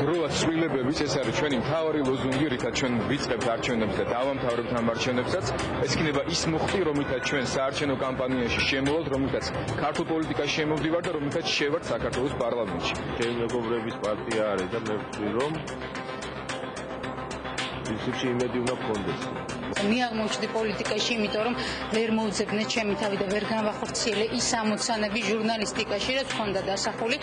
დროა ცვლილებების ეს არის ჩვენი მთავარი ლოზუნგი, რითაც ჩვენ ვიწყებთ არჩევნებს და დავამთავრებთ ამ არჩევნებსაც. ეს იქნება ის მუხტი, რომლითაც ჩვენ საარჩევნო კამპანიაში შემოვალთ, რომლითაც ქართულ პოლიტიკაში შემოვდივართ და რომლითაც შევართ საქართველოს პარლამენტში. მეგობრების პარტია არის და მე ვთვლი, რომ ისეთი იმედი უნდა გქონდეს. მიაღმოჩნდი პოლიტიკაში, იმიტომ რომ ვერ მოუძებნე ჩემი თავი და ვერ განვახორციელე ის ამოცანები ჟურნალისტიკაში, რაც ჰქონდა დასახული.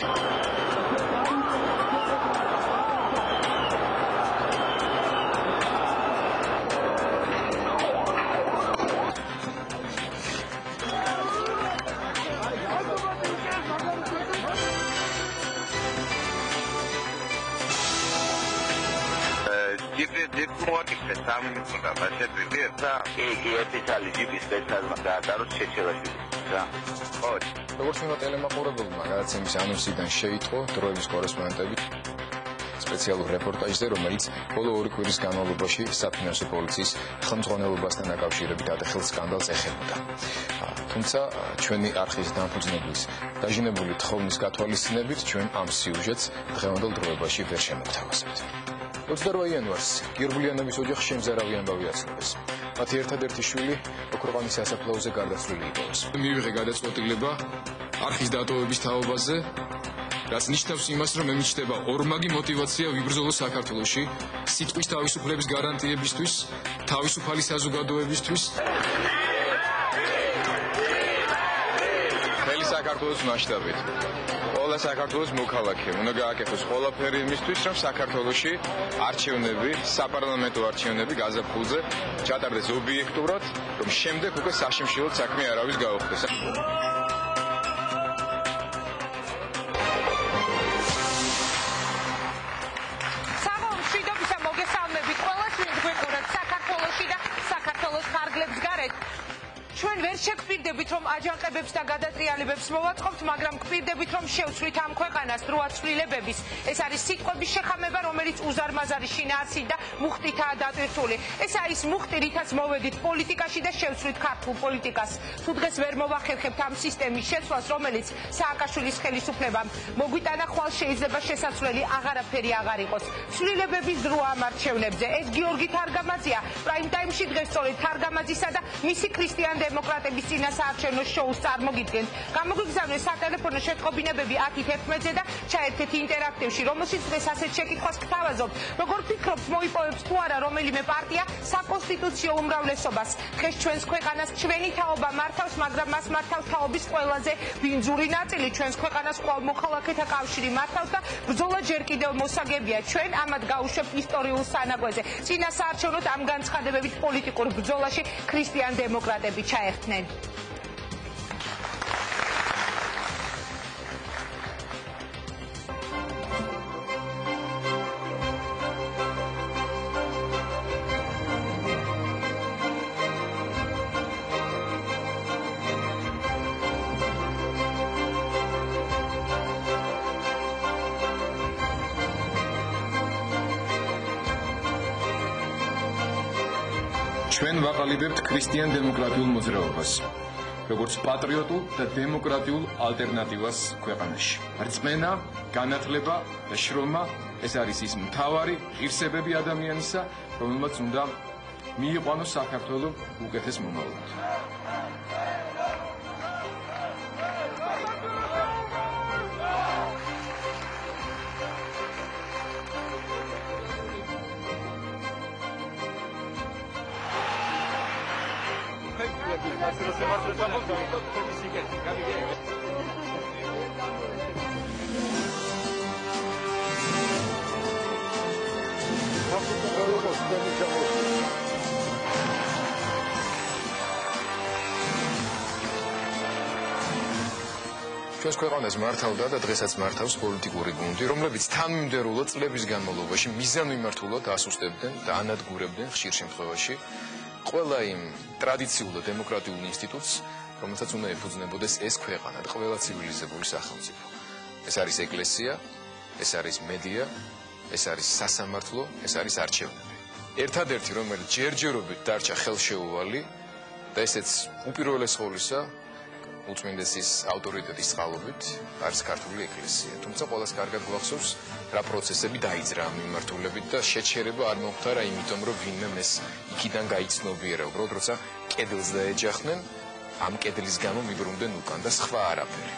მოაკითხეთ სამინისტრო და შეგვიძლია და კი ოფიციალი ჯიპის სპეციალმა დაადაროს შეჩერებული რა. ხო. როგორც უნდა ტელემაყურებელმა გადაცემის ანონსიდან შეიტყო დროების კორესპონდენტები სპეციალურ რეპორტაჟზე, რომელიც ბოლო 2 კვირის განმავლობაში საფინანსო პოლიციის ხელმძღვანელობასთან დაკავშირებით ატეხილ სკანდალს ეხებოდა. თუმცა ჩვენი არხის დამფუძნებლის დაჟინებული თხოვნის გათვალისწინებით ჩვენ ამ სიუჟეტს დღევანდელ დროებაში ვერ შემოგთავაზებთ. 28 იანვარს გირგულიანების ოჯახს შემზარავი ამბავი აცნობეს. მათი ერთადერთი შვილი ოქროყანის სასაფლაოზე გარდაცვლილი იპოვეს. მივიღე გადაწყვეტილება არხის დატოვების თაობაზე, რაც ნიშნავს იმას, რომ ემიჩნდება ორმაგი მოტივაცია ვიბრძოლო საქართველოში სიტყვის თავისუფლების გარანტიებისთვის, თავისუფალი საზოგადოებისთვის. მთელი საქართველოს მასშტაბით. ყველა საქართველოს მოქალაქე უნდა გააკეთოს ყველაფერი იმისთვის, რომ საქართველოში არჩევნები, საპარლამენტო არჩევნები გაზაფხულზე ჩატარდეს ობიექტურად, რომ შემდეგ უკვე საშიმშილოდ საქმე არავის გაუხდეს. მშვიდობისა მოგესალმებით ყველას, ვინც გვიყურებთ საქართველოში და საქართველოს ფარგლებს გარეთ. ჩვენ ვერ შეგპირდებით, რომ აჯანყებებს და გადატრიალებებს მოვაწყობთ, მაგრამ გპირდებით, რომ შევცვლით ამ ქვეყანას დროა ცვლილებების. ეს არის სიტყვების შეხამება, რომელიც უზარმაზარი შინაარსით და მუხტითაა დატვირთული. ესაა ის მუხტი, რითაც მოვედით პოლიტიკაში და შევცვლით ქართულ პოლიტიკას. თუ დღეს ვერ მოვახერხებთ ამ სისტემის შეცვლას, რომელიც სააკაშვილის ხელისუფლებამ მოგვიტანა, ხვალ შეიძლება შესაძლებელი აღარაფერი აღარ იყოს. ცვლილებების დროა ამ არჩევნებზე. ეს გიორგი თარგამაძეა. პრაიმ ტაიმში დღეს სწორედ თარგამაძისა და მისი ქრისტიან დემოკრატების წინასაარჩევნო შოუს წარმოგიდგენთ. გამოგვიგზავნეს სატელეფონო შეტყობინებები 10:11-ზე და ჩაერთეთ ინტერაქტივში, რომელშიც დღეს ასეთ შეკითხვას გთავაზობთ. როგორ ფიქრობთ, მოიპოვებს თუ არა რომელიმე პარტია საკონსტიტუციო უმრავლესობას? დღეს ჩვენს ქვეყანას ჩვენი თაობა მართავს, მაგრამ მას მართავს თაობის ყველაზე ბინძური ნაწილი. ჩვენს ქვეყანას კვლავ მოქალაქეთა კავშირი მართავს და ბრძოლა ჯერ კიდევ მოსაგებია. ჩვენ ამათ გაუშვებთ ისტორიულ სანაგვეზე. წინასაარჩევნოთ ამ განცხადებებით პოლიტიკურ ბრძოლაში ქრისტიან დემოკრატები ჩაერთნენ. ჩვენ ვაყალიბებთ ქრისტიან დემოკრატიულ მოძრაობას, როგორც პატრიოტულ და დემოკრატიულ ალტერნატივას ქვეყანაში. რწმენა, განათლება და შრომა ეს არის ის მთავარი ღირსებები ადამიანისა, რომელმაც უნდა მიიყვანოს საქართველო უკეთეს მომავალად. ჩვენს ქვეყანას მართავდა და დღესაც მართავს პოლიტიკური გუნდი, რომლებიც თანმიმდევრულო წლების განმავლობაში მიზანმიმართულად ასუსტებდნენ და ანადგურებდნენ ხშირ შემთხვევაში ყველა იმ ტრადიციულ და დემოკრატიულ ინსტიტუტს, რომელსაც უნდა ეფუძნებოდეს ეს ქვეყანა და ყველა ცივილიზებული სახელმწიფო. ეს არის ეკლესია, ეს არის მედია, ეს არის სასამართლო, ეს არის არჩევნები. ერთადერთი, რომელიც ჯერჯერობით დარჩა ხელშეუვალი და ესეც უპირველეს ყოვლისა უწმინდესის ავტორიტეტის წყალობით არის ქართული ეკლესია. თუმცა ყველას კარგად გვახსოვს, რა პროცესები დაიძრა ამ მიმართულებით და შეჩერება არ მოხდა იმიტომ, რომ ვინმე ეს იქიდან გაიცნობიერა. უბრალოდ როცა კედელს დაეჯახნენ, ამ კედლის გამო მიბრუნდნენ უკან და სხვა არაფერი.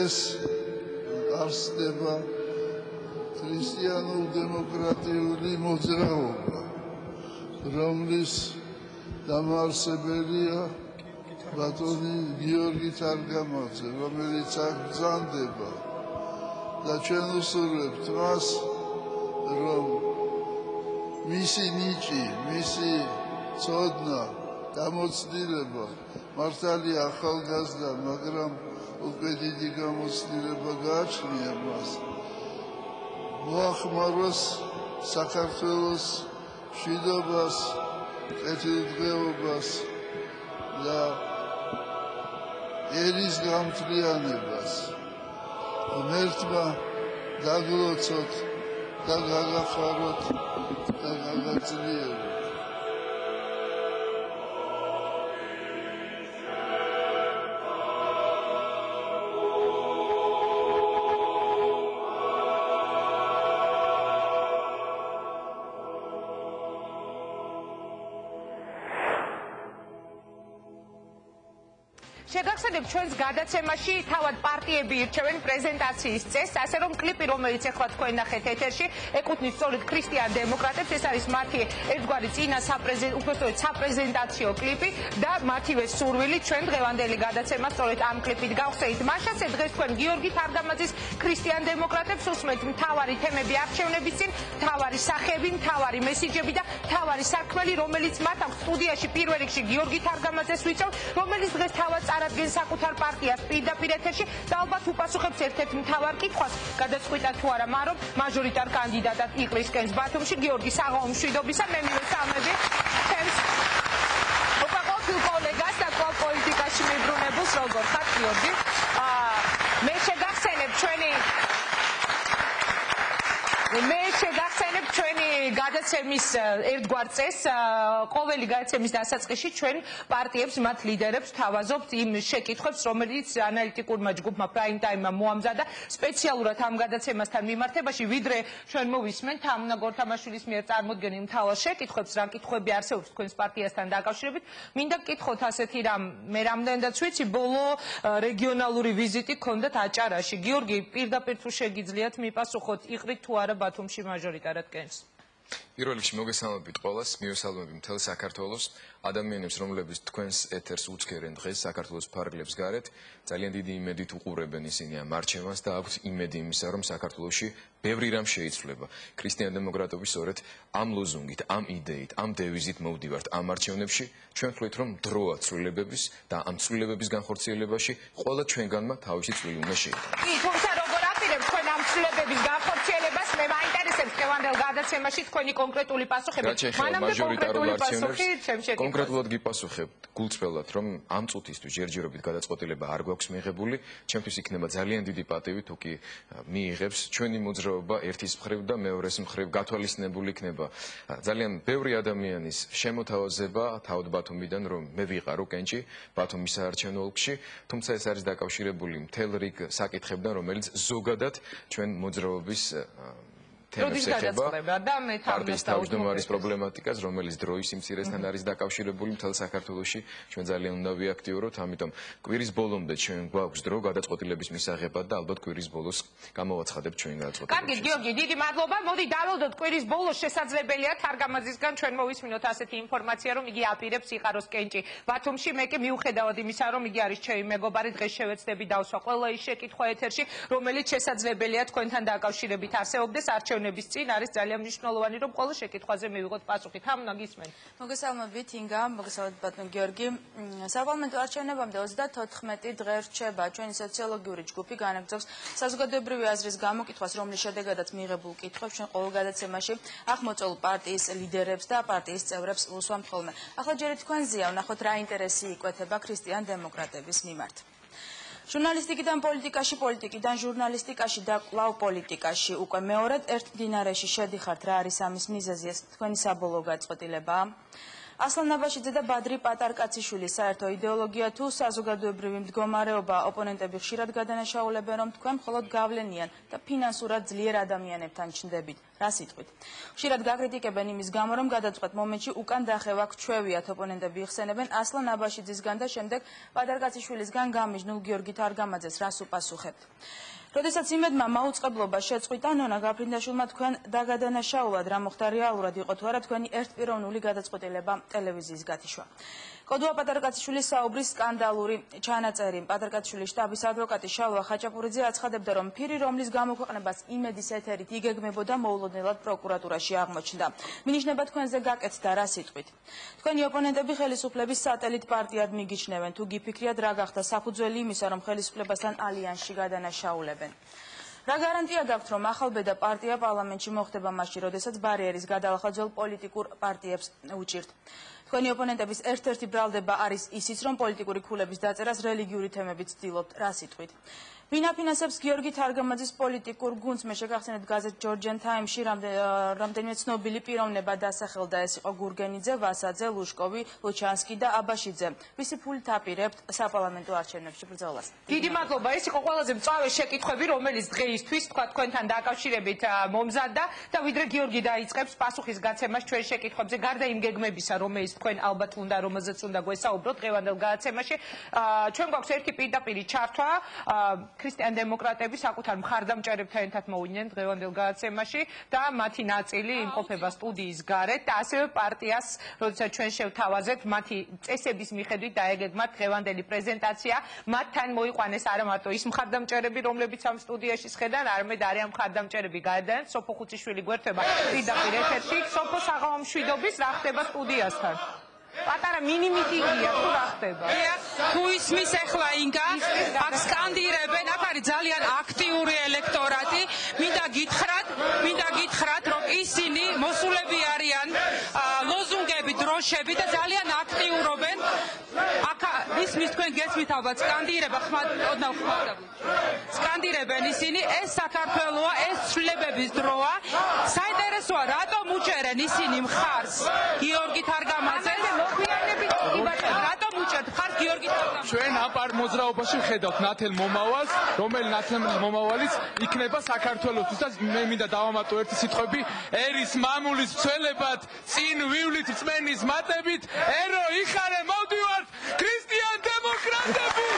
ეს არსდება ქრისტიანულ-დემოკრატიული მოძრაობა, რომლის დამაარსებელია ბატონი გიორგი თარგამაძე, რომელიც აგზანდება და ჩვენ უსურვებთ მას, რომ მისი ნიჭი, მისი ცოდნა, გამოცდილება მართალია ახალგაზრდა, მაგრამ უკვე დიდი გამოცდილება გააჩნია მას. მოახმაროს საქართველოს მშვიდობას, კეთილდღეობას და ერის გამთლიანებას. ღმერთმა დაგლოცოთ და გაგახაროთ და გაგაძლიეროთ. შეგახსენებთ ჩვენს გადაცემაში თავად პარტიები ირჩევენ პრეზენტაციის წესს, ასე რომ კლიპი, რომელიც ახლა თქვენ ნახეთ ეთერში, ეკუთვნის სწორედ ქრისტიან დემოკრატებს. ეს არის მათი ერთგვარი წინა საპრეზენტაციო კლიპი და მათივე სურვილი ჩვენ დღევანდელი გადაცემა სწორედ ამ კლიპით გავხსენით. მაშასე დღეს თქვენ გიორგი თარგამაძის ქრისტიან დემოკრატებს უსმენთ მთავარი თემები არჩევნების წინ, მთავარი სახეები, მთავარი მესიჯები და მთავარი საქმელი, რომელიც მათ აქვს სტუდიაში პირველ რიგში გიორგი თარგამაძეს ვიწევ, რომელიც დღეს თავად წარადგენს საკუთარ პარტიას პირდაპირ ეთერში და ალბათ უპასუხებს ერთ-ერთ მთავარ კითხვას, გადაწყვიტა თუ არა მან რომ მაჟორიტარ კანდიდატად იყრისკენს ბათუმში გიორგი საღამო მშვიდობისა. მე მივესალმები ჩემს უპაყოფილ კოლეგას და პოლიტიკაში მიბრუნებულს. როგორ ხართ გიორგი? მე შეგახსენებ ჩვენი გადაცემის ერთგვარ წესს. ყოველი გადაცემის დასაწყისში ჩვენ პარტიებს, მათ ლიდერებს ვთავაზობთ იმ შეკითხვებს, რომელიც ანალიტიკურმა ჯგუფმა Prime Time-მა მოამზადა სპეციალურად ამ გადაცემასთან მიმართებაში, ვიდრე ჩვენ მოვისმენთ ამნა გორთამაშვილის მიერ წარმოდგენილ მთავარ შეკითხვებს, რა კითხვები არსებობს თქვენს პარტიასთან დაკავშირებით. მინდა გკითხოთ ასეთი რამ, მე რამდენადაც ვიცი, ბოლო რეგიონალური ვიზიტი გქონდათ აჭარაში. გიორგი, პირდაპირ თუ შეგიძლიათ მიპასუხოთ, იყრით თუ არა ბათუმში მაჟორიტარად კენს? პირველ რიგში მოგესალმებით ყველას, მივესალმები მთელ საქართველოს ადამიანებს, რომლებიც თქვენს ეთერს უცქერენ დღეს საქართველოს ფარგლებს გარეთ. ძალიან დიდი იმედით უყურებენ ისინი ამ არჩევანს და აქვთ იმედი იმისა, რომ საქართველოში ბევრი რამ შეიცვლება. ქრისტიან დემოკრატები სწორედ ამ ლოზუნგით, ამ იდეით, ამ დევიზით მოვდივართ ამ არჩევნებში. ჩვენ ვთვლით, რომ დროა ცვლილებების და ამ ცვლილებების განხორციელებაში ყველა ჩვენგანმა თავისი წვლილი უნდა შეიტანოს. თუმცა როგორ აპირებთ თქვენ ამ ცვლილებების განხორციელებას? მე მაინტერესებს დღევანდელ გადაცემაში თქვენი კონკრეტული პასუხები. მანამდე კონკრეტული პასუხი კონკრეტულად გიპასუხებ გულწრფელად, რომ ამ წუთისთვის ჯერჯერობით გადაწყვეტილება არ გვაქვს მიღებული. ჩემთვის იქნება ძალიან დიდი პატივი თუ კი მიიღებს ჩვენი მოძრაობა ერთის მხრივ და მეორეს მხრივ გათვალისწინებული იქნება ძალიან ბევრი ადამიანის შემოთავაზება თავად ბათუმიდან, რომ მე ვიყარო კენჭი ბათუმის საარჩევნო ოლქში, თუმცა ეს არის დაკავშირებული მთელ რიგ საკითხებთან, რომელიც ზოგადად ჩვენ მოძრაობის თემებს ეხება და მე პარტიის თავმჯდომარის პრობლემატიკას, რომელიც დროის სიმცირესთან არის დაკავშირებული მთელ საქართველოში. ჩვენ ძალიან უნდა ვიაქტიუროთ, ამიტომ კვირის ბოლომდე ჩვენ გვაქვს დრო გადაწყვეტილების მისაღებად და ალბათ კვირის ბოლოს გამოვაცხადებთ ჩვენ გადაწყვეტილებას. კარგი, გიორგი, დიდი მადლობა. მოდი დაველოდოთ კვირის ბოლოს შესაძლებელია თარგამაძისგან ჩვენ მოვისმინოთ ასეთი ინფორმაცია, რომ იგი აპირებს იყაროს კენჭი ბათუმში. მე კი მიუხედავად იმისა, რომ იგი არის ჩემი მეგობარი, დღეს შევეცდები დავსვა ყველა ის შეკითხვა ეთერში, რომელიც შესაძლებელია თქვენთან დაკავშირებით არსებობდეს არჩევნების წინ, არის ძალიან მნიშვნელოვანი, რომ ყველა შეკითხვაზე მივიღოთ პასუხი. თამუნა გისმენ. მოგესალმებით ინგა, მოგესალმებით ბატონ გიორგი. საპარლამენტო არჩევნებამდე 34 დღე რჩება. ჩვენი სოციოლოგიური ჯგუფი განაგრძობს საზოგადოებრივი აზრის გამოკითხვას, რომლის შედეგადაც მიღებულ კითხვებს ჩვენ ყოველ გადაცემაში აღმოწოლ პარტიის ლიდერებს და პარტიის წევრებს უსვამთ ხოლმე. ახლა ჯერით თქვენზეა ვნახოთ რა ინტერესი იკვეთება ქრისტიან დემოკრატების მიმართ. ჟურნალისტიკიდან პოლიტიკაში, პოლიტიკიდან ჟურნალისტიკაში და კვლავ პოლიტიკაში უკვე მეორედ ერთ მდინარეში შედიხართ, რა არის ამის მიზეზი, ეს თქვენი საბოლოო გაწყვეტილებაა. ასლან აბაშიძე და ბადრი პატარკაციშვილის საერთო იდეოლოგია თუ საზოგადოებრივი მდგომარეობა ოპონენტები ხშირად გადანაშაულებენ, რომ თქვენ მხოლოდ გავლენიან და ფინანსურად ძლიერ ადამიანებთან ჩნდებით. რა სიტყვით? ხშირად გაკრიტიკებენ იმის გამო, რომ გადაწყვეტ მომენტში უკან დახევა გვჩვევიათ ოპონენტები იხსენებენ ასლან აბაშიძისგან და შემდეგ პატარკაციშვილისგან გამიჯნულ გიორგი თარგამაძეს რას უპასუხებთ? როდესაც იმედმა მაუწყებლობა შეწყვიტა, ნონა გაფრინდაშვილმა თქვენ დაგადანაშაულად, რა მოხდა რეალურად იყო თუ არა თქვენი ერთპიროვნული გადაწყვეტილება ტელევიზიის გათიშვა. კოდუა პატარკაციშვილის საუბრის სკანდალური ჩანაწერი. პატარკაციშვილის შტაბის ადვოკატი შალვა ხაჭაპურიძე აცხადებდა, რომ ფირი, რომლის გამოქვეყნებას იმედის ეთერით იგეგმებოდა, მოულოდნელად პროკურატურაში აღმოჩნდა. მინიშნება თქვენზე გაკეთდა რა სიტყვით? თქვენი ოპონენტები ხელისუფლების სატელიტ პარტიად მიგიჩნევენ, თუ გიფიქრიათ რა გახდა საფუძველი იმისა, რომ ხელისუფლებასთან ალიანსში გადანაშაულებენ? რა გარანტია გაქვთ, რომ ახალბედა პარტია პარლამენტში მოხდება მასში, როდესაც ბარიერის გადალახვა ძველ პოლიტიკურ პარტიებს უჭირთ? თქვენი ოპონენტების ერთ-ერთი ბრალდება არის ისიც, რომ პოლიტიკური ქულების დაწერას რელიგიური თემებით ცდილობთ. რა სიტყვით? ვინ აფინანსებს გიორგი თარგამაძის პოლიტიკურ გუნდს? მე შეგახსენებთ გაზეთ Georgian Times-ში რამდენიმე ცნობილი პიროვნება დასახელდა, ეს იყო გურგენიძე, ვასაძე, ლუშკოვი, ლუჩანსკი და აბაშიძე. ვისი ფულით აპირებთ საპარლამენტო არჩევნებში ბრძოლას? დიდი მადლობა. ეს იყო ყველაზე მწვავე შეკითხვები, რომელიც დღეისთვის თქვა თქვენთან დაკავშირებით მომზადდა და ვიდრე გიორგი დაიწყებს პასუხის გაცემას ჩვენ შეკითხვებზე, გარდა იმ გეგმებისა, რომელიც თქვენ ალბათ უნდა, რომელზეც უნდა გვესაუბროთ დღევანდელ გადაცემაში, ჩვენ გვაქვს ერთი პირდაპირი ჩართვა. ქრისტიან დემოკრატები საკუთარ მხარდამჭერებთან ერთად მოვიდნენ დღევანდელ გადაცემაში და მათი ნაწილი იმყოფება სტუდიის გარეთ და ასევე პარტიას, როდესაც ჩვენ შევთავაზეთ, მათი წესების მიხედვით დაეგეგმათ დღევანდელი პრეზენტაცია. მათთან მოიყვანეს არა მარტო ის მხარდამჭერები, რომლებიც ამ სტუდიაში შედან, არამედ არიან მხარდამჭერები გარედან. სოფო ხუციშვილი გვერდება პირდაპირ ეთერში. სოფო საღამო მშვიდობის, რა ხდება სტუდიასთან? პატარა მინიმიტინგია თუ რა ხდება? თუ ისმის ახლა ინგა, აქ სკანდირებენ, აქ არის ძალიან აქტიური ელექტორატი. მინდა გითხრათ, რომ ისინი მოსულები არიან ლოზუნგები, დროშები და ძალიან აქტიურობენ. აქ ისმის თქვენ გესმით ალბათ სკანდირება სკანდირებენ ისინი, ეს საქართველოა, ეს ცვლილებების დროა. საინტერესოა, რატომ უჭერენ ისინი მხარს გიორგი თარგამაძეს? რატომ უჭერთ მხარს გიორგი თარგამაძეს? ჩვენ ამ მოძრაობაში ვხედავთ ნათელ მომავალს, რომელი ნათელ მომავალიც იქნება საქართველოსთვის და მე მინდა დავამატო ერთი სიტყვები, ერის მამულის ცველებად, წინ ვივლით რწმენის მატებით, ერო იხარე მოვდივართ ქრისტიან დემოკრატები!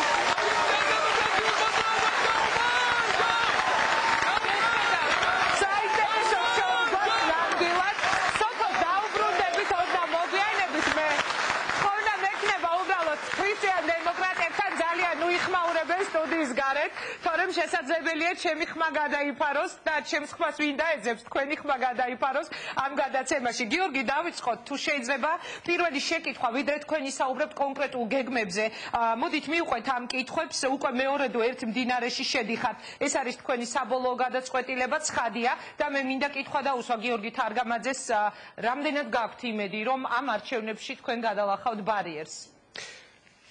სტუდიის გარეთ, თორემ შესაძლებელია ჩემი ხმა გადაიფაროს და ჩემს ხმას ვინ დაეძებს, თქვენი ხმა გადაიფაროს ამ გადაცემაში. გიორგი, დავიწყოთ, თუ შეიძლება პირველი შეკითხვა, ვიდრე თქვენ ისაუბრებთ კონკრეტულ გეგმებზე, მოდით მივყვეთ ამ კითხვებს, უკვე მეორედო ერთ მდინარეში შედიხართ. ეს არის თქვენი საბოლოო გადაწყვეტილება, ცხადია და მე მინდა კითხვა დაუსვა გიორგი თარგამაძეს, რამდენად გაქვთ იმედი, რომ ამ არჩევნებში თქვენ გადალახავთ ბარიერს?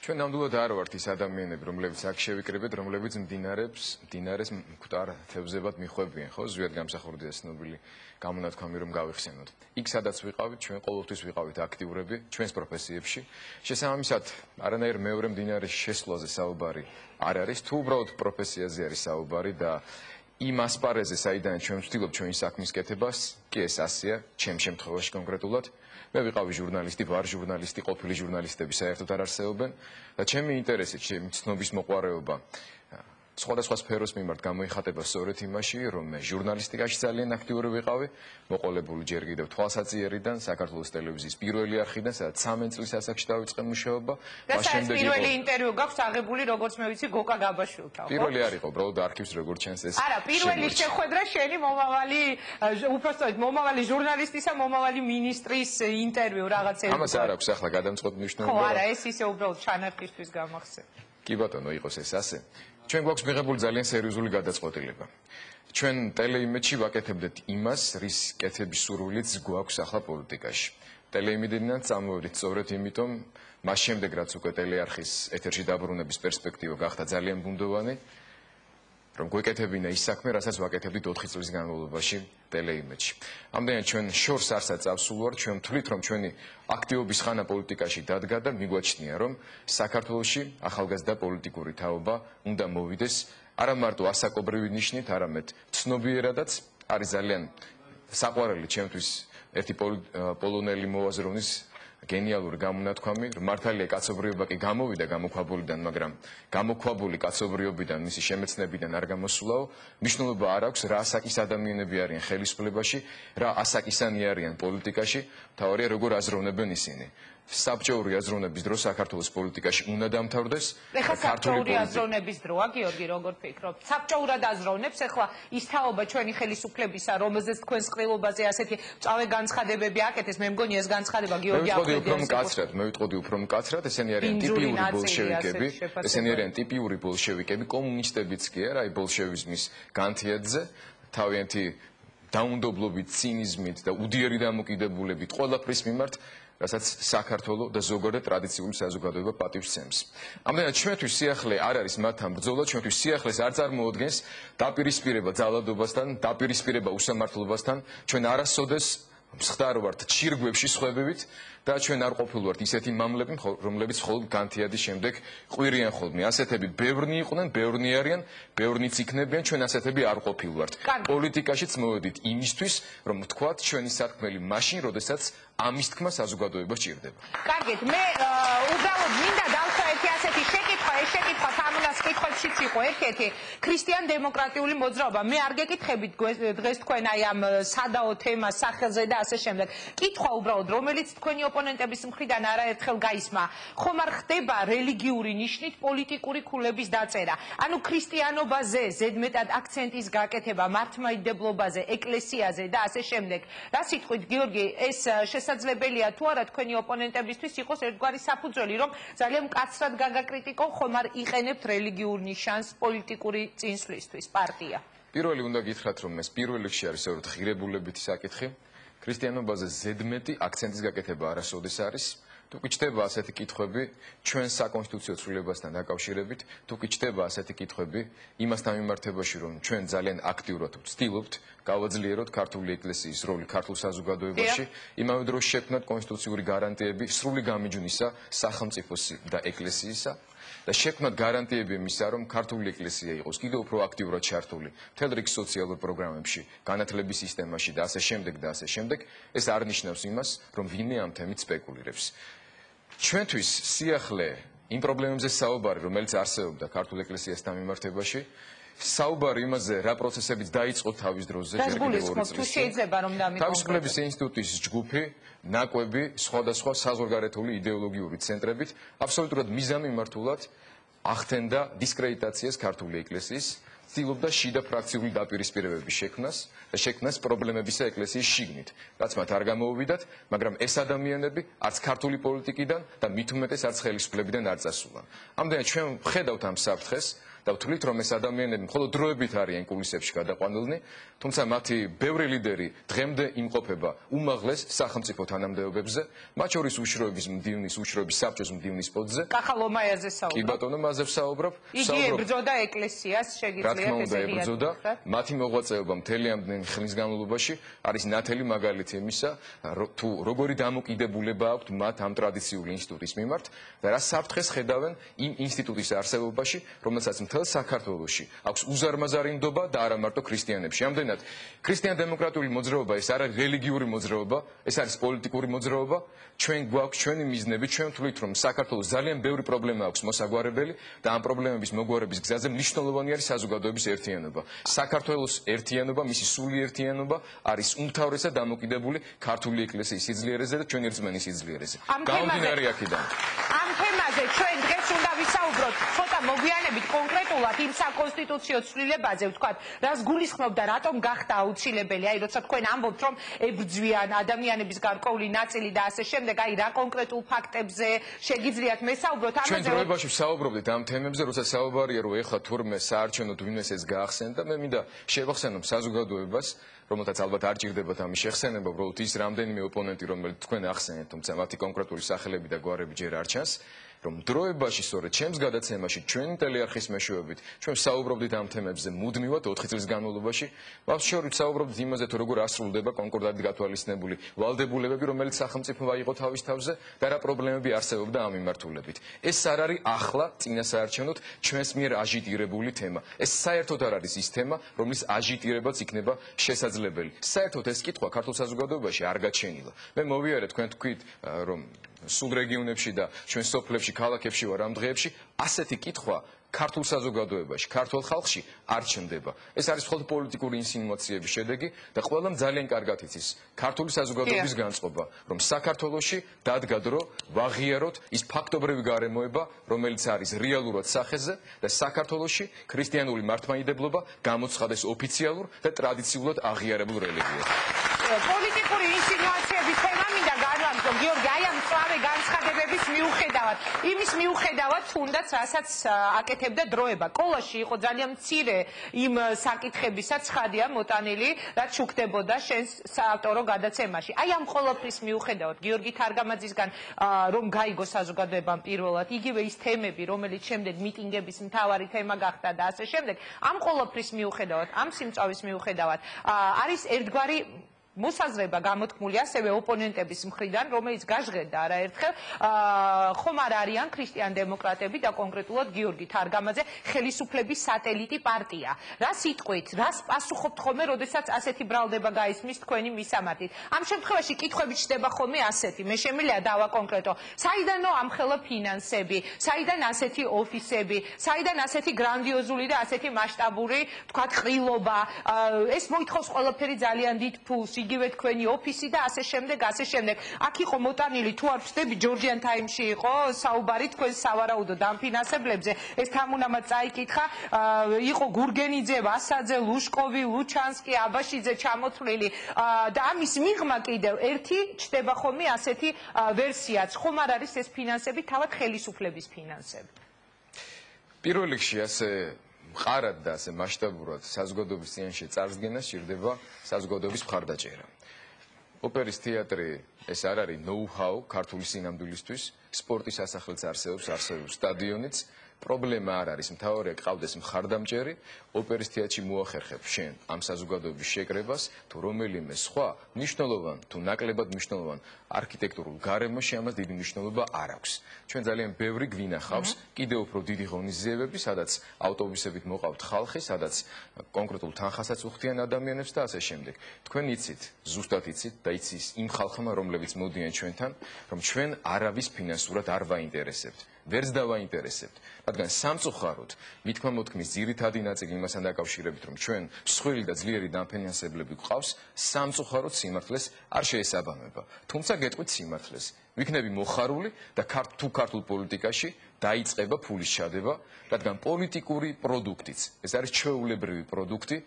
ჩვენ ნამდვილად არ ვართ ის ადამიანები, რომლებიც აქ შევიკრიბეთ, რომლებიც მდინარეს მკვდარ თევზებად მიხვევიან, ხო? ზვიად გამსახურდია ცნობილი გამონათქვამი, რომ გავიხსენოთ. იქ სადაც ვიყავით, ჩვენ ყოველთვის ვიყავით აქტიურები ჩვენს პროფესიებში. შესაბამისად, არანაირ მეორე მდინარის შესვლაზე საუბარი არ არის, თუ უბრალოდ პროფესიაზე არის საუბარი და იმ ასპარეზზე, საიდან ჩვენ ვცდილობთ ჩვენი საქმის კეთებას, კი ეს ასეა, ჩემ შემთხვევაში კონკრეტულად. მე ვიყავი ჟურნალისტი, ვარ ჟურნალისტი, ყოფილი ჟურნალისტები საერთოდ არ არსებობენ და ჩემი ინტერესი, ჩემი ცნობის მოყვარეობა სხვადასხვა სფეროს მიმართ გამოიხატება სწორედ იმაში, რომ მე ჟურნალისტიკაში ძალიან აქტიური ვიყავი, მოყოლებული ჯერ კიდევ თვალსაჩინარიდან, საქართველოს ტელევიზიის პირველი არხიდან, სადაც 13 წლის ასაკში დავიწყე მუშაობა. და საერთოდ პირველი ინტერვიუ გაქვს აღებული, როგორც მე ვიცი, გოკა გაბაშვილთან. პირველი არ იყო, უბრალოდ არქივს როგორც ჩანს ეს. არა, პირველი შეხვედრა შენი მომავალი, უბრალოდ მომავალი ჟურნალისტისა, მომავალი მინისტრის ინტერვიუ რაღაცეები. ამას არ აქვს ახლა გადამწყვეტ მნიშვნელობა. ხო, არა, ეს ისე უბრალოდ ჩანართისთვის გამახსენე. კი ბატონო, იყოს ეს ასე. ჩვენ გვაქვს მიღებული ძალიან სერიოზული გადაწყვეტილება. ჩვენ ტელეიმედში ვაკეთებდეთ იმას, რის კეთების სურვილიც გვაქვს ახლა პოლიტიკაში. ტელეიმედიდან წამოვედით სწორედ იმიტომ, მას შემდეგ რაც უკვე ტელეარხის ეთერში დაბრუნების პერსპექტივა გახდა ძალიან ბუნდოვანი, რომ გვეკეთებინა ის საქმე, რასაც ვაკეთებდით 4 წლის განმავლობაში ტელეიმედში. ამდენად ჩვენ შორს არსაც ავსულ ვართ, ჩვენ ვთვლით, რომ ჩვენი აქტივობის ხანა პოლიტიკაში დადგა და მიგვაჩნია, რომ საქართველოში ახალგაზრდა პოლიტიკური თაობა უნდა მოვიდეს არა მარტო ასაკობრივი ნიშნით, არამედ ცნობიერადაც. არის ძალიან საყვარელი ჩემთვის ერთი პოლონელი მოაზროვნის გენიალური გამონათქვამი, რომ მართალია კაცობრიობა კი გამოვიდა გამოქვაბულიდან, მაგრამ გამოქვაბული კაცობრიობიდან, მისი შემეცნებიდან არ გამოსულაო, მნიშვნელობა არ აქვს რა ასაკის ადამიანები არიან ხელისუფლებაში, რა ასაკისანი არიან პოლიტიკაში, თავარია როგორ აზროვნებენ ისინი. საბჭოური აზროვნების დრო საქართველოს პოლიტიკაში უნდა დამთავრდეს. ეხლა საბჭოური აზროვნების დროა, გიორგი, როგორ ფიქრობ? საბჭოურად აზროვნებს ეხლა ის თაობა ჩვენი ხელისუფლებისა, რომელზეც თქვენს ყრილობაზე ასეთი წავე განცხადებები აკეთეს, მე მგონი ეს განცხადება გიორგი მე ვიტყოდი უფრო მკაცრად, ესენი არიან ტიპიური ბოლშევიკები, ესენი არიან ტიპიური ბოლშევიკები, კომუნისტებიც კი არა, აი ბოლშევიზმის განთიადზე, თავიანთი დაუნდობლობით, ცინიზმით და უდიერი დამოკიდებულებით ყველაფრის მიმართ, რასაც საქართველოს და ზოგადად ტრადიციული საზოგადოება პატივს სცემს. ამდენად ჩვენთვის სიახლე არ არის მათთან ბრძოლა, ჩვენთვის სიახლეს არ წარმოადგენს დაპირისპირება ძალადობასთან, დაპირისპირება უსამართლობასთან, ჩვენ არასოდეს მსხდარ ვართ ჩირგვებში სხვებივით და ჩვენ არ ყოფილვართ ისეთი მამლები, რომლებიც მხოლოდ განთიადის შემდეგ ყვირიან ხოლმე. ასეთები ბევრნი იყვნენ, ბევრნი არიან, ბევრნიც იქნებიან, ჩვენ ასეთები არ ყოფილვართ. პოლიტიკაშიც მოვედით იმისთვის, რომ ვთქვათ ჩვენი სათქმელი მაშინ, როდესაც ამის თქმა საზოგადოებას ჭირდება. კარგით, მე უბრალოდ მინდა დავსვა ერთი ასეთი შეკითხვა, ეს შეკითხვა სამონას კითხვებშიც იყო ერთ-ერთი ქრისტიან-დემოკრატიული მოძრაობა. მე არ გეკითხებით დღეს თქვენ აი ამ სადაო თემას სახელზე და ასე შემდეგ. კითხვა უბრალოდ, რომელიც თქვენი ოპონენტების მხრიდან არაერთხელ გაისმა, ხომ არ ხდება რელიგიური ნიშნით პოლიტიკური ქულების დაწერა? ანუ ქრისტიანობაზე ზედმეტად აქცენტის გაკეთება, მართლმადიდებლობაზე, ეკლესიაზე და ასე შემდეგ. რა სიტყვით, გიორგი, ეს შესაძლებელია თუ არა თქვენი ოპონენტებისთვის იყოს ერთგვარი საფუძველი, რომ ძალიან მკაცრად გაგაკრიტიკონ, ხომ არ იყენებთ რელიგიურ ნიშანს პოლიტიკური წინსვლისთვის პარტია? პირველი უნდა გითხრათ, რომ ეს პირველ რიგში არის სწორედ ღირებულებითი საკითხი. ქრისტიანობაზე ზედმეტი აქცენტის გაკეთება არასოდეს არის. თუ კი ჩდება ასეთი კითხვები ჩვენ საკონსტიტუციო ცვლილებასთან დაკავშირებით, თუ კი ჩდება ასეთი კითხვები იმასთან მიმართებაში, რომ ჩვენ ძალიან აქტიურად ვცდილობთ გავაძლიეროთ ქართული ეკლესიის როლი ქართულ საზოგადოებაში, იმავე დროს შექმნათ კონსტიტუციური გარანტიები სრული გამიჯვნისა სახელმწიფოს და ეკლესიისა და შექმნათ გარანტიები იმისა, რომ ქართული ეკლესია იყოს კიდევ უფრო აქტიურად ჩართული მთელ რიგ სოციალურ პროგრამებში, განათლების სისტემაში და ასე შემდეგ და ასე შემდეგ, ეს არ ნიშნავს იმას, რომ ვინმე ამ თემით სპეკულირებს. ჩვენთვის სიახლე იმ პრობლემებზე საუბარი, რომელიც არსებობდა ქართულ ეკლესიასთან მიმართებაში, საუბარი იმაზე, რა პროცესებიც დაიწყო თავის დროზე, თავისუფლების ინსტიტუტის ჯგუფი, ნაკვები, სხვადასხვა საზღვარგარეთული იდეოლოგიური ცენტრებით, აბსოლუტურად მიზანმიმართულად ახდენდა დისკრედიტაციას ქართული ეკლესიის, ცდილობდა შიდა ფრაქციული დაპირისპირებების შექმნას და შექმნას პრობლემებისა ეკლესიის შიგნით, რაც მათ არ გამოუვიდათ, მაგრამ ეს ადამიანები არც ქართული პოლიტიკიდან და მით უმეტეს არც ხელისუფლებიდან არ წასულან. ამდენად ჩვენ ვხედავთ ამ საფრთხეს და ვთვლით, რომ ეს ადამიანები მხოლოდ დროებით არიან კულისებში გადაყვანილნი, თუმცა მათი ბევრი ლიდერი დღემდე იმყოფება უმაღლეს სახელმწიფო თანამდებობებზე, მათ შორის უშროების მდივნის, უშროების საბჭოს მდივნის პოსტზე. კახალომაიაზე საუბრობ. კი ბატონო, მასზე ვსაუბრობ. იგი ებრძოდა ეკლესიას, შეგიძლიათ ესე ებრძოდა, მათი მოღვაწეობა მთელი ამდენი ხნის განმავლობაში არის ნათელი მაგალითი იმისა, თუ როგორი დამოკიდებულება აქვთ მათ ამ ტრადიციული ინსტიტუტის მიმართ და რა საფრთხეს ხედავენ იმ ინსტიტუტის არსებობაში, რომელსაც მთელ საქართველოში აქვს უზარმაზარი ნდობა და არა მარტო ქრისტიანებში. ამდენად ქრისტიან-დემოკრატიული მოძრაობა ეს არ არის რელიგიური მოძრაობა, ეს არის პოლიტიკური მოძრაობა. ჩვენ გვაქვს ჩვენი მიზნები, ჩვენ ვთვლით, რომ საქართველოს ძალიან ბევრი პრობლემა აქვს მოსაგვარებელი და ამ პრობლემების მოგვარების გზაზე მნიშვნელოვანი არის საზოგადოების ერთიანობა. საქართველოს ერთიანობა, მისი სრული ერთიანობა არის უმთავრესად დამოკიდებული ქართული ეკლესიის სიძლიერეზე და ჩვენი რწმენის სიძლიერეზე. გამომდინარე აქედან. ამ თემაზე ჩვენ დღეს უნდა ვისაუბროთ ცოტა მოგვიანებით კონკრეტულად იმ საკონსტიტუციო ცვლილებაზე, ვთქვათ, რას გულისხმობდა, რატომ გახდა აუცილებელი, აი როცა თქვენ ამბობთ, რომ ებრძვიან ადამიანების გარკვეული ნაწილი და ასე შემდეგ, აი რა კონკრეტულ ფაქტებზე შეგიძლიათ მესაუბროთ ამაზე? ჩვენ დროებაში ვსაუბრობდით ამ თემებზე, როცა საუბარია, რომ ეხლა თურმე საარჩევნოდ ვინმეს ეს გაახსენდა, მე მინდა შევახსენო საზოგადოებას, რომელთაც ალბათ არ ჭირდებათ ამის შეხსენება, უბრალოდ ის რამდენიმე ოპონენტი, რომელიც თქვენ ახსენეთ, თუმცა მათი კონკრეტული სახელები და გვარები ჯერ არ ჩანს, რომ დროებაში სწორედ ჩემს გადაცემაში ჩვენი ტელეარხის მეშვეობით ჩვენ საუბრობდით ამ თემებზე მუდმივად 4 წლის განმავლობაში. მას შორის საუბრობდით იმაზე, თუ როგორ ასრულდება კონკორდატით გათვალისწინებული ვალდებულებები, რომელიც სახელმწიფო აიღო თავის თავზე და რა პრობლემები არსებობდა ამ მიმართულებით. ეს არ არის ახლა წინასაარჩევნოდ ჩვენს მიერ აჟიტირებული თემა. ეს საერთოდ არ არის ის თემა, რომლის აჟიტირებაც იქნება შესაძლებელი. საერთოდ ეს კითხვა ქართულ საზოგადოებაში არ გაჩენილა. მე მოვიარე თქვენ თქვით, რომ სულ რეგიონებში და ჩვენ სოფლებში, ქალაქებში ვარ ამ დღეებში, ასეთი კითხვა ქართულ საზოგადოებაში, ქართულ ხალხში არ ჩნდება. ეს არის მხოლოდ პოლიტიკური ინსინუაციების შედეგი და ყველამ ძალიან კარგად იცის ქართული საზოგადოების განწყობა, რომ საქართველოში დადგა დრო ვაღიაროთ ის ფაქტობრივი გარემოება, რომელიც არის რეალურად სახეზე და საქართველოში ქრისტიანული მართლმადიდებლობა გამოცხადეს ოფიციალურ და ტრადიციულად აღიარებულ რელიგიად. პოლიტიკური ინსინუაციების თემა მინდა განვამტო, გიორგი, აი ამ მწვავე განცხადებების მიუხედავად, იმის მიუხედავად, თუნდაც რასაც აკეთებდა დროება. კოლაში იყო ძალიან მცირე იმ საკითხებისაც ცხადია მოტანილი, რაც შუქდებოდა შენს საავტორო გადაცემაში. აი ამ ყველაფრის მიუხედავად, გიორგი თარგამაძისგან რომ გაიგო საზოგადოებამ პირველად, იგივე ის თემები, რომელიც შემდეგ მიტინგების მთავარი თემა გახდა და ასე შემდეგ, ამ ყველაფრის მიუხედავად, ამ სიმწავის მიუხედავად, არის ერთგვარი მოსაზრება გამოთქმული ასევე ოპონენტების მხრიდან, რომელიც გაჟღერდა არაერთხელ, ხომ არ არიან ქრისტიან-დემოკრატები და კონკრეტულად გიორგი თარგამაძე ხელისუფლების სატელიტი პარტია. რა სიტყვით, რას პასუხობთ ხოლმე, როდესაც ასეთი ბრალდება გაისმის თქვენი მისამართით? ამ შემთხვევაში კითხვები ჩდება ხოლმე ასეთი, მე შემიძლია დავაკონკრეტო, საიდანო ამხელა ფინანსები, საიდან ასეთი ოფისები, საიდან ასეთი გრანდიოზული და ასეთი მასშტაბური, თქვათ, ყრილობა, ეს მოითხოვს ყველაფერი ძალიან დიდ ფულს, იგივე თქვენი ოფისი და ასე შემდეგ, ასე შემდეგ. აქ იყო მოტანილი, თუ არ ვცდები, ჯორჯიან ტაიმში იყო საუბარი თქვენს სავარაუდო დამფინანსებლებზე. ეს თამუნამად წაიკითხა, იყო გურგენიძე, ვასაძე, ლუშკოვი, ლუჩანსკი, აბაშიძე ჩამოთვლილი და ამის მიღმა კიდევ ერთი ჩდება ხოლმე ასეთი ვერსიაც. ხომ არ არის ეს ფინანსები თავად ხელისუფლების ფინანსები? პირველ რიგში ასე მყარად და ასე მასშტაბურად საზოგადოების წინაშე წარსდგენა სჭირდება საზოგადოების მხარდაჭერა. ოპერის თეატრი ეს არ არის ნოუ-ჰაუ ქართული სინამდვილისთვის, სპორტის სასახლეც არსებობს სტადიონიც. პრობლემა არ არის, მთავარია გყავდეს მხარდამჭერი, ოპერის თეატრში მოახერხებ შენ ამ საზოგადოების შეკრებას, თუ რომელიმე სხვა მნიშვნელოვან, თუ ნაკლებად მნიშვნელოვან არქიტექტურულ გარემოში ამას დიდი მნიშვნელობა არ აქვს. ჩვენ ძალიან ბევრი გვინახავს კიდევ უფრო დიდი ღონისძიებები, სადაც ავტობუსებით მოყავთ ხალხი, სადაც კონკრეტულ თანხასაც უხდიან ადამიანებს და ასე შემდეგ. თქვენ იცით, ზუსტად იცით და იცის იმ ხალხმა, რომლებიც მოდიან ჩვენთან, რომ ჩვენ არავის ფინანსურად არ ვაინტერესებთ. ვერც დავაინტერესებთ, რადგან სამწუხაროდ მითქმა-მოთქმის ძირითადი ნაწილი იმასთან დაკავშირებით, რომ ჩვენ მსხვილი და ძლიერი დამფინანსებლები გვყავს, სამწუხაროდ სიმართლეს არ შეესაბამება. თუმცა გეტყვით სიმართლეს, ვიქნები მოხარული და თუ ქართულ პოლიტიკაში დაიწყება ფულის ჩადება, რადგან პოლიტიკური პროდუქტიც, ეს არის ჩვეულებრივი პროდუქტი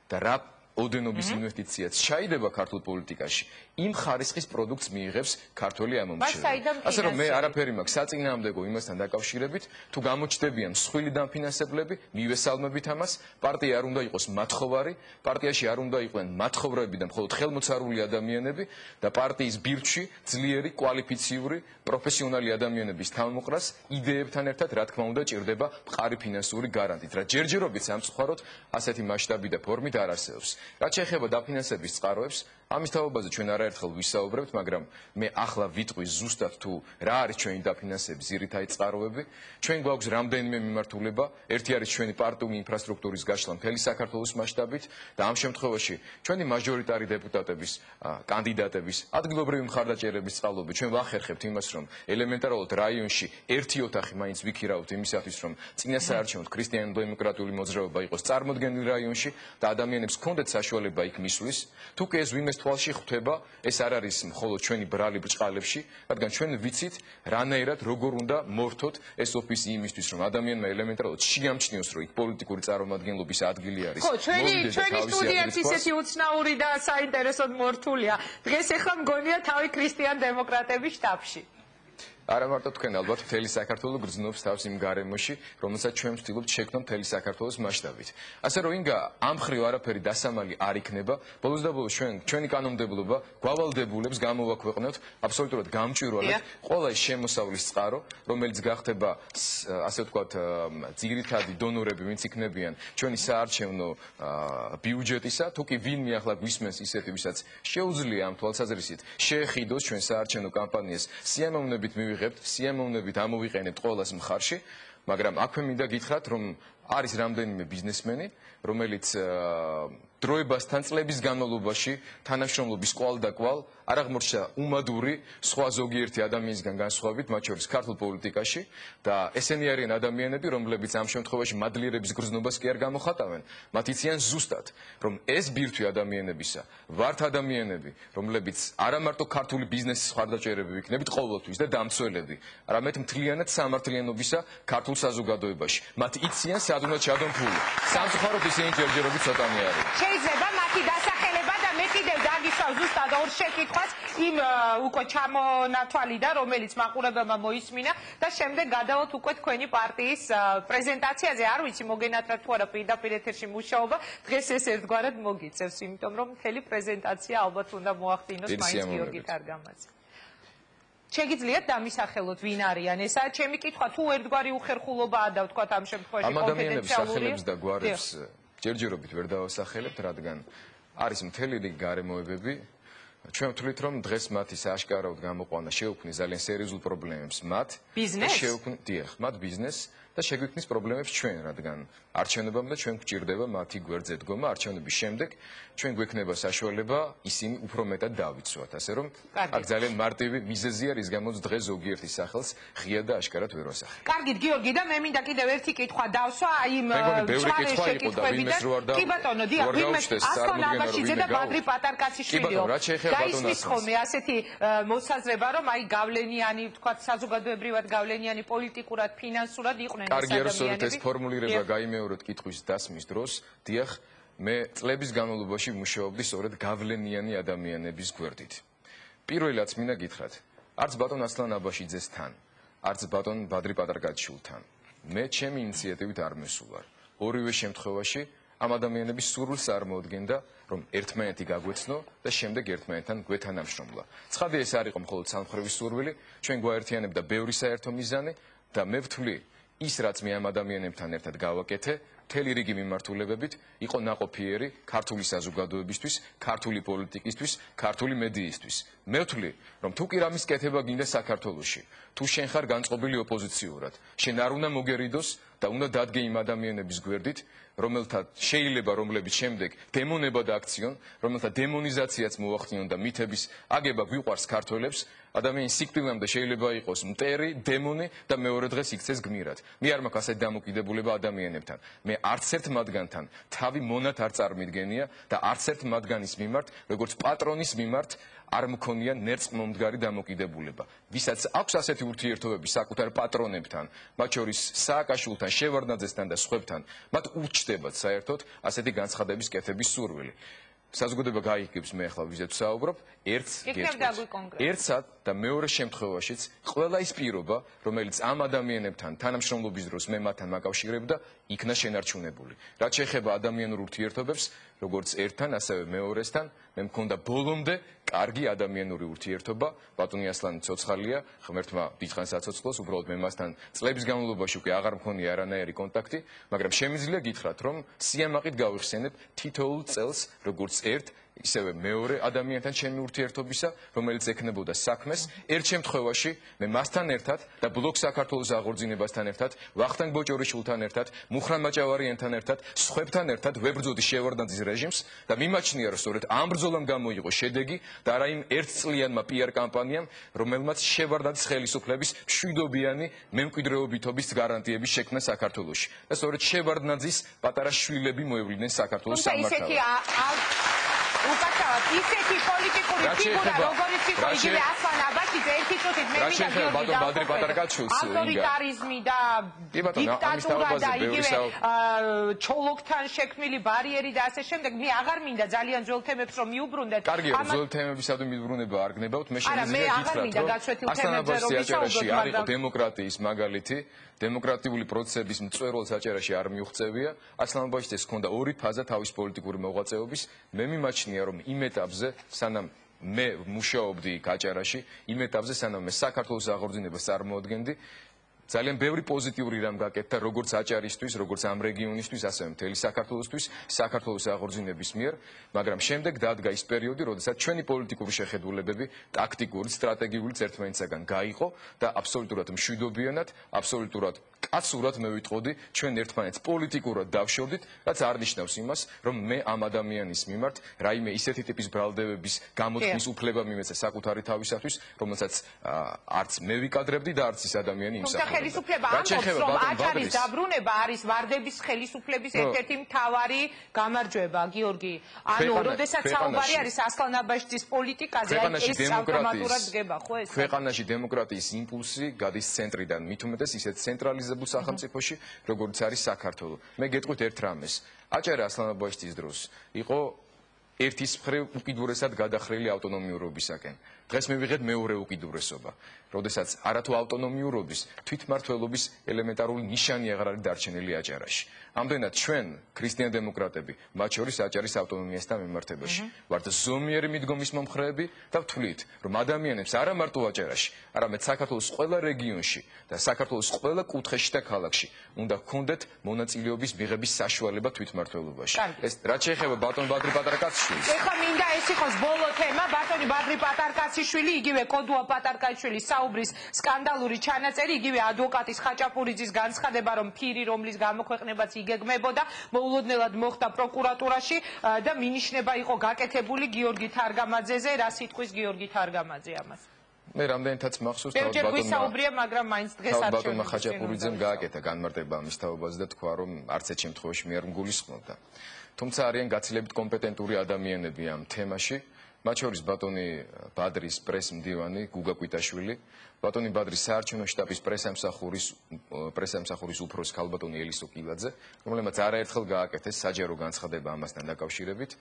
და რა ოდენობის ინვესტიციაც ჩაიდება ქართულ პოლიტიკაში, იმ ხარისხის პროდუქტს მიიღებს ქართველი ამომრჩეველი. ასე რომ მე არაფერი მაქვს საწინააღმდეგო იმასთან დაკავშირებით, თუ გამოჩნდებიან მსხვილი დამფინანსებლები, მივესალმებით ამას, პარტია არ უნდა იყოს მათხოვარი, პარტიაში არ უნდა იყვნენ მათხოვრები და მხოლოდ ხელმოწარული ადამიანები და პარტიის ბირთვში ძლიერი, კვალიფიციური, პროფესიონალი ადამიანების თავმოყრას იდეებთან ერთად, რა თქმა უნდა, ჭირდება მყარი ფინანსური გარანტით, რა ჯერჯერობით სამწუხაროდ ასეთი მასშტაბი და ფორმით არ არსებობს. რაც შეეხება დაფინანსების წყაროებს, ამის თაობაზე ჩვენ არაერთხელ ვისაუბრებთ, მაგრამ მე ახლა ვიტყვი ზუსტად თუ რა არის ჩვენი დაფინანსების ძირითადი წყაროები. ჩვენ გვაქვს რამდენიმე მიმართულება, ერთი არის ჩვენი პარტიული ინფრასტრუქტურის გაშლა მთელი საქართველოს მასშტაბით და ამ შემთხვევაში ჩვენი მაჟორიტარი დეპუტატების, კანდიდატების, ადგილობრივი მხარდაჭერების წყალობით ჩვენ ვახერხებთ იმას, რომ ელემენტარულად რაიონში ერთი ოთახი მაინც ვიქირავთ იმისათვის, რომ წინასაარჩევნოდ ქრისტიან-დემოკრატიული მოძრაობა იყოს წარმოდგენილი რაიონში და ადამიანებს ჰქონდეთ საშუალება იქ მისვლის. თუ კი ეს ვინმეს თვალში ხვდება, ეს არ არის მხოლოდ ჩვენი ბრალი ბრჭყალებში, რადგან ჩვენ ვიცით, რანაირად როგორ უნდა მორთოთ ეს ოფისი იმისთვის, რომ ადამიანმა ელემენტარულად შეამჩნიოს, რომ იქ პოლიტიკური წარმომადგენლობის ადგილი არის. ხო, ჩვენი სტუდიაც ისეთი უცნაური და საინტერესოდ მორთულია. დღეს ახლა მგონია თავი ქრისტიან-დემოკრატების შტაბში. არა მარტო თქვენ, ალბათ მთელი საქართველო გრძნობს თავს იმ გარემოში, რომელსაც ჩვენ ვცდილობთ შექმნა მთელი საქართველოს მასშტაბით. ასე რომ ინგა ამ ხრივ არაფერი დასამალი არ იქნება, ბოლოს და ბოლოს ჩვენი კანონმდებლობა გავალდებულებს გამოვაქვეყნოთ აბსოლუტურად გამჭვირვალედ ყველა ის შემოსავლის წყარო, რომელიც გახდება ასე ვთქვათ ძირითადი დონორები, ვინც იქნებიან ჩვენი საარჩევნო ბიუჯეტისა, თუ კი ვინმე ახლა გვისმენს ისეთი, ვისაც შეუძლია ამ თვალსაზრისით შეეხიდოს ჩვენ საარჩევნო კამპანიას სიამოვნებით სიამოვნებით ამოვიყენებთ ყოველას მხარში, მაგრამ აქვე მინდა გითხრათ, რომ არის რამდენიმე ბიზნესმენი, რომელიც დროებასთან წლების განმავლობაში თანამშრომლობის კვალ და კვალ არ აღმოჩნდა უმადური სხვა ზოგიერთი ადამიანისგან განსხვავებით, მათ შორის ქართულ პოლიტიკაში და ესენი არიან ადამიანები, რომლებიც ამ შემთხვევაში მადლიერების გრძნობას კი არ გამოხატავენ. მათ იციან ზუსტად, რომ ეს ბირთვი ადამიანებისა ვართ ადამიანები, რომლებიც არა მარტო ქართული ბიზნესის მხარდაჭერები ვიქნებით ყოველთვის და დამცველები, არამედ მთლიანად სამართლიანობისა ქართულ საზოგადოებაში. მათ იციან სად უნდა ჩადონ ფული. სამწუხაროდ ისინი ჯერჯერობით ცოტანი არის. შეიძლება მათი დასახელება და მე კიდევ დაგისვავ ზუსტად ორ შეკითხვას იმ უკვე ჩამონათვალიდან, რომელიც მაყურებელმა მოისმინა და შემდეგ გადავალთ უკვე თქვენი პარტიის პრეზენტაციაზე. არ ვიცი მოგენატრათ თუ არა პირდაპირ ეთერში მუშაობა, დღეს ეს ერთგვარად მოგიწევს, იმიტომ რომ მთელი პრეზენტაცია ალბათ უნდა მოახდინოს მაინც გიორგი თარგამაძე. შეგიძლიათ დამისახელოთ ვინ არიან ესა? ჩემი კითხვა თუ ერთგვარი უხერხულობაა და ვთქვათ ამ შემთხვევაში ამ ადამიანების სახელებს და გვარებს ჯერჯერობით ვერ დავასახელებთ, რადგან არის მთელი რიგი გარემოებები. ჩვენ ვთვლით, რომ დღეს მათი სააშკაროდ გამოყვანა შეუქმნის ძალიან სერიოზულ პრობლემებს მათ და შეუქმნით მათ ბიზნესს და შეგვიქმნის პრობლემებს ჩვენ, რადგან არჩევნებამდე ჩვენ გვჭირდება მათი გვერდზე დგომა, არჩევნების შემდეგ ჩვენ გვექნება საშუალება ისინი უფრო მეტად დავიცვათ, ასე რომ აქ ძალიან მარტივი მიზეზია, რის გამოც დღეს ზოგიერთი სახელს ღია და აშკარად ვერ ვასახელებ. კარგით, გიორგი, და მე მინდა კიდევ ერთი კითხვა დავსვა, იმ კი ბატონო, დიახ, ასლან აბაშიძე და ბადრი პატარკაციშვილიო. გაისმის ხოლმე ასეთი მოსაზრება, რომ აი გავლენიანი, ვთქვათ, საზოგადოებრივად გავლენიანი პოლიტიკურად, ფინანსურად იყვნენ ეს ადამიანები. კარგი, როდესაც ეს ფორმულირება გაიმეოროთ კითხვის დასმის დროს, დიახ, მე წლების განმავლობაში მუშაობდი სწორედ გავლენიანი ადამიანების გვერდით. პირველად მინდა გითხრათ, არც ბატონ ასლან აბაშიძესთან, არც ბატონ ბადრი პატარკაციშვილთან მე ჩემი ინიციატივით არ მესულარ. ორივე შემთხვევაში ამ ადამიანების სურვილს არ მოუდგენდა, რომ ერთმანეთი გაგვეცნო და შემდეგ ერთმანეთთან გვეთანამშრომლა. ცხადია, ეს არ იყო მხოლოდ სამხრევის სურვილი, ჩვენ გვაერთიანებდა ბევრი საერთო მიზანი და მე ვთვლი, ის რაც მე ამ ადამიანებთან ერთად გავაკეთე, მთელი რიგი მიმართულებებით იყო ნაყოფიერი ქართული საზოგადოებისთვის, ქართული პოლიტიკისთვის, ქართული მედიისთვის. მე ვთვლი, რომ თუ კი რამის კეთება გინდა საქართველოში, თუ შენ ხარ განწყობილი ოპოზიციურად, შენ არ უნდა მოგერიდოს და უნდა დადგე იმ ადამიანების გვერდით, რომელთა შეიძლება რომლებიც შემდეგ დემონებად აქციონ, რომელთა დემონიზაციაც მოახდინონ და მითების აგება გვიყვარს ქართველებს, ადამიანის სიკვდილამდე შეიძლება იყოს მტერი, დემონი და მეორე დღეს იქცეს გმირად. მე არ მაქვს ასეთ დამოკიდებულება ადამიანებთან. მე არც ერთ მათგანთან თავი მონად არ წარმიდგენია და არც ერთ მათგანის მიმართ, როგორც პატრონის მიმართ არ მქონია ნერწმომდგარი დამოკიდებულება. ვისაც აქვს ასეთი ურთიერთობები საკუთარ პატრონებთან, მათ შორის სააკაშვილთან, შევარდნაძესთან და სხვებთან, მათ ურჩდებათ საერთოდ ასეთი განცხადების კეთების სურვილი. საზოგადოება გაიგებს მე ახლა ვიზეთ ვსაუბრობ, ერთსად და მეორე შემთხვევაშიც ყველა ის პირობა, რომელიც ამ ადამიანებთან თანამშრომლობის დროს მე მათთან მაკავშირებდა, იქნა შენარჩუნებული. რაც შეეხება ადამიანურ ურთიერთობებს, როგორც ერთთან, ასევე მეორესთან, მე მქონდა ბოლომდე კარგი ადამიანური ურთიერთობა. ბატონი ასლანი ცოცხალია, ღმერთმა დიდხანს აცოცხლოს, უბრალოდ მე მასთან წლების განმავლობაში უკვე აღარ მქონია არანაირი კონტაქტი, მაგრამ შემიძლია გითხრათ, რომ სიამაყით გავიხსენებ თითოეულ წელს, როგორც ერთ ისევე მეორე ადამიანთან ჩემი ურთიერთობისა, რომელიც ექნებოდა საქმეს, ერთ შემთხვევაში მე მასთან ერთად და ბლოკ საქართველოს აღორძინებასთან ერთად, ვახტანგ ბოჭორიშვილთან ერთად, მუხრან მაჭავარიანთან ერთად, სხვებთან ერთად ვებრძოდი შევარდნაძის რეჟიმს და მიმაჩნია, რომ სწორედ ამ ბრძოლამ გამოიღო შედეგი და არა იმ ერთწლიანმა PR კამპანიამ, რომელმაც შევარდნაძის ხელისუფლების მშვიდობიანი მემკვიდრეობითობის გარანტიების შექმნა საქართველოში. და სწორედ შევარდნაძის პატარა შვილები მოევლიდნენ საქართველოს სამართალად. უკაცრავად ისეთი პოლიტიკური ფიგურა როგორიც იყო იგივე ასლან აბაშიძე ერთი წუთით მე მინდა ავტორიტარიზმი და დიქტატურა და იგივე ჩოლოგთან შექმნილი ბარიერი და ასე შემდეგ მე აღარ მინდა ძალიან ძველ თემებს რომ მიუბრუნდეთ კარგია ძველ თემებისადმი მიუბრუნება არ გნებავთ მე შემიძლია გითხრათ რომ აჭარაში არ იყო დემოკრატიის მაგალითი დემოკრატიული პროცესების მწვერვალ საჭარაში არ მიუღწევია ასლან აბაშიძეს ჰქონდა ორი ფაზა თავის პოლიტიკური მოღვაწეობის მე მიმაჩნია რომ იმ ეტაპზე სანამ მე მუშაობდი გაჭარაში იმ ეტაპზე სანამ მე საქართველოს აღორძინებას წარმოადგენდი ძალიან ბევრი პოზიტიური რამ გაკეთდა როგორც აჭარისთვის როგორც ამ რეგიონისთვის ასევე მთელი საქართველოსთვის საქართველოს აღორძინების მიერ მაგრამ შემდეგ დადგა ის პერიოდი როდესაც ჩვენი პოლიტიკური შეხედულებები ტაქტიკური სტრატეგიული ერთმანეთისაგან გაიყო და აბსოლუტურად მშვიდობიანად აბსოლუტურად კაცურად მე ვიტყოდი ჩვენ ერთმანეთს პოლიტიკურად დავშორდით რაც არ ნიშნავს იმას რომ მე ამ ადამიანის მიმართ რაიმე ისეთი ტიპის ბრალდებების გამოთქმის უფლება მიმეცა საკუთარი თავისათვის რომელსაც არც მე ვიკადრებდი და არც ის ადამიანი იმსახურებდა ხელისუფლება ამბობს რომ აჭარის დაბრუნება არის ვარდების ხელისუფლების ერთ-ერთი მთავარი გამარჯვება გიორგი ანუ როდესაც საუბარი არის ასლან აბაშიძის პოლიტიკაზე ეს ავტომატურად დგება ხო ეს ქვეყანაში დემოკრატიის იმპულსი გადის ცენტრიდან მით უმეტეს ისეთ ცენტრალიზებულ სახელმწიფოში როგორც არის საქართველო მე გეტყვით ერთ რამეს აჭარა ასლან აბაშიძის დროს იყო ერთის მხრივ უკიდურესად გადახრილი ავტონომიურობისაკენ დღეს მივიღეთ მეორე უკიდურესობა როდესაც არათუ ავტონომიურობის თვითმმართველობის ელემენტარული ნიშანი აღარ არის დარჩენილი აჭარაში ამდენად ჩვენ ქრისტიან დემოკრატები მათ შორის აჭარის ავტონომიასთან მიმართებაში ვართ ზომიერი მიდგომის მომხრეები და ვთვლით რომ ადამიანებს არა მარტო აჭარაში არამედ საქართველოს ყველა რეგიონში და საქართველოს ყველა კუთხეში და ქალაქში უნდა ჰქონდეთ მონაწილეობის მიღების საშუალება თვითმმართველობაში ეს რაც შეეხება ბატონ ბადრი პატარკაციშვილს ეხლა მინდა ეს იყოს ბოლო თემა ბატონი ბადრი პატარკაციშვილი იგივე კოდუა პატარკაშვილის საუბრის სკანდალური ჩანაწერი იგივე ადვოკატის ხაჭაპურიძის განცხადება რომ ფირი რომლის გამოქვეყნებაც იგეგმებოდა მოულოდნელად მოხდა პროკურატურაში და მინიშნება იყო გაკეთებული გიორგი თარგამაძეზე რა სიტყვის გიორგი თარგამაძე ამას მე რამდენითაც მახსოვს ბატონმა ხაჭაპურიძემ გააკეთა განმარტება ამის თაობაზე და თქვა რომ არც ერთ შემთხვევაში მე არ მგულისხმობდა თუმცა არიან გაცილებით კომპეტენტური ადამიანები ამ თემაში მათ შორის ბატონი ბადრის პრესმდივანი გუგა კვიტაშვილი ბატონი ბადრის საარჩევნო შტაბის პრესამსახურის უფროსი ქალბატონი ელისო კილაძე რომელმაც არაერთხელ გააკეთეს საჯარო განცხადება ამასთან დაკავშირებით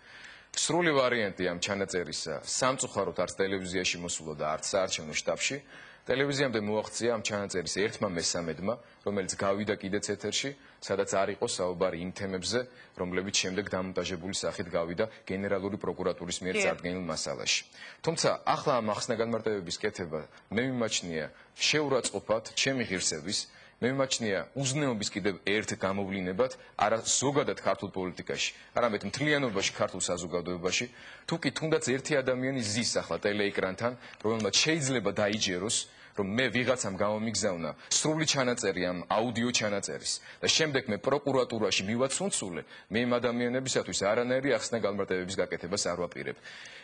სრული ვარიანტი ამ ჩანაწერისა სამწუხაროდ არც ტელევიზიაში მოსულა და არც საარჩევნო შტაბში ტელევიზიამდე მოაღწია ამ ჩანაწერის ერთმა მესამედმა რომელიც გავიდა კიდეც ეთერში სადაც არ იყო საუბარი იმ თემებზე რომლებიც შემდეგ დამონტაჟებული სახით გავიდა გენერალური პროკურატურის მიერ წარდგენილ მასალაში თუმცა ახლა ამ ახსნა განმარტებების კეთება მე მიმაჩნია შეურაცხყოფად ჩემი ღირსების მე მიმაჩნია უზნეობის კიდევ ერთ გამოვლინებად არა ზოგადად ქართულ პოლიტიკაში არამედ მთლიანობაში ქართულ საზოგადოებაში თუ კი თუნდაც ერთი ადამიანი ზის ახლა ტელეეკრანთან რომელმაც შეიძლება დაიჯეროს რომ მე ვიღაცამ გამომიგზავნა სრული ჩანაწერი ამ აუდიო ჩანაწერის და შემდეგ მე პროკურატურაში მივაცუნცულე მე იმ ადამიანებისათვის არანაირი ახსნა განმარტებების გაკეთებას არ ვაპირებ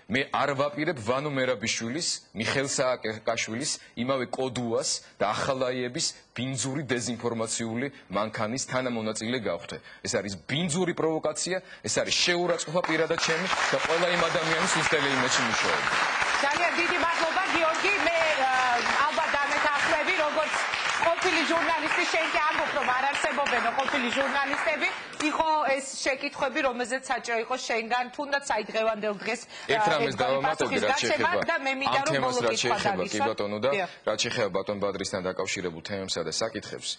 მე არ ვაპირებ ვანო მერაბიშვილის მიხეილ სააკაშვილის იმავე კოდუას და ახალაიების ბინძური დეზინფორმაციული მანქანის თანამონაწილე გავხდე ეს არის ბინძური პროვოკაცია ეს არის შეურაცხყოფა პირადად ჩემი და ყველა იმ ადამიანის ვის ტელეიმედში მუშაობ ძალიან დიდი მადლობა გიორგი მე ალბათ დამეთანხმები როგორც ყოფილი ჟურნალისტი შენ კი ამბობ რომ არ არსებობენ ყოფილი ჟურნალისტები იყო ეს შეკითხვები რომელზეც საჭირო იყო შენგან თუნდაც აი დღევანდელ დღეს ერთ რამეს დავამატებდი რაც შეეხება და მე მინდა რომ ბოლო კითხვა კი ბატონო და რაც შეეხება ბატონ ბადრისთან დაკავშირებულ თემებსა და საკითხებს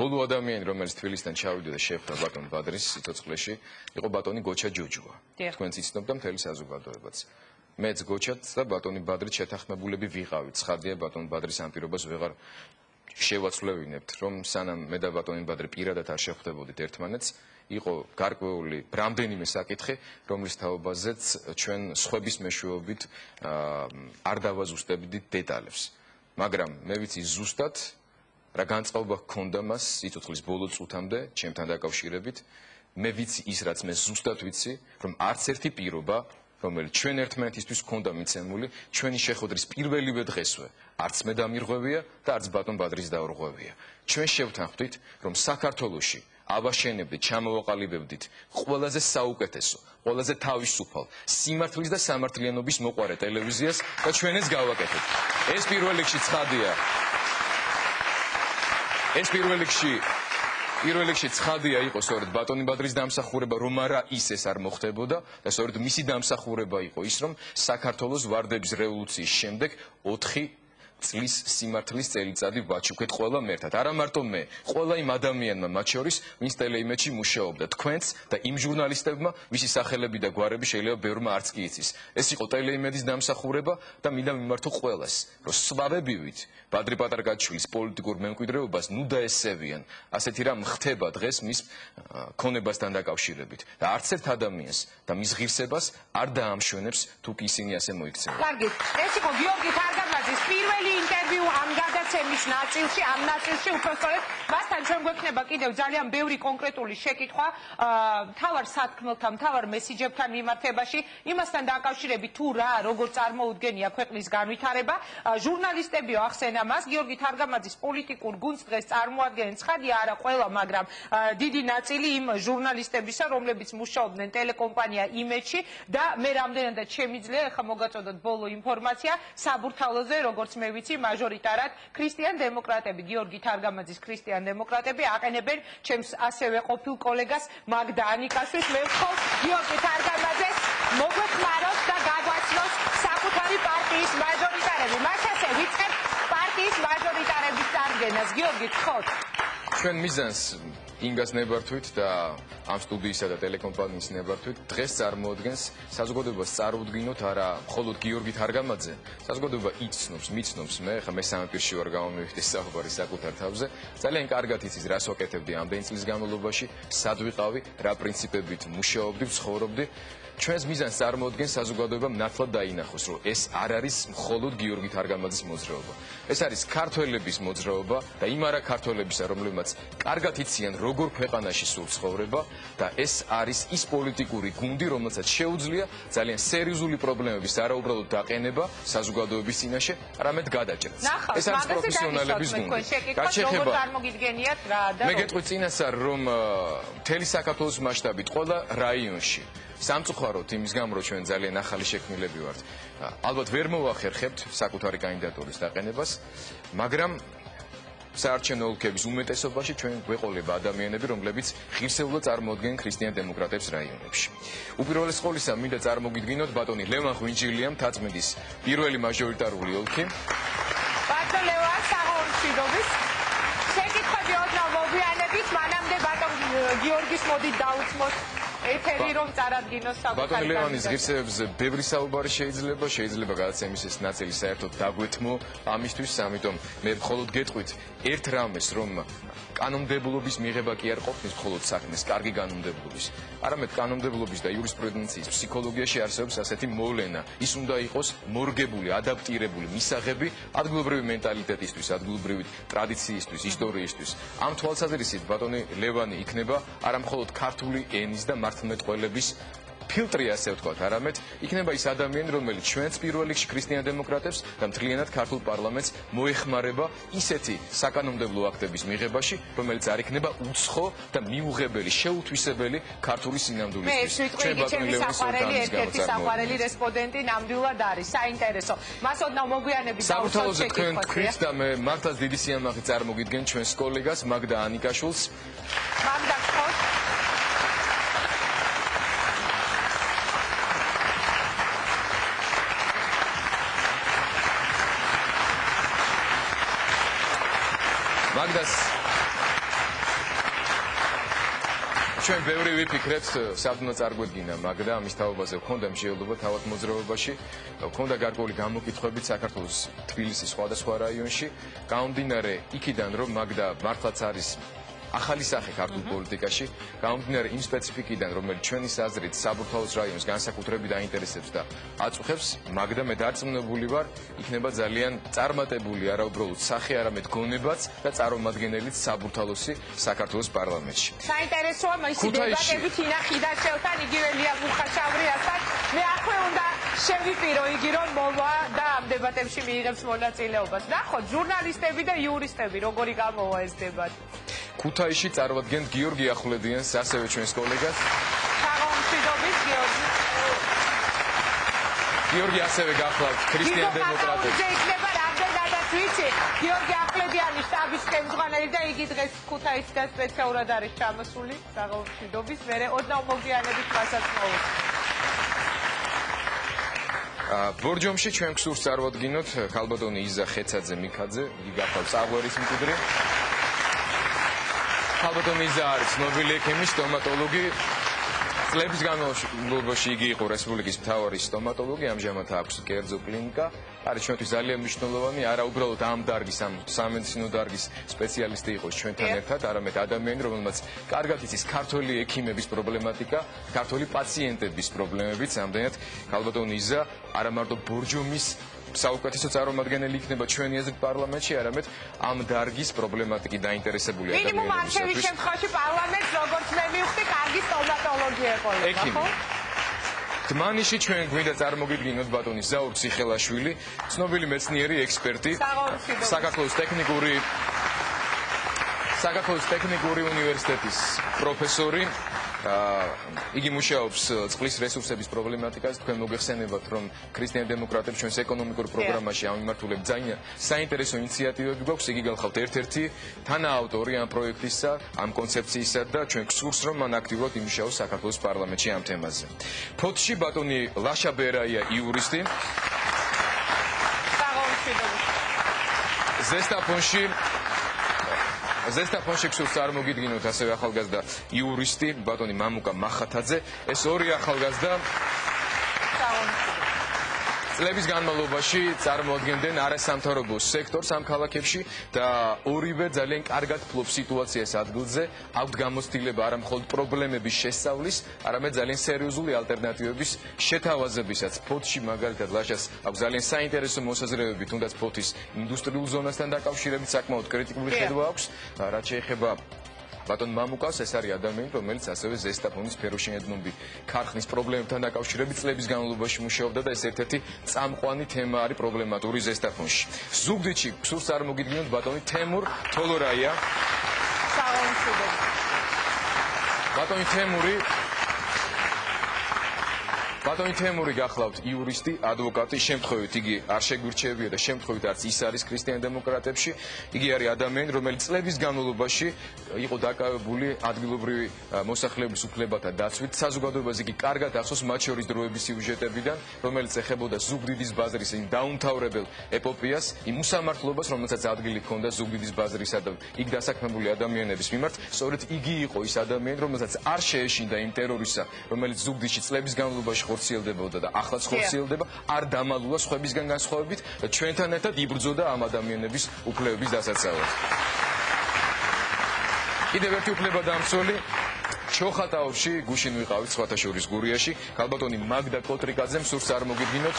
ბოლო ადამიანი რომელიც თბილისიდან ჩავიდა და შეხვდა ბატონ ბადრის სიცოცხლეში იყო ბატონი გოჩა ჯოჯოა თქვენც იცნობთ და მთელი საზოგადოებაც მეც გოჩაც და ბატონი ბადრით შეთანხმებულები ვიყავით ცხადია ბატონ ბადრის ამ პირობას ვეღარ შევაცვლევინებთ რომ სანამ მე და ბატონი ბადრი პირადად არ შევხვდებოდით ერთმანეთს იყო გარკვეული რამდენიმე საკითხი, რომლის თაობაზეც ჩვენ სხვების მეშვეობით არ დავაზუსტებდით დეტალებს. მაგრამ მე ვიცი ზუსტად რა განწყობა ჰქონდა მას სიცოცხლის ბოლო წუთამდე ჩემთან დაკავშირებით. მე ვიცი ის, რაც მე ზუსტად ვიცი, რომ არც ერთი პირობა, რომელიც ჩვენ ერთმანეთისთვის ჰქონდა მიცემული, ჩვენი შეხვედრის პირველივე დღესვე არც მე დამირღვევია და არც ბატონ ბადრის დაურღვევია. ჩვენ შევთანხმდით, რომ საქართველოში ავაშენებდით, ჩამოვაყალიბებდით ყველაზე საუკეთესო, ყველაზე თავისუფალ, სიმართლის და სამართლიანობის მოყვარე ტელევიზიას და ჩვენ ეს გავაკეთებთ. ეს პირველ რიგში ცხადია იყო სწორედ ბატონი ბადრის დამსახურება, რომ არა ის ეს არ მოხდებოდა და სწორედ მისი დამსახურება იყო ის, რომ საქართველოს ვარდების რევოლუციის შემდეგ 4 წლის სიმართლის წელიწადი ვაჩუქეთ ყველა მერთად. არა მარტო მე, ყველა იმ ადამიანმა მათ შორის, ვინც ტელეიმედში მუშაობდა, თქვენც და იმ ჟურნალისტებმა, ვისი სახელები და გვარები შეიძლება ბევრმა არც კი იცის. ეს იყო ტელეიმედის დამსახურება და მინდა მიმართო ყველას, რომ სვავებივით ბადრი პატარკაჩვილის პოლიტიკურ მემკვიდრეობას ნუ დაესევიან. ასეთი რამ ხდება დღეს მის ქონებასთან დაკავშირებით და არც ერთ ადამიანს და მის ღირსებას არ დაამშვენებს თუ კი ისინი ასე მოიქცნენ. კარგი, ეს იყო გიორგი თარგამაძის პირველი ინტერვიუ ამ გადაცემის ნაწილში, ამ ნაწილში უпростоრად მასთან ჩვენ გვექნება კიდევ ძალიან ბევრი კონკრეტული შეკითხვა მთავარ სათქმელთან, მთავარ მესიჯებთან მიმართებაში, იმასთან დაკავშირებით თუ რა, როგორ წარმოუდგენია ქვეყნის განვითარება. ჟურნალისტებიო ახსენა მას, გიორგი თარგამაძის პოლიტიკურ გუნდს დღეს წარმოადგენენ ცხადია არა ყველა, მაგრამ დიდი ნაწილი იმ ჟურნალისტებისა, რომლებიც მუშაობდნენ ტელეკომპანია იმედში და მე რამდენადაც შემიძლია ახლა მოგაწოდოთ ბოლო ინფორმაცია საბურთალოზე, როგორც მე ვიცი, მაჟორიტარად ქრისტიან დემოკრატები, გიორგი თარგამაძის ქრისტიან დემოკრატები აყენებენ ჩემს ასევე ყოფილ კოლეგას მაგდა ანიკაშვილს. მე ვთხოვ გიორგი თარგამაძეს მოგვეხმაროს და გაგვაცნოს საკუთარი პარტიის მაჟორიტარები. მას ასე ვიწყებთ პარტიის მაჟორიტარების წარდგენას. გიორგი, გთხოვთ. ჩვენ მიზანს ინგას ნებართვით და ამ სტუდიისა და ტელეკომპანიის ნებართვით დღეს წარმოადგენს საზოგადოებას წარუდგინოთ არა მხოლოდ გიორგი თარგამაძე, საზოგადოება იცნობს, მიცნობს, მე ხა მესამე პირში ვარ გამომივიდეს საუბარი საკუთარ თავზე. ძალიან კარგად იცის რას ვაკეთებდი ამდენი წლის განმავლობაში, სად ვიყავი, რა პრინციპებით მუშაობდი, ცხოვრობდი. ჩვენს მიზანს წარმოადგენს საზოგადოებამ ნათლად დაინახოს, რომ ეს არ არის მხოლოდ გიორგი თარგამაძის მოძრაობა. ეს არის ქართველების მოძრაობა და იმ არა ქართველებისა, რომლებმაც კარგად იციან როგორ ქვეყანაში სულ ცხოვრება და ეს არის ის პოლიტიკური გუნდი, რომელსაც შეუძლია ძალიან სერიოზული პრობლემების არაუბრალოდ დაყენება საზოგადოების წინაშე, არამედ გადაჭრა. ეს არის პროფესიონალების გუნდი. როგორ წარმოგიდგენიათ რა და მე გეტყვი წინასწარ, რომ მთელი საქართველოს მასშტაბით ყველა რაიონში სამწუხაროდ იმის გამო, რომ ჩვენ ძალიან ახალი შექმნილები ვართ, ალბათ ვერ მოვახერხებთ საკუთარი კანდიდატურის დაყენებას, მაგრამ საარჩევნო ოლქების უმეტესობაში ჩვენ გვეყოლება ადამიანები, რომლებიც ღირსეულად წარმოადგენენ ქრისტიან დემოკრატებს რაიონებში. უპირველეს ყოვლისა მინდა წარმოგიდგინოთ ბატონი ლევან ღვინჯილია, მთაწმინდის პირველი მაჟორიტარული ოლქი. ბატონ ლევან, საღამომშვიდობის. შეკითხვები ოდნავ მოგვიანებით, მანამდე ბატონ გიორგის მოდით დაუცმოთ ეთერი, რომ წარადგინოს საკუთარი ბატონ ლევანის ღირსებებზე ბევრი საუბარი შეიძლება გადაცემის ეს ნაწილი საერთოდ დაგვეთმო ამისთვის, ამიტომ მე მხოლოდ გეტყვით ერთ რამეს, რომ კანონმდებლობის მიღება კი არ ყოფნის მხოლოდ საქმეს, კარგი კანონმდებლობის, არამედ კანონმდებლობის და იურისპრუდენციის ფსიქოლოგიაში არსებობს ასეთი მოვლენა, ის უნდა იყოს მორგებული, ადაპტირებული მისაღები ადგილობრივი მენტალიტეტისთვის, ადგილობრივი ტრადიციისთვის, ისტორიისთვის. ამ თვალსაზრისით ბატონი ლევანი იქნება არა მხოლოდ ქართული ენის და მართლმეტყველების ფილტრი, ასე ვთქვათ, არამედ იქნება ის ადამიანი, რომელიც ჩვენს პირველ რიგში ქრისტიან დემოკრატებს და მთლიანად ქართულ პარლამენტს მოეხმარება ისეთი საკანონმდებლო აქტების მიღებაში, რომელიც არ იქნება უცხო და მიუღებელი, შეუთვისებელი ქართული სინამდვილისთვის. ჩემი საყვარელი, ერთ-ერთი საყვარელი რესპონდენტი ნამდვილად არის. საინტერესო. მას ოდნავ მოგვიანებით საბურთალოზე თქვენ თქვით და მე მართლაც დიდი სიამაყე წარმოგიდგენ ჩვენს კოლეგას მაგდა ანიკაშვილს. მაგდა, გთხოვთ. მაგდას ჩვენ ბევრი ვიფიქრეთ, სად უნდა წარგვედგინა მაგდა, ამის თაობაზე ვქონდა მსჯელობა თავად მოძრაობაში, ვქონდა გარკვეული გამოკითხვებით საქართველოს თბილისის სხვადასხვა რაიონში, გამომდინარე იქიდან, რომ მაგდა მართლაც არის ახალი სახე ქართულ პოლიტიკაში, გამომდინარე იმ სპეციფიკიდან, რომელიც ჩვენის აზრით საბურთალოს რაიონს განსაკუთრებით აინტერესებს და აწუხებს, მაგრამ მე დარწმუნებული ვარ, იქნება ძალიან წარმატებული არა უბრალოდ სახე, არამედ გონებაც და წარმომადგენელიც საბურთალოსი საქართველოს პარლამენტში. საინტერესოა მისი დებატები თინა ხიდაშელთან, იგივე ლია მუხაშავრიასთან. მე აქვე უნდა შევიპირო იგი რომ მოვა და ამ დებატებში მიიღებს მონაწილეობას. ნახოთ, ჟურნალისტები და იურისტები როგორი გამოვა ეს დებატი. ქუთაისში წარმოადგენთ გიორგი ახვლედიანს, ასევე ჩვენს კოლეგას. საღამომშვიდობის გიორგი. გიორგი ასევე გახლავთ ქრისტიან-დემოკრატები. იქნება რამდენადაც ვიცი, გიორგი ახვლედიანი შტაბის ხელმძღვანელი და იგი დღეს ქუთაისიდან სპეციალურად არის ჩამოსული საღამომშვიდობის. მერე ოდნავ მოგვიანებით მასაც მოვუწევ. ბორჯომში ჩვენ გსურს წარმოადგინოთ ქალბატონი იზა ხეცაძე მიქაძე, იგი გახლავთ წაღვერის მკვიდრი. ქალბატონი იზა არის ცნობილი ექიმი, სტომატოლოგი. წლების განმავლობაში იგი იყო რესპუბლიკის მთავარი სტომატოლოგი, ამჟამად აქვს კერძო კლინიკა. არის ჩვენთვის ძალიან მნიშვნელოვანი, არა უბრალოდ ამ დარგის, ამ სამედიცინო დარგის სპეციალისტი იყოს ჩვენთან ერთად, არამედ ადამიანი, რომელმაც კარგად იცის ქართველი ექიმების პრობლემატიკა, ქართველი პაციენტების პრობლემებიც. ამდენად ქალბატონი იზა არა მარტო ბორჯომის საუკეთესო წარმომადგენელი იქნება ჩვენი აზრით პარლამენტში, არამედ ამ დარგის პრობლემატიკით დაინტერესებული ადამიანებისათვის. მინიმუმ არჩევის შემთხვევაში პარლამენტს როგორც მე მივხვდი, კარგი სტომატოლოგი ეყოლება, ხო? თმანიში ჩვენ გვინდა წარმოგიდგინოთ ბატონი ზაურ ციხელაშვილი, ცნობილი მეცნიერი ექსპერტი, საქართველოს ტექნიკური უნივერსიტეტის პროფესორი. იგი მუშაობს წყლის რესურსების პრობლემატიკაზე. თქვენ მოგეხსენებათ, რომ ქრისტიან-დემოკრატებს ჩვენს ეკონომიკურ პროგრამაში ამ მიმართულებით ძალიან საინტერესო ინიციატივები გვაქვს. იგი გახლავთ ერთ-ერთი თანაავტორი ამ პროექტისა, ამ კონცეფციისა და ჩვენ გსურს, რომ მან აქტიურად იმუშაოს საქართველოს პარლამენტში ამ თემაზე. ფოთში ბატონი ლაშა ბერაია, იურისტი. ზესტაფონში გსურს წარმოგიდგინოთ ასევე ახალგაზრდა იურისტი ბატონი მამუკა მახათაძე. ეს ორი ახალგაზრდა წლების განმავლობაში წარმოადგენდნენ არასამთავრობო სექტორს ამ ქალაქებში და ორივე ძალიან კარგად ფლობს სიტუაციას ადგილზე. აქვთ გამოცდილება არა მხოლოდ პრობლემების შესწავლის, არამედ ძალიან სერიოზული ალტერნატივების შეთავაზებისაც. ფოთში მაგალითად ლაშას აქვს ძალიან საინტერესო მოსაზრებები, თუნდაც ფოთის ინდუსტრიულ ზონასთან დაკავშირებით საკმაოდ კრიტიკული ხედვა აქვს. რაც შეეხება ბატონ მამუკას, ეს არის ადამიანი, რომელიც ასევე ზესტაფონის ფეროშინადნობი ქარხნის პრობლემებთან დაკავშირებით წლების განმავლობაში მუშაობდა და ეს ერთ-ერთი წამყვანი თემა არის პრობლემატური ზესტაფონში. ზუგდიდში გსურს წარმოგიდგინოთ ბატონი თემურ თოლორაია. ბატონი თემური გახლავთ იურისტი, ადვოკატი, შემთხვევით იგი არ შეგვირჩევია და შემთხვევით არც ის არის ქრისტიან-დემოკრატებში. იგი არის ადამიანი, რომელიც წლების განმავლობაში იყო დაკავებული ადგილობრივი მოსახლეობის უფლებათა დაცვით. საზოგადოებას იგი კარგად ახსოვს მათ შორის დროების სიუჟეტებიდან, რომელიც ეხებოდა ზუგდიდის ბაზრის იმ დაუმთავრებელ ეპოპეას, იმ უსამართლობას, რომელსაც ადგილი ჰქონდა ზუგდიდის ბაზრისა და იქ დასაქმებული ადამიანების მიმართ. სწორედ იგი იყო ის ადამიანი, რომელსაც არ შეეშინდა იმ ტერორისა, რომელიც ზუგდიდში წლების განმავლობაში ხორციელდებოდა და ახლაც ხორციელდება, არ დამალულა სხვებისგან განსხვავებით და ჩვენთან ერთად იბრძოდა ამ ადამიანების უფლებების დასაცავად. კიდევ ერთი უფლებადამცველი ჩოხატაურში გუშინ ვიყავით სხვათა შორის გურიაში. ქალბატონი მაგდა კოტრიკაძე მსურს წარმოგიდგინოთ.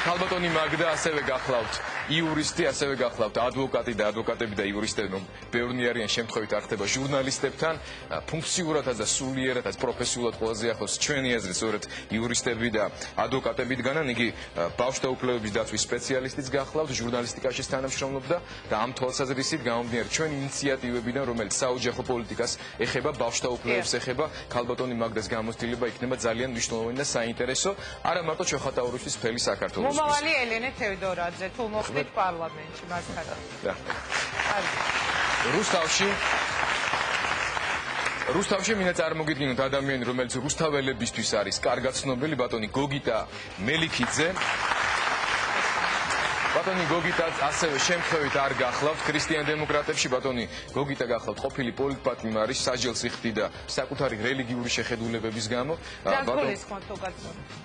ქალბატონი მაგდა ასევე გახლავთ იურისტი, ასევე გახლავთ ადვოკატი და ადვოკატები და იურისტები ბევრი არიან შემთხვევით არ ხდება ჟურნალისტებთან, ფუნქციურადაც და სულიერადაც პროფესიულად ყველაზე ახლოს ჩვენი აზრით სწორედ იურისტები და ადვოკატები დგანან. იგი ბავშვთა უფლებების დაცვის სპეციალისტიც გახლავთ, ჟურნალისტიკაში თანამშრომლობდა და ამ თვალსაზრისით გამომდინარე ჩვენი ინიციატივებიდან, რომელიც საოჯახო პოლიტიკას ეხება, ბავშვთა უფლებებს ეხება, ქალბატონი მაგდას გამოცდილება იქნება ძალიან მნიშვნელოვანი და საინტერესო, არა მარტო ჩოხატაურისთვის, მთელი საქართველოს. მომავალი ელენე თევდორაძე თუ მოხდით პარლამენტში მასთან. რუსთავში მინდა წარმოგიდგინოთ ადამიანი, რომელიც რუსთაველებისთვის არის კარგად ცნობილი, ბატონი გოგიტა მელიქიძე. ბატონი გოგიტაც ასევე შემთხვევით არ გახლავთ ქრისტიან დემოკრატებში ბატონი გოგიტა გახლავთ ყოფილი პოლიტპატიმარი საჯელს იხდიდა საკუთარი რელიგიური შეხედულებების გამო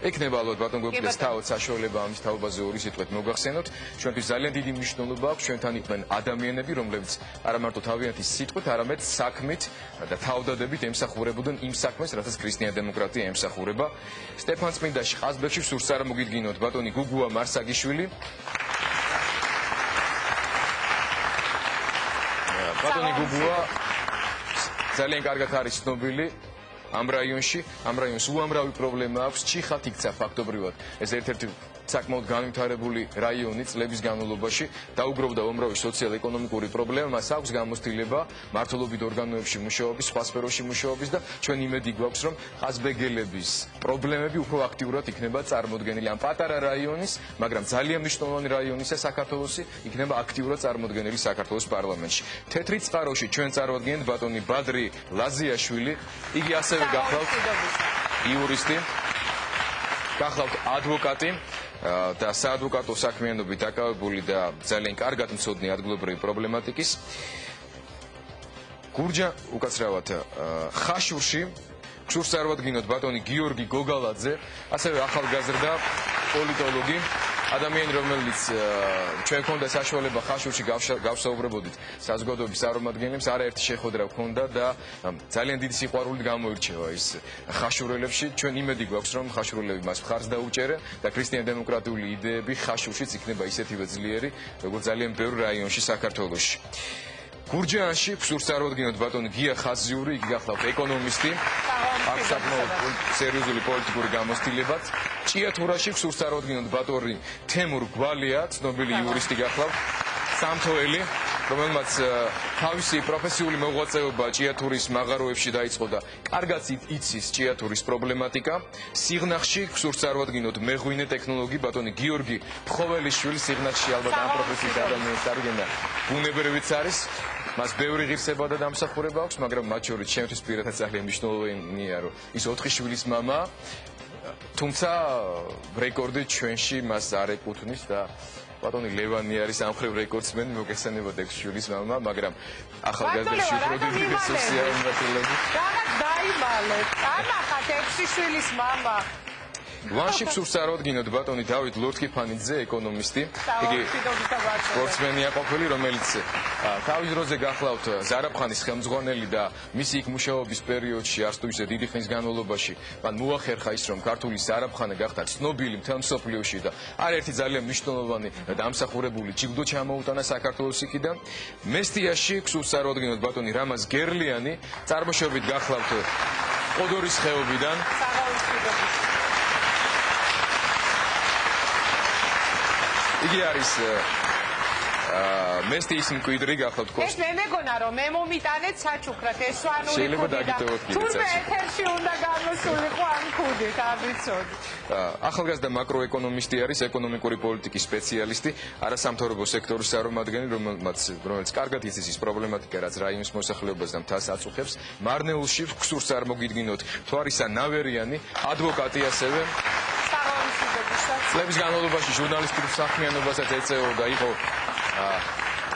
ეკნება ალბათ ბატონ გოგიტას თავად საშუალება ამის თაობაზე ორი სიტყვით მოგახსენოთ ჩვენთვის ძალიან დიდი მნიშვნელობა აქვს ჩვენთან იყვნენ ადამიანები რომლებიც არა მარტო თავიანთი სიტყვით არამედ საქმით და თავდადებით ემსახურებოდნენ იმ საქმეს რასაც ქრისტიან დემოკრატია ემსახურება სტეფანწმინდაში ყაზბეგში სურს წარმოგიდგინოთ ბატონი გუგუა მარსაგიშვილი ბატონი გუგუა ძალიან კარგად არის ცნობილი ამ რაიონს უამრავი პრობლემა აქვს ჩიხად იქცა ფაქტობრივად ეს ერთ-ერთი საკმაოდ განვითარებული რაიონი წლების განმავლობაში დაუგროვდა უამრავი სოციალ-ეკონომიკური პრობლემა მას აქვს გამოცდილება მართლობით ორგანოებში მუშაობის სხვა სფეროში მუშაობის და ჩვენ იმედი გვაქვს რომ ყაზბეგელების პრობლემები უფრო აქტიურად იქნება წარმოდგენილი ამ პატარა რაიონის მაგრამ ძალიან მნიშვნელოვანი რაიონისა საქართველოსი იქნება აქტიურად წარმოდგენილი საქართველოს პარლამენტში თეთრი წყაროში ჩვენ წარვადგენთ ბატონი ბადრი ლაზიაშვილი იგი ასევე გახლავთ იურისტი გახლავთ ადვოკატი და საადვოკატო საქმიანობით დაკავებული და ძალიან კარგად მცოდნე ადგილობრივი პრობლემატიკის გურჯა უკაცრავად ხაშურში გსურს წარვადგინოთ ბატონი გიორგი გოგალაძე ასევე ახალგაზრდა პოლიტოლოგი ადამიანი რომელიც ჩვენ ქონდა საშუალება ხაშურში გავსაუბრებოდით საზოგადოების წარმომადგენლებს არაერთი შეხვედრა ჰქონდა და ძალიან დიდი სიყვარულით გამოირჩევა ის ხაშურელებში ჩვენ იმედი გვაქვს რომ ხაშურელები მას მხარს დაუჭერენ და ქრისტიან დემოკრატიული იდეები ხაშურშიც იქნება ისეთივე ძლიერი როგორც ძალიან ბევრ რაიონში საქართველოში გურჯაანში გსურს წარვადგინოთ ბატონი გია ხაზიური იგი გახლავთ ეკონომისტი აქვს საკმაოდ სერიოზული პოლიტიკური გამოცდილებაც ჭიათურაში გსურს წარვადგინოთ ბატონი თემურ გვალია ცნობილი იურისტი გახლავთ სამთოელი რომელმაც თავისი პროფესიული მოღვაწეობა ჭიათურის მაღაროებში დაიწყო და კარგად იცის ჭიათურის პრობლემატიკა სიღნაღში გსურს წარვადგინოთ მეღვინე ტექნოლოგი ბატონი გიორგი ფხოველიშვილი სიღნაღში ალბათ ამ პროფესიის ადამიანის წარგენა ბუნებრივიც არის მას ბევრი ღირსება და დამსახურება აქვს მაგრამ მათ შორის ჩემთვის პირადად ძალიან მნიშვნელოვანია რომ ის 4 შვილის მამა თუმცა რეკორდი ჩვენში მას არ ეკუთვნის და ბატონი ლევანი არის ამ ხრივ რეკორდსმენი მოგესალმებათ 6 შვილის მამა მაგრამ ახალგაზრდებში უფრო დიდი სოციალური მართლობები რაღაც დაიმალეთ ანახათ 6 შვილის მამა ვანში გსურს წარვადგინოთ ბატონი დავით ლორთქიფანიძე ეკონომისტი იგი სპორტსმენია ყოფილი რომელიც თავის დროზე გახლავთ ზარაფხანის ხელმძღვანელი და მისი იქ მუშაობის პერიოდში არც თუ ისე დიდი ხნის განმავლობაში მან მოახერხა ის რომ ქართული ზარაფხანა გახდა ცნობილი მთელ მსოფლიოში და არაერთი ძალიან მნიშვნელოვანი დამსახურებული ჯილდო ჩამოუტანა საქართველოს იქიდან მესტიაში გსურს წარვადგინოთ ბატონი რამაზ გერლიანი წარმოშობით გახლავთ ყოდორის ხეობიდან იგი არის მესტიის მკვიდრი გახლავთ ეს მე მეგონა რომ მე მომიტანეთ საჩუქრად ეს სვანური შეიძლება დაგიტოვოთ კიდეც თურმე ეთერში უნდა გამოსულიყო ამ ქუდით არ ვიცოდი ახალგაზრდა მაკროეკონომისტი არის ეკონომიკური პოლიტიკის სპეციალისტი არასამთავრობო სექტორის წარმომადგენელი რომელიც კარგად იცის ის პრობლემატიკა რაც რაიონის მოსახლეობას და მთას აწუხებს მარნეულში გსურს წარმოგიდგინოთ თვარისა ნავერიანი ადვოკატი ასევე წლების განმავლობაში ჟურნალისტურ საქმიანობასაც ეწეოდა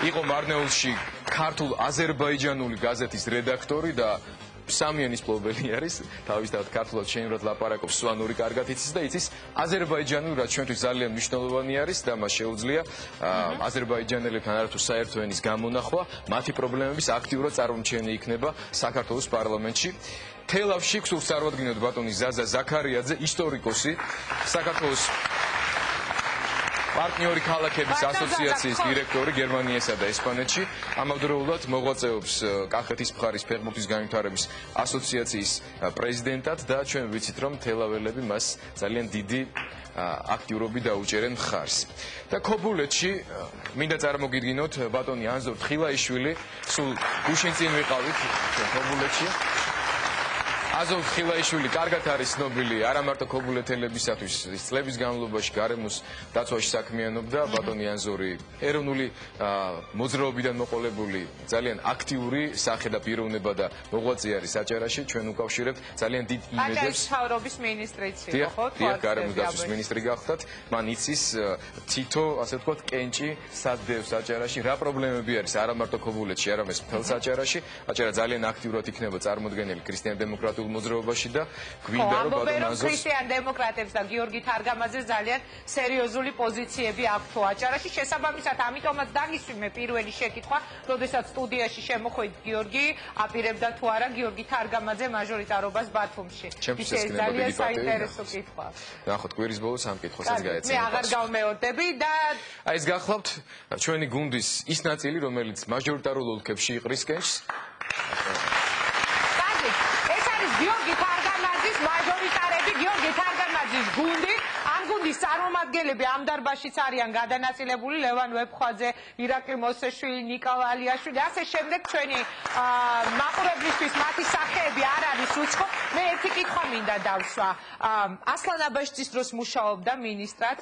იყო მარნეულში ქართულ აზერბაიჯანული გაზეთის რედაქტორი და სამიანის მფლობელი არის თავისთავად ქართულად შეინვრად ლაპარაკობს სვანური კარგად იცის და იცის აზერბაიჯანული რაც ჩვენთვის ძალიან მნიშვნელოვანი არის და მას შეუძლია აზერბაიჯანელებთან არათუ საერთო ენის გამონახვა მათი პრობლემების აქტიურად წარმომჩენი იქნება საქართველოს პარლამენტში თელავში გსურს წარვადგინოთ ბატონი ზაზა ზაქარიაძე ისტორიკოსი საქართველოს პარტნიორი ქალაქების ასოციაციის დირექტორი გერმანიასა და ესპანეთში ამავდროულად მოღვაწეობს კახეთის მხარის ფეხბურთის განვითარების ასოციაციის პრეზიდენტად და ჩვენ ვიცით რომ თელაველები მას ძალიან დიდი აქტიურობით დაუჭერენ მხარს და ქობულეთში მინდა წარმოგიდგინოთ ბატონი ანზორ თხილაიშვილი სულ გუშინ წინ ვიყავით ქობულეთში აზოვ ხილაიშვილი კარგად არის ცნობილი არა მარტო ქობულეთელებისათვის, ის წლების განმავლობაში გარემოს დაცვაში საქმიანობდა. ბატონი ანზორი ეროვნული მოძრაობიდან მოყოლებული ძალიან აქტიური სახე და პიროვნება და მოღვაწე არის საჭარაში. ჩვენ უკავშირებთ ძალიან დიდ იმედებს. მთავრობის მინისტრიც იყო, ხო? დიახ, გარემოს დაცვის მინისტრი გახდათ. მან იცის თითო, ასე ვთქვათ, კენჭი სადდევს საჭარაში. რა პრობლემები არის არა მარტო ქობულეთში, არამედ მთელ საჭარაში. საჭარა ძალიან აქტიურად იქნება წარმოდგენილი ქრისტიან-დემოკრატიულ მოძრაობაში და გვინდა რომ ბატონ ანზორს ქრისტიან-დემოკრატებს და გიორგი თარგამაძეს ძალიან სერიოზული პოზიციები აქვთ აჭარაში. შესაბამისად, ამიტომაც დაგისვიმე პირველი შეკითხვა, როდესაც სტუდიაში შემოხვით გიორგი, აპირებდა თუ არა გიორგი თარგამაძე მაჟორიტარობას ბათუმში. ჩემთვის ეს ძალიან საინტერესო კითხვა. ნახოთ, კვირის ბოლოს ამ კითხვასაც გაეცემა. მე აღარ გავმეორდები და აი ეს გახლავთ ჩვენი გუნდის ის ნაწილი, რომელიც მაჟორიტარულ ოლქებში იყრის კენჭს. ეს არის გიორგი თარგამაძის მაჟორიტარები, გიორგი თარგამაძის გუნდი. ამ გუნდის წარმომადგენლები ამ დარბაზშიც არიან გადანაწილებული, ლევან ვეფხვაძე, ირაკლი მოსეშვილი, ნიკოლა ალიაშვილი, ასე შემდეგ. ჩვენი მაყურებლისთვის მათი სახეები არ არის უცხო. მე ერთი კითხვა მინდა დავსვა. ასლან აბაშიძის დროს მუშაობდა მინისტრად,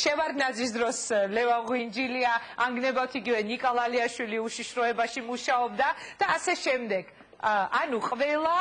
შევარდნაძის დროს ლევან ღვინჯილია, ანგნებავთ იგივე ნიკოლა ალიაშვილი უშიშროებაში მუშაობდა და ასე შემდეგ. ანუ ყველა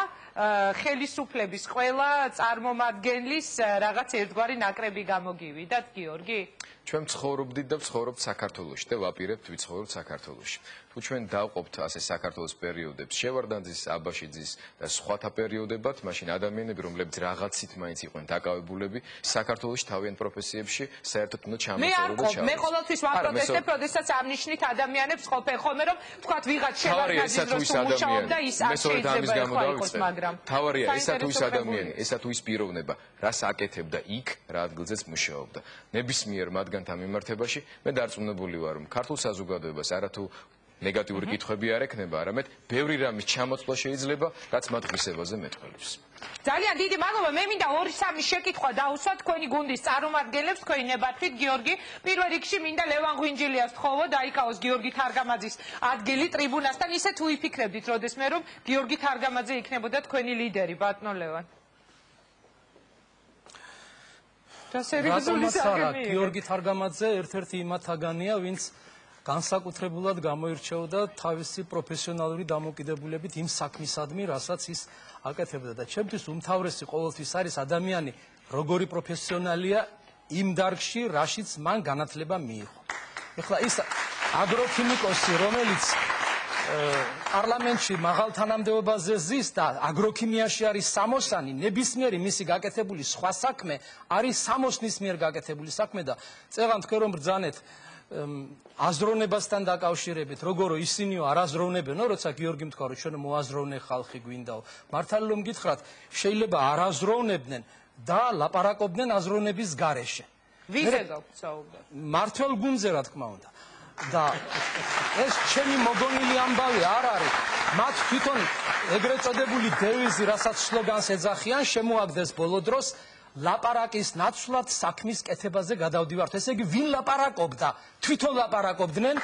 ხელისუფლების ყველა წარმომადგენლის რაღაც ერთგვარი ნაკრები გამოგივიდათ, გიორგი? ჩვენ ცხოვრობდით და ვცხოვრობთ საქართველოში და ვაპირებთ ვიცხოვროთ საქართველოში. თუ ჩვენ დავყოფთ ასე საქართველოს პერიოდებს, შევარდნაძის, აბაშიძის და სხვათა პერიოდებად, მაშინ ადამიანები, რომლებიც რაღაცით მაინც იყვნენ დაკავებულები, საქართველოში თავიანთ პროფესიებში საერთოდ უნდა ჩამოწერო და მე ყოველთვის ვაპროტესტებ, როდესაც ამნიშნით ადამიანებს ყოფენ ხოლმე, რომ თქვათ ვიღაც შევარდნაძის დროს მუშაობდა, ის არ შეიძლება იყოს, მაგრამ თავარია ესა თუ ის ადამიანი, ესა თუ ის პიროვნება, რას აკეთებდა იქ, რა ადგილზეც მუშაობდა. ნებისმიერ მათგანთან მიმართებაში მე დარწმუნებული ვარ, რომ ქართულ საზოგადოებას არათუ ნეგატიური კითხვები არ ექნება, არამედ ბევრი რამის ჩამოწვა შეიძლება, რაც მათ ღირსებაზე მეტყველებს. ძალიან დიდი მადლობა. მე მინდა 2-3 შეკითხვა დავუსვა თქვენი გუნდის წარმომადგენლებს, თქვენი ნებართვით, გიორგი. პირველ რიგში მინდა ლევან ღვინჯილიას თხოვო დაიკავოს გიორგი თარგამაძის ადგილი ტრიბუნასთან. ისე თუ იფიქრებდით, როდესმე რომ გიორგი თარგამაძე იქნებოდა თქვენი ლიდერი, ბატონო ლევან. გიორგი თარგამაძე ერთ-ერთი იმათაგანია, ვინც განსაკუთრებულად გამოირჩეოდა თავისი პროფესიონალური დამოკიდებულებით იმ საქმისადმი, რასაც ის აკეთებდა და ჩემთვის უმთავრესი ყოველთვის არის ადამიანი როგორი პროფესიონალია იმ დარგში, რაშიც მან განათლება მიიღო. ეხლა ის აგროქიმიკოსი, რომელიც პარლამენტში მაღალ თანამდებობაზე ზის და აგროქიმიაში არის სამოსანი, ნებისმიერი მისი გაკეთებული სხვა საქმე არის სამოსნის მიერ გაკეთებული საქმე და წევან თქვენ რომ ბრძანეთ აზროვნებასთან დაკავშირებით, როგორ ისინიო არ აზროვნებენო, როცა გიორგი თქვა, რომ ჩვენ მოაზროვნე ხალხი გვინდაო. მართალი რომ გითხრათ, შეიძლება არ აზროვნებდნენ და ლაპარაკობდნენ აზროვნების გარეშე. ვიზე გაგვსაუბრა? მართლ გუნზე რა თქმა უნდა. და ეს ჩემი მოგონილი ამბავი არ არის. მათ თვითონ ეგრეთ წოდებული დევიზი, რასაც სლოგანს ეძახიან, შემოაგდეს ბოლო დროს ლაპარაკის ნაცვლად საქმის კეთებაზე გადავდივართ. ესე იგი, ვინ ლაპარაკობდა? თვითონ ლაპარაკობდნენ,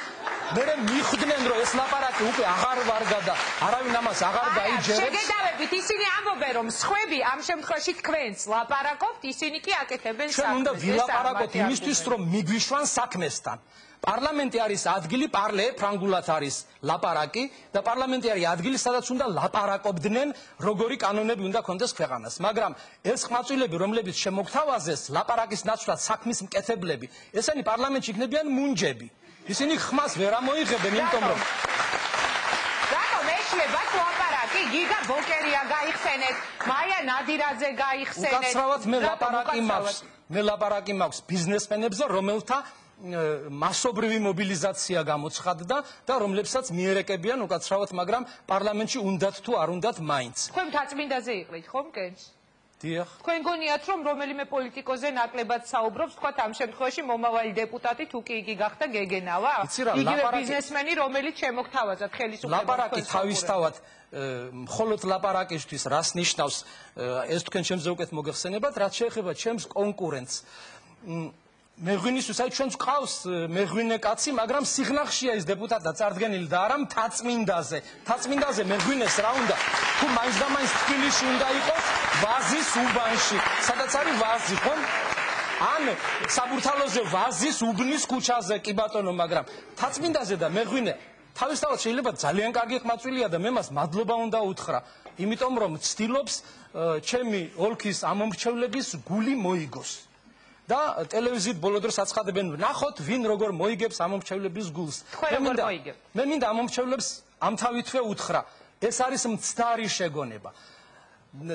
მერე მიხვდნენ, რომ ეს ლაპარაკი უკვე აღარ ვარგა და არავინ ამას აღარ დაიჯერებს. შეგედავებით, ისინი ამბობენ, რომ სხვები ამ შემთხვევაში თქვენს ლაპარაკობთ, ისინი კი აკეთებენ საქმეს. ჩვენ უნდა ვილაპარაკოთ იმისთვის, რომ მიგვიშვან საქმესთან. პარლამენტი არის ადგილი, პარლე ფრანგულად არის ლაპარაკი და პარლამენტი არის ადგილი, სადაც უნდა ლაპარაკობდნენ, როგორი კანონები უნდა ქონდეს ქვეყანას. მაგრამ ეს ხმაწვილები, რომლებიც შემოგთავაზეს ლაპარაკის ნაცვლად საქმის მკეთებლები, ესენი პარლამენტში იქნებიან მუნჯები. ისინი ხმას ვერ ამოიღებენ, იმიტომ რომ რატომ ეშლებათ ლაპარაკი? გიგა ბოკერია გაიხსენეთ, მაია ნადირაძე გაიხსენეთ. უკაცრავად მე ლაპარაკი მაქვს ბიზნესმენებზე, რომელთა მასობრივი მობილიზაცია გამოცხადდა და რომლებსაც მიერეკებიან უკაცრავად, მაგრამ პარლამენტში უნდათ თუ არ უნდათ მაინც. თქვენ მთაწმინდაზე იყრით, ხომ კენჭს? დიახ. თქვენ გონიათ, რომ რომელიმე პოლიტიკოზე ნაკლებად საუბრობს, თქვათ ამ შემთხვევაში მომავალი დეპუტატი თუ კი იგი გახდა გეგენავა? იგივე ბიზნესმენი, რომელიც შემოგთავაზათ ხელისუფლებას. ლაპარაკი თავისთავად მხოლოდ ლაპარაკისთვის რას ნიშნავს, ეს თქვენ ჩემზე უკეთ მოგეხსენებათ, რაც შეეხება ჩემს კონკურენტს. მეღვინისთვის აი ჩვენს ყავს მეღვინე კაცი, მაგრამ სიღნაღშია ის დეპუტატი წარდგენილი და არა მთაწმინდაზე. მთაწმინდაზე მეღვინეს რა უნდა? თუ მაინც და მაინც თბილისში უნდა იყოს ვაზის უბანში. სადაც არის ვაზი, ხომ? ან საბურთალოზე ვაზის უბნის ქუჩაზე, კი ბატონო, მაგრამ მთაწმინდაზე და მეღვინე თავისთავად შეიძლება ძალიან კარგი ყმაწვილია და მე მას მადლობა უნდა უთხრა, იმიტომ რომ ცდილობს ჩემი ოლქის ამომრჩევლების გული მოიგოს. და ტელევიზიით ბოლო დროს აცხადებენ, ნახოთ ვინ როგორ მოიგებს ამომრჩევლების გულს. მე მინდა ამომრჩევლებს ამთავითვე უთხრა, ეს არის მცდარი შეგონება.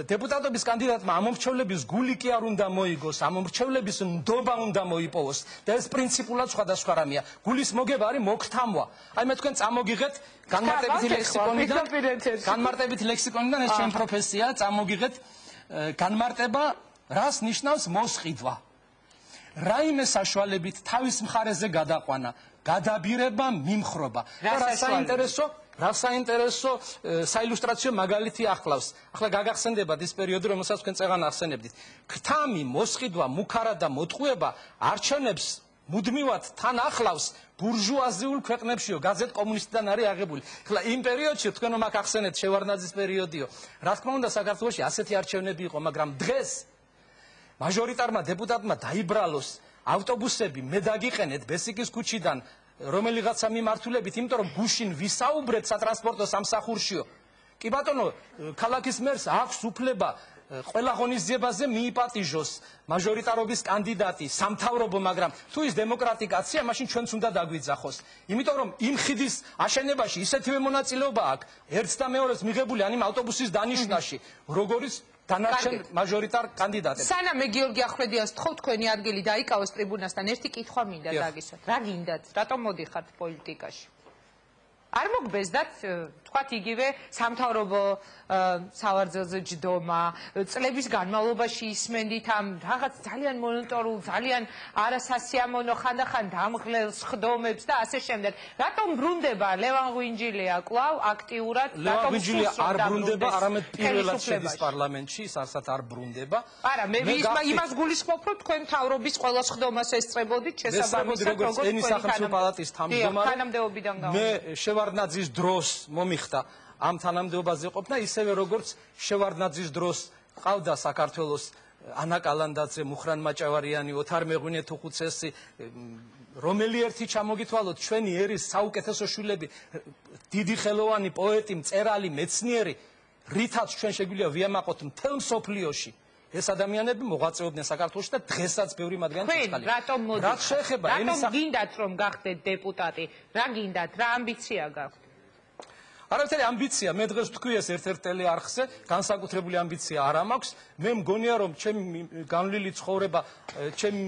დეპუტატობის კანდიდატმა ამომრჩევლების გული კი არ უნდა მოიგოს, ამომრჩევლების ნდობა უნდა მოიპოვოს და ეს პრინციპულად სხვადასხვა რამეა. გულის მოგება არის მოგთამვა. აი მე თქვენ წამოგიღეთ განმარტებით ლექსიკონიდან ეს ჩემი პროფესიაა, წამოგიღეთ განმარტება რას ნიშნავს მოსყიდვა. რაიმე საშუალებით თავის მხარეზე გადაყვანა, გადაბირება, მიმხრობა. რა საინტერესო საილუსტრაციო მაგალითი ახლავს. ახლა გაგახსენდებათ ის პერიოდი, რომელსაც თქვენ წეღან ახსენებდით. ქთამი, მოსყიდვა, მუქარა და მოტყუება არჩევნებს მუდმივად თან ახლავს ბურჟუაზიულ ქვეყნებშიო, გაზეთ კომუნისტიდან არის აღებული. ახლა იმ პერიოდში თქვენ მაგ ახსენეთ შევარდნაძის პერიოდიო. რა თქმა უნდა საქართველოში ასეთი არჩევნები იყო, მაგრამ დღეს მაჟორიტარმა დეპუტატმა დაიბრალოს ავტობუსები, მე დაგიყენეთ ბესიკის ქუჩიდან რომელიღაცა მიმართულებით, იმიტომ რომ გუშინ ვისაუბრეთ სატრანსპორტო სამსახურშიო. კი ბატონო, ქალაქის მერს აქვს უფლება ყველა ღონისძიებაზე მიიპატიჟოს მაჟორიტარობის კანდიდატი, სამთავრობო, მაგრამ თუ ის დემოკრატიკაცია, მაშინ ჩვენც უნდა დაგვიძახოს. იმიტომ რომ იმ ხიდის აშენებაში ისეთივე მონაწილეობა აქვს, ერთს და მეორეს მიღებული ან იმ ავტობუსის დანიშვნაში, როგორც დანარჩენ მაჟორიტარ კანდიდატებს. სანამ მე გიორგი ახვლედიანს თხოვ თქვენი ადგილი დაიკავოს ტრიბუნასთან, ერთი კითხვა მინდა დაგისვათ. რა გინდათ? რატომ მოდიხართ პოლიტიკაში? არ მოგბეზდათ თქვათ იგივე სამთავრობო სავარძელზე ჯდომა, წლების განმავლობაში ისმენდით ამ რაღაც ძალიან მონოტორულ, ძალიან არასასიამოვნო ხანდახან დამღლელს, ხდომებს და ასე შემდეგ. რატომ ბრუნდება ლევან ღვინჯილია კვლავ აქტიურად? ლევან ღვინჯილია არ ბრუნდება, არამედ პირველად შედის პარლამენტში, სასად არ ბრუნდება. არა, მე იმას გულისხმობ, რომ თქვენ მთავრობის ყველა ხდომას ესწრებოდით, შესაბამისად როგორც ენის სახელმწიფო პალატის თავმჯდომარე. თანამდებობიდან მე შევარდნაძის დროს მომიხდა ამ თანამდებობაზე ყოფნა, ისევე როგორც შევარდნაძის დროს ყავდა საქართველოს ანა კალანდაძე, მუხრან მაჭავარიანი, ოთარ მეღვინე თუხუცესი, რომელი ერთი ჩამოგითვალოთ ჩვენი ერის საუკეთესო შვილები, დიდი ხელოვანი პოეტი, მწერალი, მეცნიერი, რითაც ჩვენ შეგვიძლია ვიამაყოთ მთელ მსოფლიოში. ეს ადამიანები მოღვაწეობდნენ საქართველოში და დღესაც ბევრი მათგანი თქვენ რატომ მოდით? რატომ გინდათ რომ გახდეთ დეპუტატი? რა გინდათ? რა ამბიცია გაქვთ? არავითარი ამბიცია, მე დღეს ვთქვი ეს ერთ-ერთ ტელეარხზე, განსაკუთრებული ამბიცია არ მაქვს. მე მგონია რომ ჩემი განვლილი ცხოვრება, ჩემი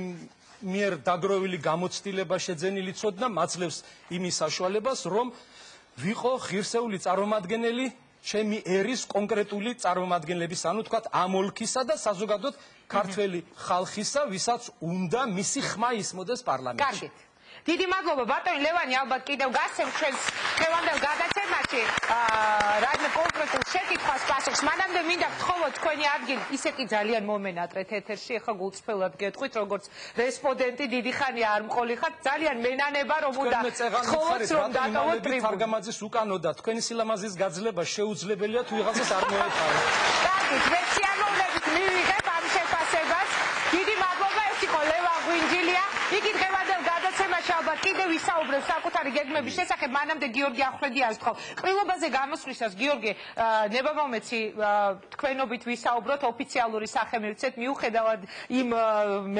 მიერ დაგროვილი გამოცდილება, შეძენილი ცოდნა მაძლევს იმის საშუალებას, რომ ვიყო ღირსეული წარმომადგენელი ჩემი ერის კონკრეტული წარმომადგენლების, ანუ თქვათ ამ ოლქისა და საზოგადოდ ქართველი ხალხისა, ვისაც უნდა მისი ხმა ისმოდეს პარლამენტში. კარგით. დიდი მადლობა ბატონი ლევანი, ალბათ კიდევ გასცემ ჩვენს დღევანდელ გადაცემაში რაიმე კონკრეტულ შეკითხვას პასუხს. მანამდე მინდა გთხოვოთ თქვენი ადგილი, ისე კი ძალიან მომენატრეთ ეთერში, ახლა გულწრფელად გეტყვით, როგორც რესპონდენტი დიდი ხანია არ მყოლიხართ, ძალიან მენანება რომ უნდა გთხოვოთ რომ დატოვოთ ტრიბუნა. თარგამაძის უკანოდა თქვენი სილამაზის გაძლება შეუძლებელია თუ ვიღაცას არ მოეყარეთ. კარგით, მე სიამოვნებით მივიღებ ამ შეფასებას. დიდი მადლობა, ეს იყო ლევან ღვინჯილია. იგი დღევანდელ გადაცემაში ალბათ კიდევ ვისაუბრებს საკუთარი გეგმების შესახებ, მანამდე გიორგი ახვლედიანს ვთხოვ. ყრილობაზე გამოსვლისას გიორგი, ნება მომეცი თქვენობით ვისაუბროთ, ოფიციალური სახე მივცეთ, მიუხედავად იმ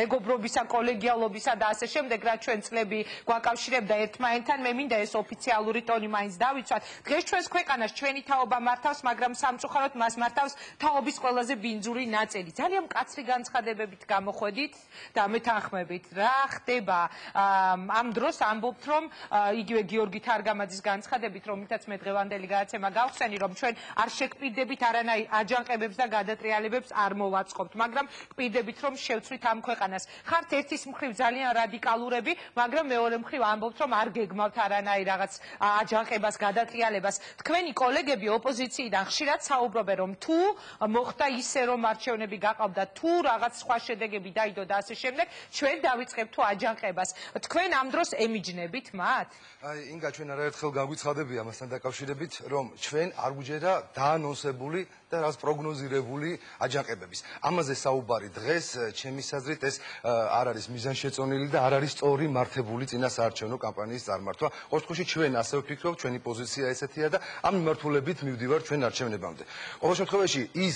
მეგობრობისა, კოლეგიალობისა და ასე შემდეგ, რაც ჩვენ წლები გვაკავშირებდა ერთმანეთთან, მე მინდა ეს ოფიციალური ტონი მაინც დავიცვათ. დღეს ჩვენს ქვეყანას ჩვენი თაობა მართავს, მაგრამ სამწუხაროდ მას მართავს თაობის ყველაზე ბინძური ნაწილი. ძალიან მკაცრი განცხადებებით გამოხვედით და მეთანხმებით, რა ხდება ამ დროს ამბობთ, რომ იგივე გიორგი თარგამაძის განცხადებით, რომლითაც მე დღევანდელი გადაცემა გავხსენი, რომ ჩვენ არ შეგპირდებით არანაირ აჯანყებებს და გადატრიალებებს არ მოვაწყობთ, მაგრამ გპირდებით, რომ შევცვლით ამ ქვეყანას. ხართ ერთის მხრივ ძალიან რადიკალურები, მაგრამ მეორე მხრივ ამბობთ, რომ არ გეგმავთ არანაირ რაღაც აჯანყებას, გადატრიალებას. თქვენი კოლეგები ოპოზიციიდან ხშირად საუბრობენ, რომ თუ მოხდა ისე, რომ არჩევნები გაყავდა, თუ რაღაც სხვა შედეგები დაიდო და ასე შემდეგ, ჩვენ დავიწყებთ თუ აჯანყებას. თქვენ ამ დროს ემიჯნებით მათ? აი, ინგა, ჩვენ არაერთხელ გაგვიცხადები ამასთან დაკავშირებით, რომ ჩვენ არ გვჯერა დაანონსებული და რაღაც პროგნოზირებული აჯანყებების. ამაზე საუბარი დღეს, ჩემი საზრით, ეს არ არის მიზანშეწონილი და არ არის სწორი მართებული წინასაარჩევნო კამპანიის წარმართვა. ყოველ შემთხვევაში ჩვენ ასევე ვფიქრობთ, ჩვენი პოზიცია ესეთია და ამ მიმართულებით მივდივართ ჩვენ არჩევნებამდე. ყოველ შემთხვევაში ის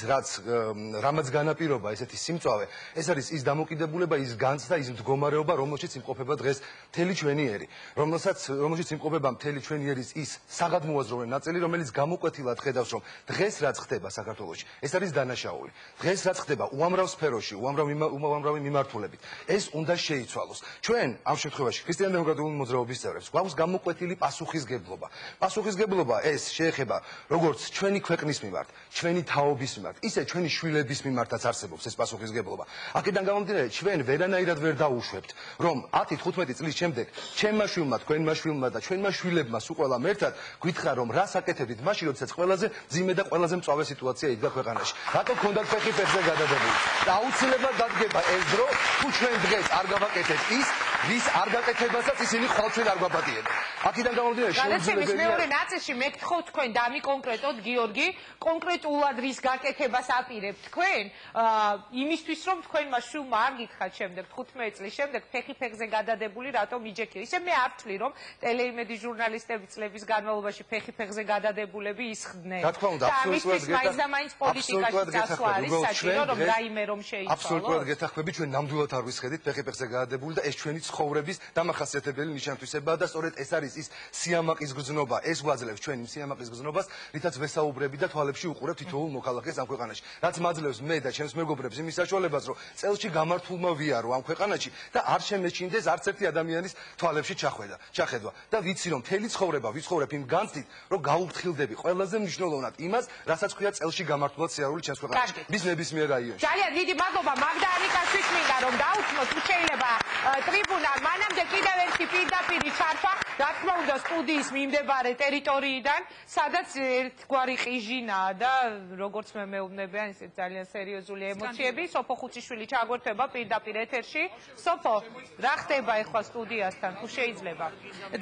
რამაც განაპირობა ესეთი სიმწვავე, ეს არის ის დამოკიდებულება, ის განცდა, ის მდგომარეობა, რომელშიც იმყოფება დღეს მთელი ჩვენი ერი, რომელშიც იმყოფება მთელი ჩვენი ერის ის საგადმოაზროვნე ნაწილი, რომელიც გამოკვეთილად ხედავს, რომ დღეს რაც ხდება საქართველოში, ეს არის დანაშაული. დღეს რაც ხდება უამრავ სფეროში, უამრავი მიმართულებით, ეს უნდა შეიცვალოს. ჩვენ ამ შემთხვევაში ქრისტიან-დემოკრატიული მოძრაობის წევრებს გვაქვს გამოკვეთილი პასუხისგებლობა. პასუხისგებლობა ეს შეეხება როგორც ჩვენი ქვეყნის მიმართ, ჩვენი თაობის მიმართ, ისე ჩვენი შვილების მიმართაც არსებობს ეს პასუხისგებლობა. აქედან გამომდინარე, ჩვენ ვერანაირად ვერ დაუშვებთ, რომ 10-15 წლის შემდეგ ჩემმა შვილმა, თქვენმა შვილმა და ჩვენმა შვილებმა სულ ყველამ ერთად გითხრა, რომ რას აკეთებდით მაშინ, როდესაც ყველაზე ძიმე და ყველაზე მწვავე სიტუაცია იდგა ქვეყანაში. რატო გქონდათ ფეხი ფეხზე გადადებული? და აუცილებლად დადგება ეს დრო, თუ ჩვენ დღეს არ გავაკეთებთ ის, ვის არ გაკეთებასაც ისინი ხვალ ჩვენ არ გვაპატიებენ. აქედან გამომდინარე, გადაცემის მეორე ნაწილში მე გთხოვთ თქვენ დამიკონკრეტოთ, გიორგი, კონკრეტულად რის გაკეთებას აპირებთ თქვენ, იმისთვის რომ თქვენმა შვილმა არ გითხრათ შემდეგ 15 წლის შემდეგ ფეხი ფეხზე გადადებული რატომ იჯექი. ისე მე არ ვთვლი, რომ ტელეიმედის ჟურნალისტები წლების განმავლობაში ფეხი ფეხზე გადადებულები ისხდნენ. რა თქმა უნდა, ამისთვის მაინც და მაინც პოლიტიკაში წასვლა არის საჭირო, რომ რაიმე რომ შეიცვალოს. აბსოლუტურად გეთანხმები, ჩვენ ნამდვილად არ ვისხედით ფეხი ფეხზე გადადებული და ეს ჩვენი ცხოვრების დამახასიათებელი ნიშან-თვისებაა და სწორედ ეს არის ის სიამაყის გზნობა, ეს გვაძლევს ჩვენ იმ სიამაყის გზნობას, რითაც ვესაუბრები და თვალებში უყურებთ თითოეულ მოქალაქეს ამ ქვეყანაში. რაც მაძლევს მე და ჩემს მეგობრებს იმის საშუალებას, რომ წელში გამართულმა ვიარო ამ ქვეყანაში და არ შემეჩინდეს არც ერთი ადამიანის თვალებში ჩახედვა. და ვიცი რომ მთელი ცხოვრება ვიცხოვრებ იმ განცდით, რომ გაუფრთხილდები ყველაზე მნიშვნელოვნად იმას, რასაც ქვია წელში გამართულად სიარული ჩემს ქვეყანაში. მის ნებისმიერ რაიონში. ძალიან დიდი მადლობა მაგდა ანიკაშვილს მინდა რომ დაუთმოთ თუ შეიძლება ტრიბუნა მანამდე კიდევ ერთი პირდაპირი ჩართვა რა თქმა უნდა სტუდიის მიმდებარე ტერიტორიიდან სადაც ერთგვარი ყიჟინაა და როგორც მე მეუბნებიან ისე ძალიან სერიოზული ემოციები სოფო ხუციშვილი ჩაგვერთვება პირდაპირ ეთერში სოფო რა ხდება ეხლა სტუდიასთან თუ შეიძლება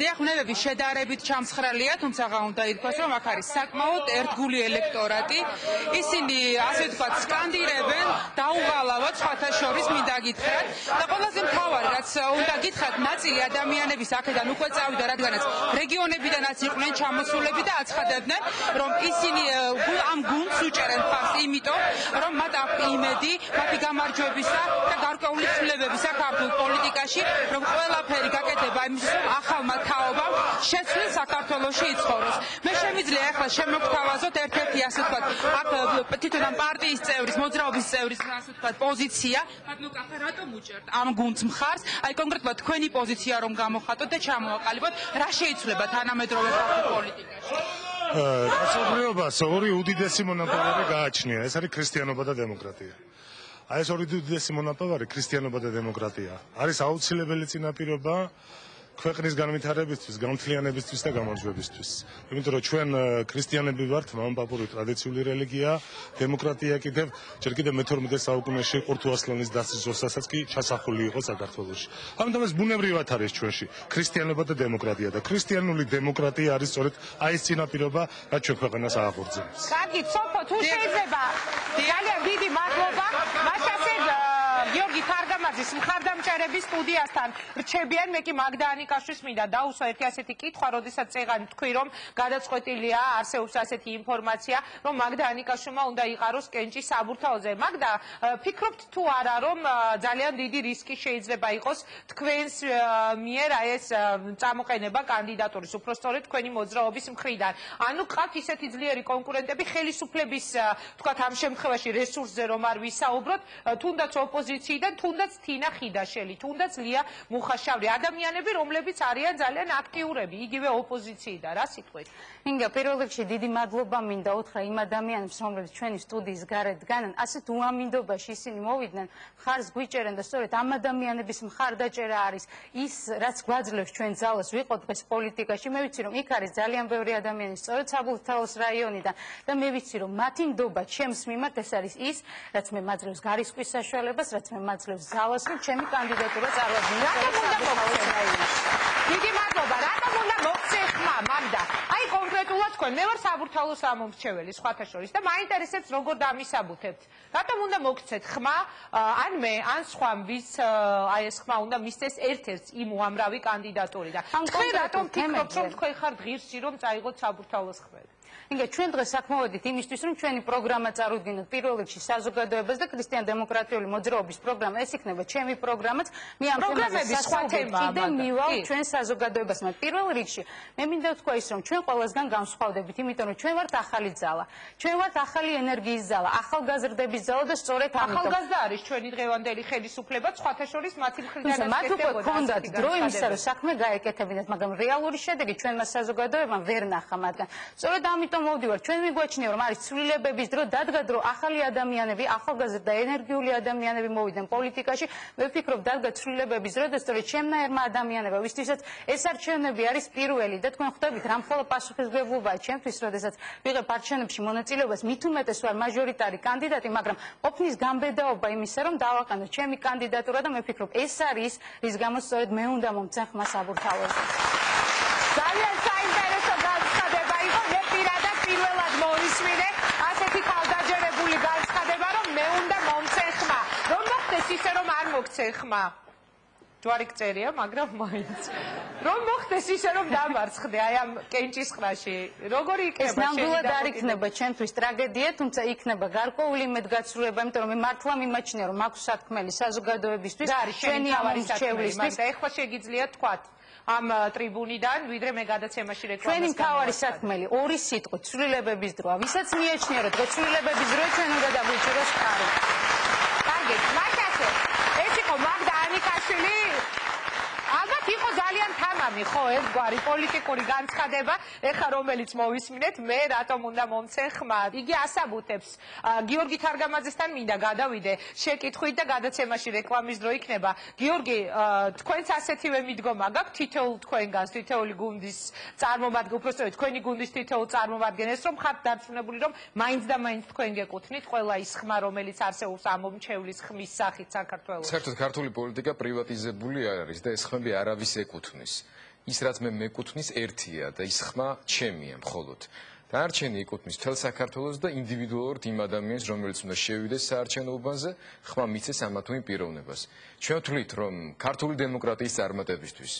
დიახვნებები შედარებით ჩამსხრალია თუმცა უნდა ითქვას რომ აქ არის საკმაოდ ერთგული ელექტორატი ისინი ასე ვთქვათ სკანდირებენ დაუღალავად სხვათა შორის მინდა გითხრათ და ყველაზე მთავარი რაც უნდა გითხრათ ნაწილი ადამიანების აქედან უკვე წავიდა რადგანაც რეგიონებიდანაც იყვნენ ჩამოსულები და აცხადებდნენ რომ ისინი ამ გუნდს უჭერენ ფარს იმიტომ რომ მათ აქვს იმედი მათი გამარჯვებისა და გარკვეული ცვლილებებისა ქართულ პოლიტიკაში რომ ყველაფერი გაკეთება იმისთვის რომ ახალმა თაობამ შეცვლილ საქართველოში იცხოვროს მე შემიძლია ახლა შემოგთავაზოთ ერთ-ერთი ასე ვთქვათ აქ თვითონ ამ პარტიის წევრის მოძრაობის წევრის ასე ვთქვათ პოზიცია მათ ნუკახა რატომ უჭერთ ამ გუნდს მხარს აი კონკრეტულად თქვენი პოზიცია რომ გამოხატოთ და ჩამოაყალიბოთ რა შეიცვლება თანამედროვე ქართულ პოლიტიკაში კაცობრიობას ორი უდიდესი მონაპოვარი გააჩნია ეს არის ქრისტიანობა და დემოკრატია აი ეს ორი უდიდესი მონაპოვარი ქრისტიანობა და დემოკრატია არის აუცილებელი წინაპირობა ქვეყნის განვითარებისთვის, გამთლიანებისთვის და გამარჯვებისთვის. იმიტომ რომ ჩვენ ქრისტიანები ვართ, მამაპაპური ტრადიციული რელიგია, დემოკრატია კიდევ ჯერ კიდევ მე-12 საუკუნეში ყურთუასლანის დასის დროსაც კი ჩასახული იყო საქართველოში. ამიტომ ეს ბუნებრივად არის ჩვენში ქრისტიანობა და დემოკრატია და ქრისტიანული დემოკრატია არის სწორედ აი ეს წინაპირობა, რაც ჩვენ ქვეყანას ააღორձენებს. კარგი, სოფო, თუ შეიძლება ძალიან დიდი მადლობა. მაშასე გიორგი თარგამაძის მხარდამჭერების სტუდიასთან რჩებიან მე კი მაგდა ანიკაშვილს მინდა დაუსვა ერთი ასეთი კითხვა როდესაც წეღანი თქვი რომ გადაწყვეტილია არსებობს ასეთი ინფორმაცია რომ მაგდა ანიკაშვილმა უნდა იყაროს კენჭის საბურთაოზე მაგდა ფიქრობთ თუ არა რომ ძალიან დიდი რისკი შეიძლება იყოს თქვენს მიერ აი ეს წამოყენება კანდიდატურის უпростоრე თქვენი მოძრაობის მხრიდან ანუ ყავთ ისეთი ძლიერი კონკურენტები ხელისუფლების თქვათ ამ შემთხვევაში რესურსზე რომ არ ვისაუბროთ თუნდაც ოპოზიციიდან, თუნდაც თინა ხიდაშელი, თუნდაც ლია მუხაშავრი, ადამიანები, რომლებიც არიან ძალიან აქტიურები, იგივე ოპოზიციიდან, რა სიტყვით? ინგა, პირველ რიგში დიდი მადლობა მინდა უთხრა იმ ადამიანებს, რომლებიც ჩვენი სტუდიის გარეთ დგანან, ასეთ უამინდობაში ისინი მოვიდნენ, მხარს გვიჭერენ და სწორედ ამ ადამიანების მხარდაჭერა არის ის, რაც გვაძლევს ჩვენ ძალას ვიყოთ დღეს პოლიტიკაში. მე ვიცი, რომ იქ არის ძალიან ბევრი ადამიანი, სწორედ საბურთალოს რაიონიდან და მე ვიცი, რომ მათი ნდობა ჩემს მიმართ ეს არის ის, რაც მე მაძლევს გარისკვის საშუალებას, რაც მე მაძლევს ძალას, რომ ჩემი კანდიდატურა წარვადგინოს საბურთალოს რაიონში. დიდი მადლობა, რატომ უნდა მოგცე ხმა, მაგდა? აი კონკრეტულად თქვენ, მე ვარ საბურთალოს ამომრჩეველი სხვათა შორის და მაინტერესებს როგორ დამისაბუთებთ. რატომ უნდა მოგცეთ ხმა, ან მე, ან სხვამ, ვის აი ეს ხმა უნდა მისცეს ერთ-ერთს იმ უამრავი კანდიდატურიდან. თქვენ რატომ ფიქრობთ, რომ თქვენ ხართ ღირსი, რომ წაიღოთ საბურთალოს ხმები? ინგა, ჩვენ დღეს საქმოვედით იმისთვის, რომ ჩვენი პროგრამა წარუდგინოთ პირველ რიგში საზოგადოებას და ქრისტიან-დემოკრატიული მოძრაობის პროგრამა. ეს იქნება ჩემი პროგრამაც. მე ამ თემაზე საუბრობ და მივალ ჩვენ საზოგადოებას. მაგრამ პირველ რიგში მე მინდა ვთქვა ის, რომ ჩვენ ყველასგან განსხვავდებით, იმიტომ რომ ჩვენ ვართ ახალი ძალა. ჩვენ ვართ ახალი ენერგიის ძალა, ახალგაზრდების ძალა და სწორედ ამიტომ ახალგაზრდა არის ჩვენი დღევანდელი ხელისუფლება, სხვათა შორის მათი მხრიდან მათ უკვე ჰქონდათ დრო იმისა, რომ საქმე გაეკეთებინათ, მაგრამ რეალური შედეგი ჩვენმა საზოგადოებამ ვერ ნახა მათგან. სწორედ ამიტომ მოვდივარ, ჩვენ მიგვაჩნია, რომ არის ცვლილებების დრო, დადგა დრო ახალი ადამიანები, ახალგაზრდა ენერგიული ადამიანები მოვიდნენ პოლიტიკაში. მე ვფიქრობ, დადგა ცვლილებების დრო და სწორედ ჩემნაირმა ადამიანებმა, ვისთვისაც ეს არჩევნები არის პირველი და თქვენ ხვდებით, რამხელა პასუხისმგებლობაა ჩემთვის, როდესაც ვიღებ არჩევნებში მონაწილეობას, მით უმეტეს ვარ მაჟორიტარი კანდიდატი, მაგრამ ყოფნის გამბედაობა იმისა, რომ დავაყენო ჩემი კანდიდატურა და მე ვფიქრობ, ეს არის ის გამოც სწორედ მე უნდა მომცე ხმა საბურთალოზე. ძალიან საინტერესო განცხადება იყო, მე პირადად პირველად მოვისმინე ასეთი თავდაჯერებული განცხადება, რომ მე უნდა მომცე ხმა. რომ მოხდეს ისე, რომ არ მოგცე ხმა. ჯვარი გწერია, მაგრამ მაინც. რომ მოხდეს ისე, რომ დამარცხდე აი ამ კენჭისყრაში. როგორი იქნება ეს ნამდვილად არ იქნება ჩემთვის ტრაგედია, თუმცა იქნება გარკვეული იმედგაცრუება, იმიტომ რომ მე მართლა მიმაჩნია, რომ მაქვს სათქმელი საზოგადოებისთვის, ჩვენი ამომრჩევლისთვის და ეხლა შეგიძლიათ თქვათ ამ ტრიბუნიდან, ვიდრე მე გადაცემაში რეკლამას ჩვენი მთავარი სათქმელი ორი სიტყვით ცვლილებების დროა. ვისაც მიაჩნია, რომ დღეს ცვლილებების დროა, ჩვენ უნდა დაგვიჭიროს ხარი. კარგი, მაგაზე. ეს იყო მაგდა ანიკაშვილი. ალბათ იყო ძალიან თამამი, ხო, ერთგვარი პოლიტიკური განცხადება, ეხა რომელიც მოვისმინეთ, მე რატომ უნდა მომცე ხმა. იგი ასაბუთებს. გიორგი თარგამაძესთან მინდა გადავიდე შეკითხვით და გადაცემაში რეკლამის დრო იქნება. გიორგი, თქვენც ასეთივე მიდგომა გაქვთ თითოეულ თქვენგანს, თითოეული გუნდის წარმომადგენლს, უბრალოდ თქვენი გუნდის თითოეულ წარმომადგენელს, რომ ხართ დარწმუნებული, რომ მაინც და მაინც თქვენ გეკუთვნით ყველა ის ხმა, რომელიც არსებობს ამომრჩევლის ხმის სახით საქართველოს. საერთოდ ქართული პოლიტიკა პრივატიზებული არის და ეს ხმები არავის ეკუთვნის. ის რაც მე მეკუთვნის ერთია და ის ხმა ჩემია მხოლოდ. დანარჩენი ეკუთვნის მთელ საქართველოს და ინდივიდუალურად იმ ადამიანს, რომელიც უნდა შევიდეს საარჩევნო უბანზე, ხმა მიცეს ამა თუ იმ პიროვნებას. ჩვენ ვთვლით, რომ ქართული დემოკრატიის წარმატებისთვის,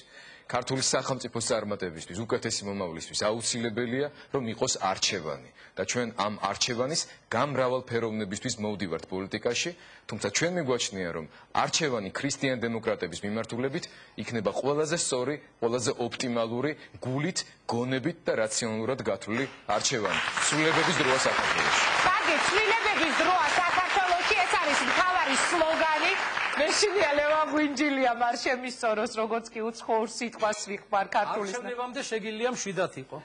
ქართული სახელმწიფოს წარმატებისთვის, უკეთესი მომავლისთვის აუცილებელია, რომ იყოს არჩევანი. და ჩვენ ამ არჩევანის გამრავალფეროვნებისთვის მოვდივართ პოლიტიკაში, თუმცა ჩვენ მიგვაჩნია, რომ არჩევანი ქრისტიან დემოკრატების მიმართულებით იქნება ყველაზე სწორი, ყველაზე ოპტიმალური, გულით, გონებით და რაციონალურად გათვლილი არჩევანი. ცვლილებების დროა საქართველოში. კარგი, ცვლილებების დროა საქართველოში, ეს არის მთავარი სლოგანი. მე შინია ლევან ღვინჯილია მარ შემისწოროს, როგორც კი უცხოურ სიტყვას ვიხმარ ქართულის. არჩევნებამდე შეგიძლია მშვიდად იყო.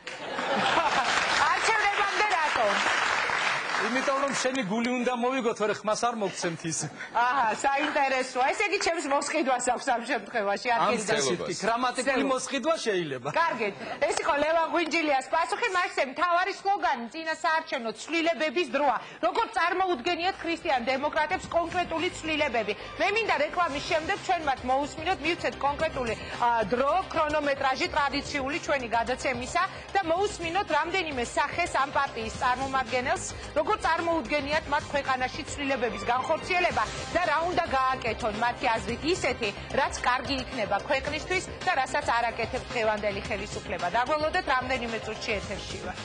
არჩევნებამდე რატომ? იმიტომ რომ შენი გული უნდა მოვიგოთ, ვერე ხმას არ მოგცემთ ის. აჰა, საინტერესოა. ესე იგი ჩემს მოსყიდვას აქვს ამ შემთხვევაში, ადგილი და გრამატიკული მოსყიდვა შეიძლება. კარგით. ეს იყო ლევან ღვინჯილიას პასუხი, მასე მთავარი სლოგანი წინა საარჩევნო ცვლილებების დროა. როგორც წარმოუდგენიათ ქრისტიან დემოკრატებს კონკრეტული ცვლილებები. მე მინდა რეკლამის შემდეგ ჩვენ მათ მოусმინოთ, მივცეთ კონკრეტული დრო, ქრონომეტრაჟი ტრადიციული ჩვენი გადაცემისა და მოусმინოთ რამდენიმე სახეს ამ პარტიის წარმომადგენელს, როგორ წარმოუდგენიათ მათ ქვეყანაში ცვლილებების განხორციელება და რა უნდა გააკეთონ მათი აზრით ისეთი, რაც კარგი იქნება ქვეყნისთვის და რასაც არ აკეთებს დღევანდელი ხელისუფლება. დაგველოდეთ რამდენიმე წუთში ეთერში ვარ.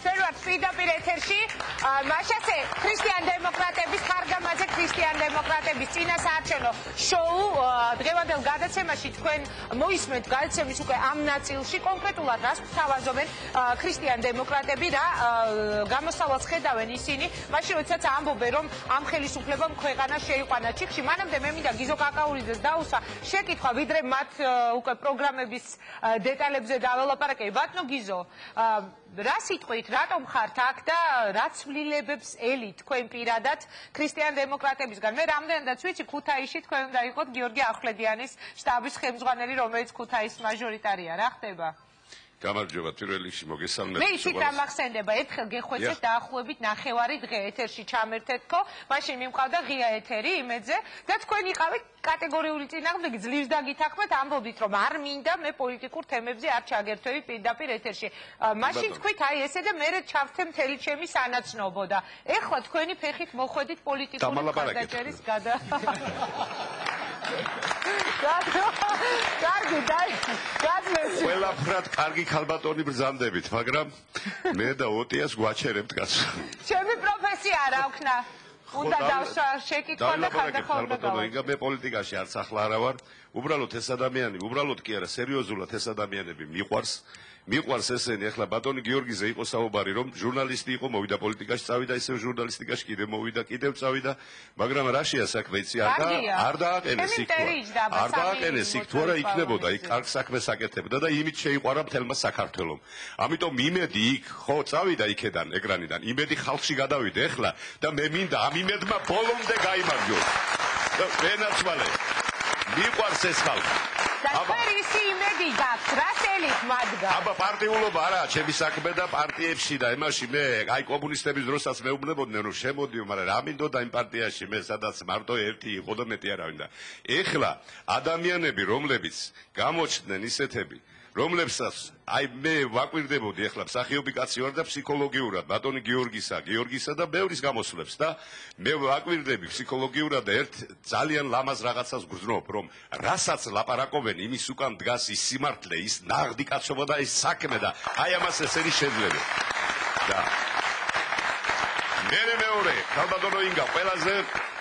ჩვენ ვართ ვართ პირდაპირ ეთერში. მაშასე ქრისტიან დემოკრატების ხარგამაძე ქრისტიან დემოკრატების წინასაარჩევნო შოუ დღევანდელ გადაცემაში თქვენ მოისმენთ გადაცემის უკვე ამ ნაწილში კონკრეტულად რას გვთავაზობენ ქრისტიან დემოკრატები რა გამოსავალს ხედავენ ისინი მაშინ როდესაც ამბობენ რომ ამ ხელისუფლებამ ქვეყანა შეიყვანა ჩიხში მანამდე მე მინდა გიზო კაკაურიძეს დაუსვა შეკითხვა ვიდრე მათ უკვე პროგრამების დეტალებზე დაველაპარაკე ბატონო გიზო რა სიტყვით რატომ ხართ აქ და რა ცვლილებებს ელით თქვენ პირადად ქრისტიან დემოკრატებისგან მე რამდენადაც ვიცი ქუთაისში თქვენ უნდა იყოთ გიორგი ახვლედიანის შტაბის ხელმძღვანელი რომელიც ქუთაისის მაჟორიტარია რა ხდება გამარჯობა პირველ რიგში მოგესალმებით მე ისიც ამახსენდება ერთხელ გეხვეწეთ დაახლოებით 9 დღე ეთერში ჩამერთეთქო მაშინ მიმყავდა ღია ეთერი იმედზე და თქვენ იყავით კატეგორიული წინააღმდეგი ძლივს დაგითანხმეთ ამბობდით რომ არ მინდა მე პოლიტიკურ თემებზე არ ჩაგერთვები პირდაპირ ეთერში მაშინ თქვით აი ესე და მე ჩავთე მთელი ჩემი სანაცნობო და ეხლა თქვენი ფეხით მოხვედით პოლიტიკური მხარდაჭერის გადა კარგი გაძლევს ყველაფრად კარგი ქალბატონი ბრძანდებით მაგრამ მე და ოტიას გვაჩერებთ კაცო ჩემი პროფესია არ აქვს უნდა დავსვა შეკითხვა და ხარდახოვდა გავა მე პოლიტიკაში არც ახლა არა ვარ უბრალოდ ეს ადამიანი უბრალოდ კი არა სერიოზულად ეს ადამიანები მიყვარს ესენი ახლა ბატონი გიორგიზე იყო საუბარი რომ ჟურნალისტი იყო მოვიდა პოლიტიკაში წავიდა ისევ ჟურნალისტიკაში კიდევ მოვიდა კიდევ წავიდა მაგრამ რაშია საქმე იცი არ დააყენეს იქ თუ არა იქნებოდა იქ კარგ საქმეს აკეთებდა და იმით შეიყვარა მთელმა საქართველომ ამიტომ იმედი იქ ხო წავიდა იქედან ეკრანიდან იმედი ხალხში გადავიდა ახლა და მე მინდა ამ იმედმა ბოლომდე გაიმარჯვოს და ვენაცვალე მიყვარს ეს ხალხი ისი იმედი გაქვს რას ელით მადგა აბა პარტიულობა არაა ჩემი საქმე და პარტიებში და იმაში მე აი კომუნისტების დროსაც მეუბნებოდნენ რომ შემოდიო მაგრამ რა მინდოდა იმ პარტიაში მე სადაც მარტო ერთი იყო და მეტი არავინ და ეხლა ადამიანები რომლებიც გამოჩნდნენ ისეთები რომლებსაც აი მე ვაკვირდებოდი ახლა მსახიობი კაცი ვარ და ფსიქოლოგიურად ბატონი გიორგისა და ბევრის გამოსვლებს და მე ვაკვირდები ფსიქოლოგიურად და ერთ ძალიან ლამაზ რაღაცას გრძნობ რომ რასაც ლაპარაკობენ იმის უკან დგას ის სიმართლე ის ნაღდი კაცობა და ის საქმე და აი ამას ესენი შეძლები და მეორე ქალბატონო ინგა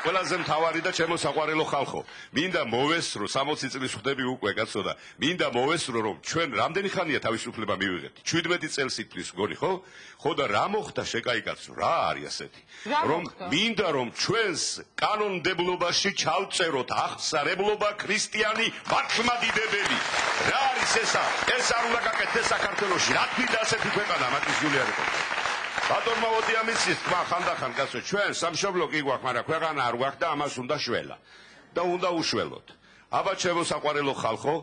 ყველაზე მთავარი და ჩემო საყვარელო ხალხო მინდა მოვესწრო 60 წლის ხდები უკვე კაცო და მინდა მოვესწრო რომ ჩვენ რამდენი ხანია თავისუფლება მივიღეთ 17 წელს ითვლის გონი ხო და რა მოხდა შეკაიკაცო რა არის ასეთი რომ მინდა რომ ჩვენს კანონმდებლობაში ჩავწეროთ აღსარებლობა ქრისტიანი მართლმადიდებელი რა არის ეს არ უნდა გაკეთდეს საქართველოში რა თქმა ასეთი ქვეყანა მათი ჯულიარიკო ბატონმა ოდიამიცის თქვა ხანდახან კაცო ჩვენ სამშობლო კი გვაქვს მაგრამ ქვეყანა არ გვაქვს და ამას უნდა შველა და უნდა უშველოთ აბა ჩემო საყვარელო ხალხო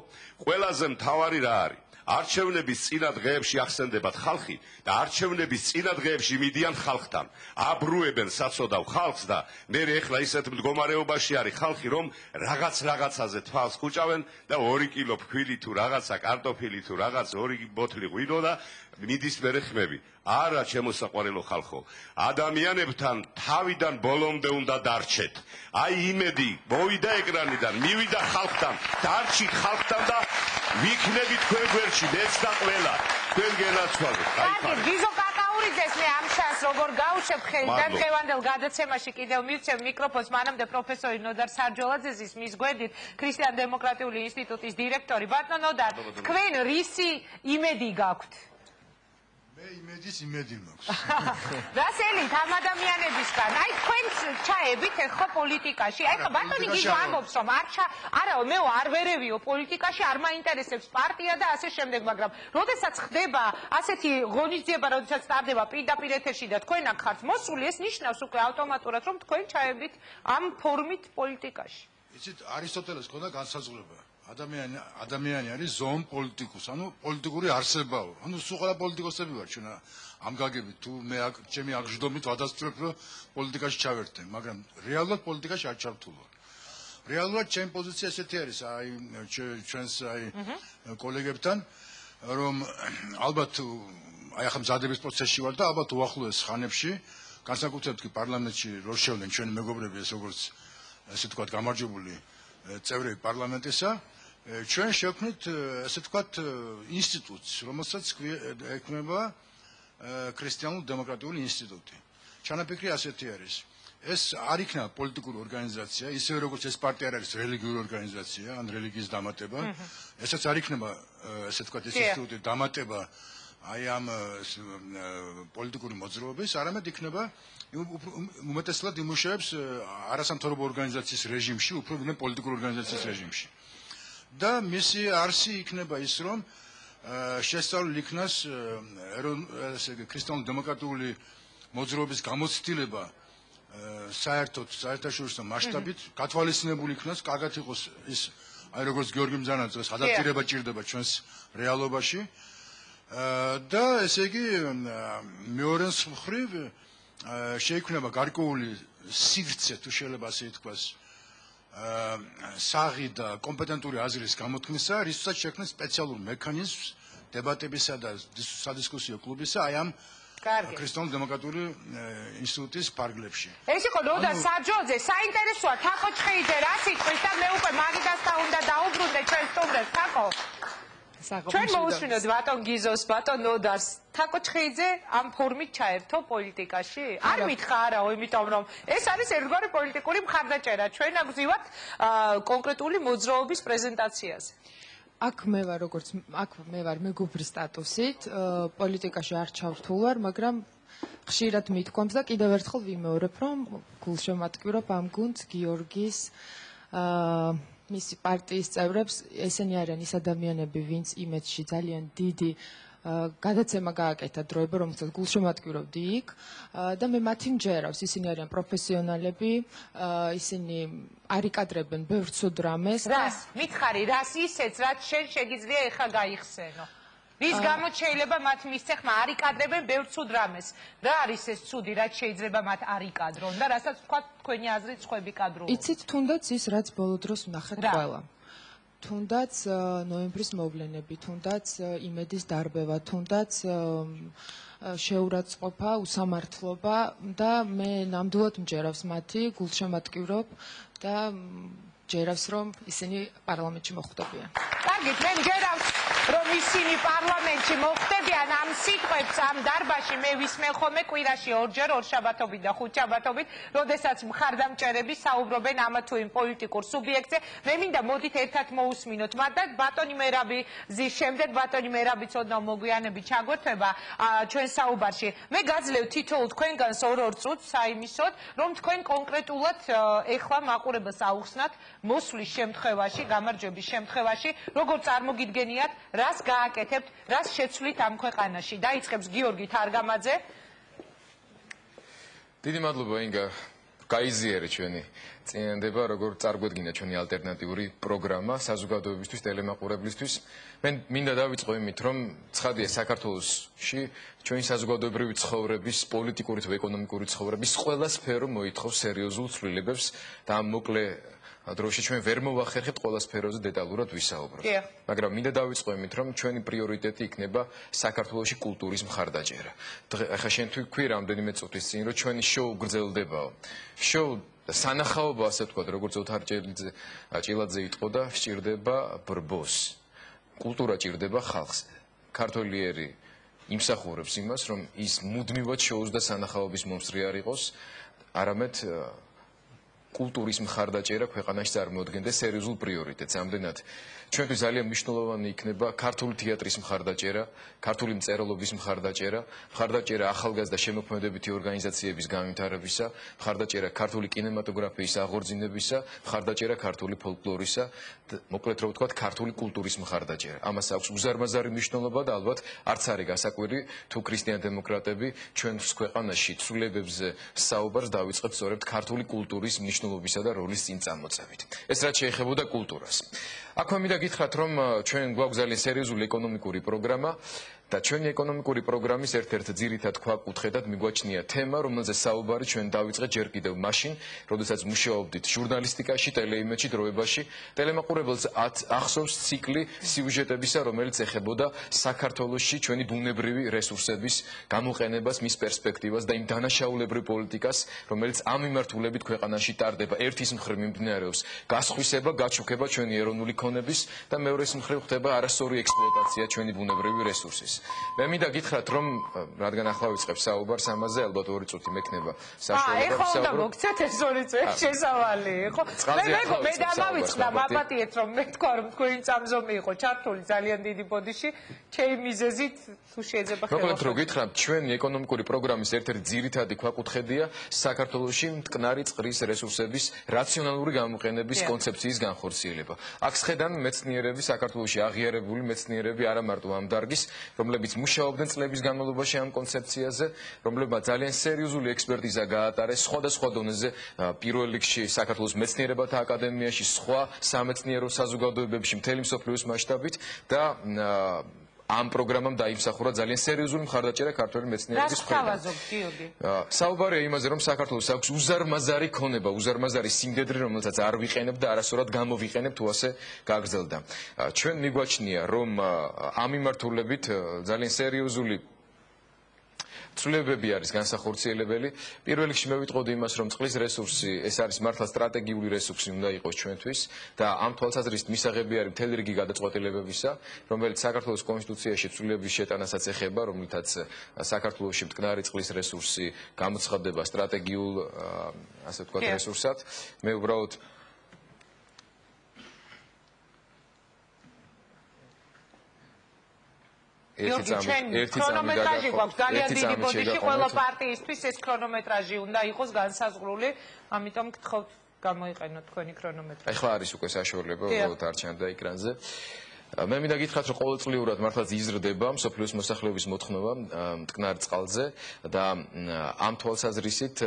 ყველაზე მთავარი რა არის არჩევნების წინა დღეებში ახსენდებათ ხალხი და არჩევნების წინა დღეებში მიდიან ხალხთან აბრუებენ საწოდავ ხალხს და მე ეხლა ისეთ მდგომარეობაში არის ხალხი რომ რაღაცაზე თვალს ხუჭავენ და 2 კილო ფქვილი თუ რაღაცა კარტოფილი თუ რაღაც 2 ბოთლი ღვინო და მიდის მერე ხმები არა ჩემო საყვარელო ხალხო ადამიანებთან თავიდან ბოლომდე უნდა დარჩეთ აი იმედი მოვიდა ეკრანიდან მივიდა ხალხთან დარჩით ხალხთან და ვიქნებით თქვენ გვერდში მეც და ყველა თქვენ გენაცვალეთ კარგი გიზო კაკაურიძეს მე ამ შანსს როგორ გავუშვებ ხელი და დღევანდელ გადაცემაში კიდევ მივცემ მიკროფონს მანამდე პროფესორი ნოდარ სარჯოლაძეს მის გვერდით ქრისტიან დემოკრატიული ინსტიტუტის დირექტორი ბატონო ნოდარ თქვენ რისი იმედი გაქვთ მე იმედი მაქვს. რას ელით ამ ადამიანებისგან? აი თქვენ ჩაებით ახლა პოლიტიკაში. აი ხა ბატონი გიჟო ამბობს რომ არა მე არ ვერევიო პოლიტიკაში, არ მაინტერესებს პარტია და ასე შემდეგ, მაგრამ როდესაც ხდება ასეთი ღონისძიება, როდესაც ტარდება პირდაპირ ეთერში და თქვენ აქ ხართ მოსული, ეს ნიშნავს უკვე ავტომატურად რომ თქვენ ჩაებით ამ ფორმით პოლიტიკაში. იცით არისტოტელეს ქონდა განსაზღვრება. ადამიანი არის ზოონ პოლიტიკუს, ანუ პოლიტიკური არსებაო. ანუ სულ ყველა პოლიტიკოსები ვარ ჩვენ ამ გაგებით თუ მე ჩემი აგჟდომით ვადასტურებ რომ პოლიტიკაში ჩავერთე, მაგრამ რეალურად პოლიტიკაში არ ჩავთულო. რეალურად ჩემი პოზიცია ესეთი არის, აი ჩვენს აი კოლეგებთან, რომ ალბათ აი ახლა მზადების პროცესში ვარ და ალბათ უახლოეს ხანებში, განსაკუთრებით კი პარლამენტში რო შევლენ ჩვენი მეგობრები ეს როგორც ესე ვთქვათ გამარჯვებული წევრები პარლამენტისა ჩვენ შევქმნით ესე ვთქვათ ინსტიტუტს, რომელსაც ექმნება ქრისტიანულ-დემოკრატიული ინსტიტუტი. ჩანაფიქრი ასეთი არის. ეს არ იქნება პოლიტიკური ორგანიზაცია, ისევე როგორც ეს პარტია არ არის რელიგიური ორგანიზაცია, ან რელიგიის დამატება. ესაც არ იქნება, ესე ვთქვათ, ეს ინსტიტუტი დამატება აი ამ პოლიტიკური მოძრაობის, არამედ იქნება უმეტესად იმუშავებს არასამთავრობო ორგანიზაციის რეჟიმში, უფრო ვიდრე პოლიტიკური ორგანიზაციის რეჟიმში. და მისი არსი იქნება ის, რომ შესწავლილი იქნას ქრისტიანულ-დემოკრატიული მოძრაობის გამოცდილება საერთოდ საერთაშორისო მასშტაბით გათვალისწინებული იქნას, კარგად იყოს ის, აი როგორც გიორგი მძანაძე წელს ადაპტირება ჭირდება ჩვენს რეალობაში. და ესე იგი მეორე მხრივ შეიქმნება გარკვეული სივრცე, თუ შეიძლება ასე ითქვას, საღი და კომპეტენტური აზრის გამოთქმისა, რისთვისაც შექმნეს სპეციალურ მექანიზმს დებატებისა და სადისკუსიო კლუბისა აი ამ ქრისტიანულ-დემოკრატიული ინსტიტუტის ფარგლებში. ეს იყო ნოდარ საჯოძე, საინტერესოა თაკო ჩხეიძე რა სიტყვის და მე უკვე მაგიდასთან უნდა დაუბრუნდე ჩვენ სტუმრებს, თაკო. ჩვენ მოусმინოთ ბატონ გიზოს, ბატონ ნოდარს. თაკო ჩხეიძე ამ ფორმით ჩაერთო პოლიტიკაში? არ მითხრა არაო, იმიტომ რომ ეს არის ერთგვარი პოლიტიკური მხარდაჭერა. ჩვენ აგზივართ კონკრეტული მოძრაობის პრეზენტაციაზე. აქ მე ვარ მეგობრის სტატუსით, პოლიტიკაში არ ჩავრთულ ვარ, მაგრამ ხშირად მithქვამს და კიდევ ერთხელ ვიმეორებ, რომ გულშემატკივრობ ამ გუნდს გიორგის მისი პარტიის წევრებს, ესენი არიან ის ადამიანები, ვინც იმედში ძალიან დიდი გადაცემა გააკეთა დროება, რომელსაც გულშემატკივრობდი იქ და მე მათი მჯერავს, ისინი არიან პროფესიონალები, ისინი არ იკადრებენ ბევრ ცუდ რამეს. რას? მითხარი, რას ისეც, რაც შენ შეგიძლია ეხა გაიხსენო. რის გამოც შეიძლება მათ მისცე ხმა არ იკადრებენ ბევრ ცუდ რამეს. რა არის ეს ცუდი, რაც შეიძლება მათ არ იკადრონ და რასაც თქვა თქვენი აზრით სხვები კადრობენ. იცით, თუნდაც ის, რაც ბოლო დროს ვნახეთ ყველა. თუნდაც ნოემბრის მოვლენები, თუნდაც იმედის დარბევა, თუნდაც შეურაცხყოფა, უსამართლობა და მე ნამდვილად მჯერავს მათი, გულშემატკივრობ და ჯერავს, რომ ისინი პარლამენტში მოხვდებიან. კარგით, მე მჯერავს, რომ ისინი პარლამენტში მოხვდებიან ამ სიტყვებს ამ დარბაზში მე ვისმენ ხოლმე კვირაში ორჯერ, ორშაბათობით და ხუთშაბათობით, როდესაც მხარდამჭერები საუბრობენ ამ თუ იმ პოლიტიკურ სუბიექტზე. მე მინდა მოდით ერთად მოусმინოთ მათ და ბატონი მერაბიზის შემდეგ ბატონი მერაბიც ოდნავ მოგვიანებით ჩაგვერთვება ჩვენ საუბარში. მე გაძლევ თითოეულ თქვენგანს ორ წუთს საიმისოდ, რომ თქვენ კონკრეტულად ეხლა მაყურებელს აუხსნათ მოსვლის შემთხვევაში, გამარჯვების შემთხვევაში, როგორ წარმოგიდგენიათ, რას გააკეთებთ, რას შეცვლით ამ ქვეყანაში. დაიწყებს გიორგი თარგამაძე. დიდი მადლობა ინგა. გაიზიარე ჩვენი წინანდება, როგორ წარგვედგინა ჩვენი ალტერნატიული პროგრამა საზოგადოებისთვის, ტელემაყურებლისთვის. მე მინდა დავიწყო იმით, რომ ცხადია საქართველოში ჩვენი საზოგადოებრივი ცხოვრების, პოლიტიკური თუ ეკონომიკური ცხოვრების ყველა სფერო მოითხოვს სერიოზულ ცვლილებებს და ამ მოკლე დროში ჩვენ ვერ მოვახერხებთ ყველა სფეროზე დეტალურად ვისაუბროთ. მაგრამ მინდა დავიწყო იმით, რომ ჩვენი პრიორიტეტი იქნება საქართველოში კულტურის მხარდაჭერა. ახლა შენ თუ ქვი რამდენიმე წუთის წინ, რომ ჩვენი შოუ გრძელდებაო. შოუ სანახაობა, ასე ვთქვათ, როგორც ოთარ ჭილაძე იტყოდა, სჭირდება ბრბოს. კულტურა ჭირდება ხალხს. ქართველიერი იმსახურებს იმას, რომ ის მუდმივად შოუს და სანახაობის მომსწრე არ იყოს, არამედ კულტურის მხარდაჭერა ქვეყანაში წარმოადგენდა სერიოზულ პრიორიტეტს. ამდენად ჩვენთვის ძალიან მნიშვნელოვანი იქნება ქართული თეატრის მხარდაჭერა, ქართული მწერლობის მხარდაჭერა, მხარდაჭერა ახალგაზრდა შემოქმედებითი ორგანიზაციების განვითარებისა, მხარდაჭერა ქართული კინემატოგრაფიის აღორძინებისა, მხარდაჭერა ქართული ფოლკლორისა, მოკლედ რო ვთქვათ, ქართული კულტურის მხარდაჭერა. ამას აქვს უზარმაზარი მნიშვნელობა და ალბათ არც არის გასაკვირი, თუ ქრისტიან-დემოკრატები ჩვენს ქვეყანაში ცვლილებებზე საუბარს დავიწყებთ სწორედ ქართული კულტურის მნიშვნელობისა და როლის წინ წამოწევით. ეს რაც შეეხებოდა კულტურას. აქვე მინდა გითხრათ, რომ ჩვენ გვაქვს ძალიან სერიოზული ეკონომიკური პროგრამა და ჩვენი ეკონომიკური პროგრამის ერთ-ერთ ძირითად ქვაკუთხედად მიგვაჩნია თემა, რომელზეც საუბარი ჩვენ დავიწყეთ ჯერ კიდევ მაშინ, როდესაც მუშაობდით ჟურნალისტიკაში, ტელეიმედში, დროებაში. ტელემაყურებელს ახსოვს ციკლი სიუჟეტებისა, რომელიც ეხებოდა საქართველოში ჩვენი ბუნებრივი რესურსების გამოყენებას, მის პერსპექტივას და იმ დანაშაულებრივ პოლიტიკას, რომელიც ამ მიმართულებით ქვეყანაში ტარდება. ერთის მხრივ მიმდინარეობს გასხვისება, გაჩუქება ჩვენი ეროვნული ქონების და მეორეს მხრივ ხდება არასწორი ექსპლუატაცია ჩვენი ბუნებრივი რესურსის. მე მინდა გითხრათ, რომ რადგან ახლა ვიწყებ საუბარს ამაზე, ალბათ 2 წუთი მექნება საშუალება ეხლა უნდა მოგცეთ ეს 2 წუთი შესავალი, ხო? მე დამავიწყდა, მაპატიეთ რომ მე თქვა რომ თქვენი წამზომი იყო ჩართული ძალიან დიდი ბოდიში, ჩემი მიზეზით თუ შეიძლება ხელახლა. მოკლედ რომ გითხრათ, ჩვენი ეკონომიკური პროგრამის ერთ-ერთი ძირითადი ქვაკუთხედია საქართველოში მტკნარი წყლის რესურსების რაციონალური გამოყენების კონცეფციის განხორციელება. აქ შედან მეცნიერები საქართველოში აღიარებული მეცნიერები არა მარტო ამ დარგის, რომლებიც მუშაობდნენ წლების განმავლობაში ამ კონცეფციაზე, რომლებმა ძალიან სერიოზული ექსპერტიზა გაატარეს სხვადასხვა დონეზე, პირველ რიგში საქართველოს მეცნიერებათა აკადემიაში, სხვა სამეცნიერო საზოგადოებებში მთელი მსოფლიოს მასშტაბით და ამ პროგრამამ დაიმსახურა ძალიან სერიოზული მხარდაჭერა ქართველი მეცნიერების მხრიდან. საუბარია იმაზე, რომ საქართველოს აქვს უზარმაზარი ქონება, უზარმაზარი სიმდედრე, რომელსაც არ ვიყენებ და არასწორად გამოვიყენებ, თუ ასე გაგრძელდა. ჩვენ მიგვაჩნია, რომ ამ მიმართულებით ძალიან სერიოზული ცვლილებები არის განსახორციელებელი. პირველ რიგში მე ვიტყოდი იმას, რომ წყლის რესურსი ეს არის მართლა სტრატეგიული რესურსი უნდა იყოს ჩვენთვის და ამ თვალსაზრისით მისაღები არის მთელი რიგი გადაწყვეტილებებისა, რომელიც საქართველოს კონსტიტუციაში ცვლილების შეტანასაც ეხება, რომლითაც საქართველოში მტკნარი წყლის რესურსი გამოცხადდება სტრატეგიულ, ასე ვთქვათ, რესურსად. მე უბრალოდ ქრონომეტრაჟი გვაქვს ძალიან დიდი ბოდიში ყველა პარტიისთვის ეს ქრონომეტრაჟი უნდა იყოს განსაზღვრული, ამიტომ გთხოვთ გამოიყენოთ თქვენი ქრონომეტრაჟი. ეხლა არის უკვე საშუალება, უბრალოდ არ ჩანდა ეკრანზე. მე მინდა გითხრათ, რომ ყოველწლიურად მართლაც იზრდება მსოფლიოს მოსახლეობის მოთხოვნა მტკნარ წყალზე და ამ თვალსაზრისით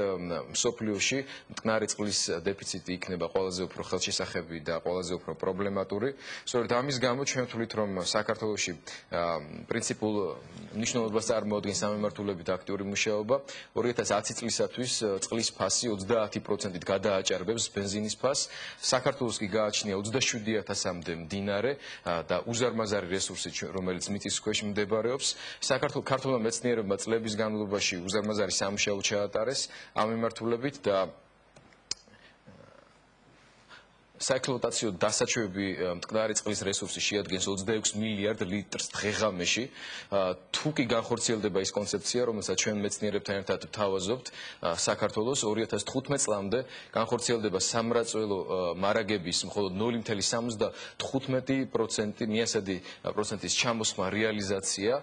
მსოფლიოში მტკნარი წყლის დეფიციტი იქნება ყველაზე უფრო ხელშესახები და ყველაზე უფრო პრობლემატური. სწორედ ამის გამო ჩვენ ვთვლით, რომ საქართველოში პრინციპულ მნიშვნელობას წარმოადგენს სამემართულებით აქტიური მუშაობა. 2010 წლისათვის წყლის ფასი 30%-ით გადააჭარბებს ბენზინის ფასს. საქართველოს კი გააჩნია 27,000-მდე მდინარე და უზარმაზარი რესურსი, რომელიც მიწის ქვეშ მდებარეობს. საქართველოს მეცნიერებმა წლების განმავლობაში უზარმაზარი სამუშაო ჩაატარეს ამ მიმართულებით და საექსპლუატაციო დასაშვები მტკნარი წყლის რესურსი შეადგენს 26 მილიარდ ლიტრს დღეღამეში. თუ კი განხორციელდება ის კონცეფცია, რომელსაც ჩვენ მეცნიერებთან ერთად ვთავაზობთ, საქართველოს 2015 წლამდე განხორციელდება სამრაწველო მარაგების მხოლოდ 0.75% მიასადი პროცენტის ჩამოსხმა რეალიზაცია,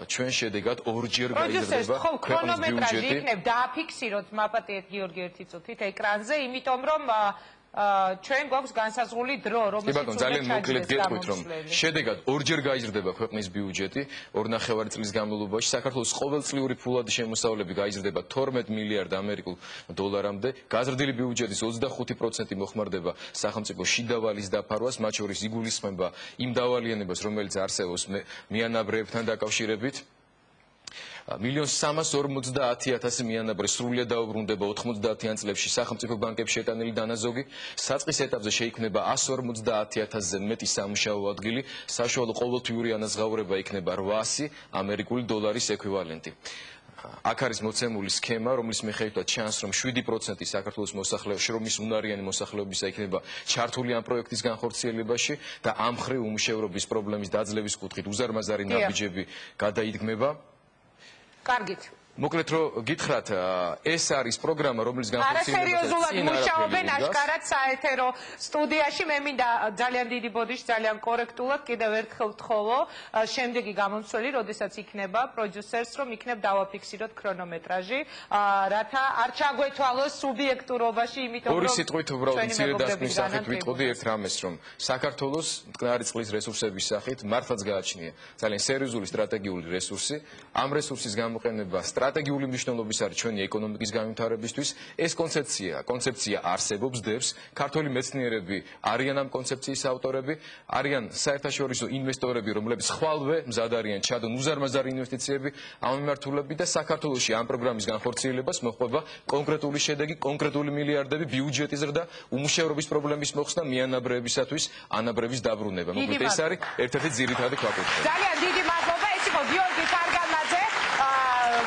ჩვენ შედეგად ორჯერ გაიზრდება ქვეყნის ბიუჯეტი. იქნებ დააფიქსიროთ მაპატიეთ გიორგი 1 წუთით ეკრანზე, იმიტომ რომ ჩვენ გვაქვს განსაზღვრული დრო, რომელიც კი ბატონო, ძალიან მოკლედ გეტყვით, რომ შედეგად ორჯერ გაიზრდება ქვეყნის ბიუჯეტი 2.5 წლის განმავლობაში. საქართველოს ყოველწლიური ფულადი შემოსავლები გაიზრდება 12 მილიარდ ამერიკულ დოლარამდე. გაზრდილი ბიუჯეტის 25% მოხმარდება სახელმწიფო შიდა ვალის დაფარვას, მათ შორის იგულისხმება იმ დავალიანებას, რომელიც არსებობს მიანაბრეებთან დაკავშირებით. 1.350.000 მიანაბრე სრულიად დაუბრუნდება 90-იან წლებში სახელმწიფო ბანკებში შეტანილი დანაზოგი. საწყის ეტაპზე შეიქმნება 150.000-ზე მეტი სამუშაო ადგილი, საშუალო ყოველთვიური ანაზღაურება იქნება 800 ამერიკული დოლარის ეკვივალენტი. აქ არის მოცემული სქემა, რომლის მიხედვითაც ჩანს, რომ 7% საქართველოს მოსახლეობის, შრომის უნარიანი მოსახლეობისა იქნება ჩართული ამ პროექტის განხორციელებაში და ამ მხრივ უმუშევრობის პრობლემის დაძლევის კუთხით უზარმაზარი ნაბიჯები გადაიდგმება. კარგით. მოკლედ რომ გითხრათ, ეს არის პროგრამა, რომელიც განხორციელდება. არასერიოზულად მუშაობენ აშკარად საეთერო სტუდიაში. მე მინდა ძალიან დიდი ბოდიში, ძალიან კორექტულად კიდევ ერთხელ ვთხოვო შემდეგი გამომცველი, როდესაც იქნება პროდიუსერს, რომ იქნებ დავაფიქსიროთ ქრონომეტრაჟი, რათა არ ჩაგვეთვალოს სუბიექტურობაში, იმიტომ რომ ორი სიტყვით უბრალოდ მცირე დასკვნის სახით ვიტყოდი ერთ რამეს, რომ საქართველოს მტკნარი წყლის რესურსების სახით მართლაც გააჩნია ძალიან სერიოზული სტრატეგიული რესურსი. ამ რესურსის გამოყენება სტრატეგიული მნიშვნელობის არის ჩვენი ეკონომიკის განვითარებისთვის. ეს კონცეფცია არსებობს დევს. ქართველი მეცნიერები არიან ამ კონცეფციის ავტორები, არიან საერთაშორისო ინვესტორები, რომლებიც ხვალვე მზად არიან ჩადონ უზარმაზარი ინვესტიციები ამ მიმართულებით და საქართველოში ამ პროგრამის განხორციელებას მოჰყვება კონკრეტული შედეგი, კონკრეტული მილიარდები, ბიუჯეტის ზრდა, უმუშევრობის პრობლემის მოხსნა, მიანაბრეებისათვის ანაბრების დაბრუნება. მოკლედ ეს არის ერთ-ერთი ძირითადი ქვაკუთხედი. ძალიან დიდი მადლობა, ეს იყო გიორგი ფარგანაძე.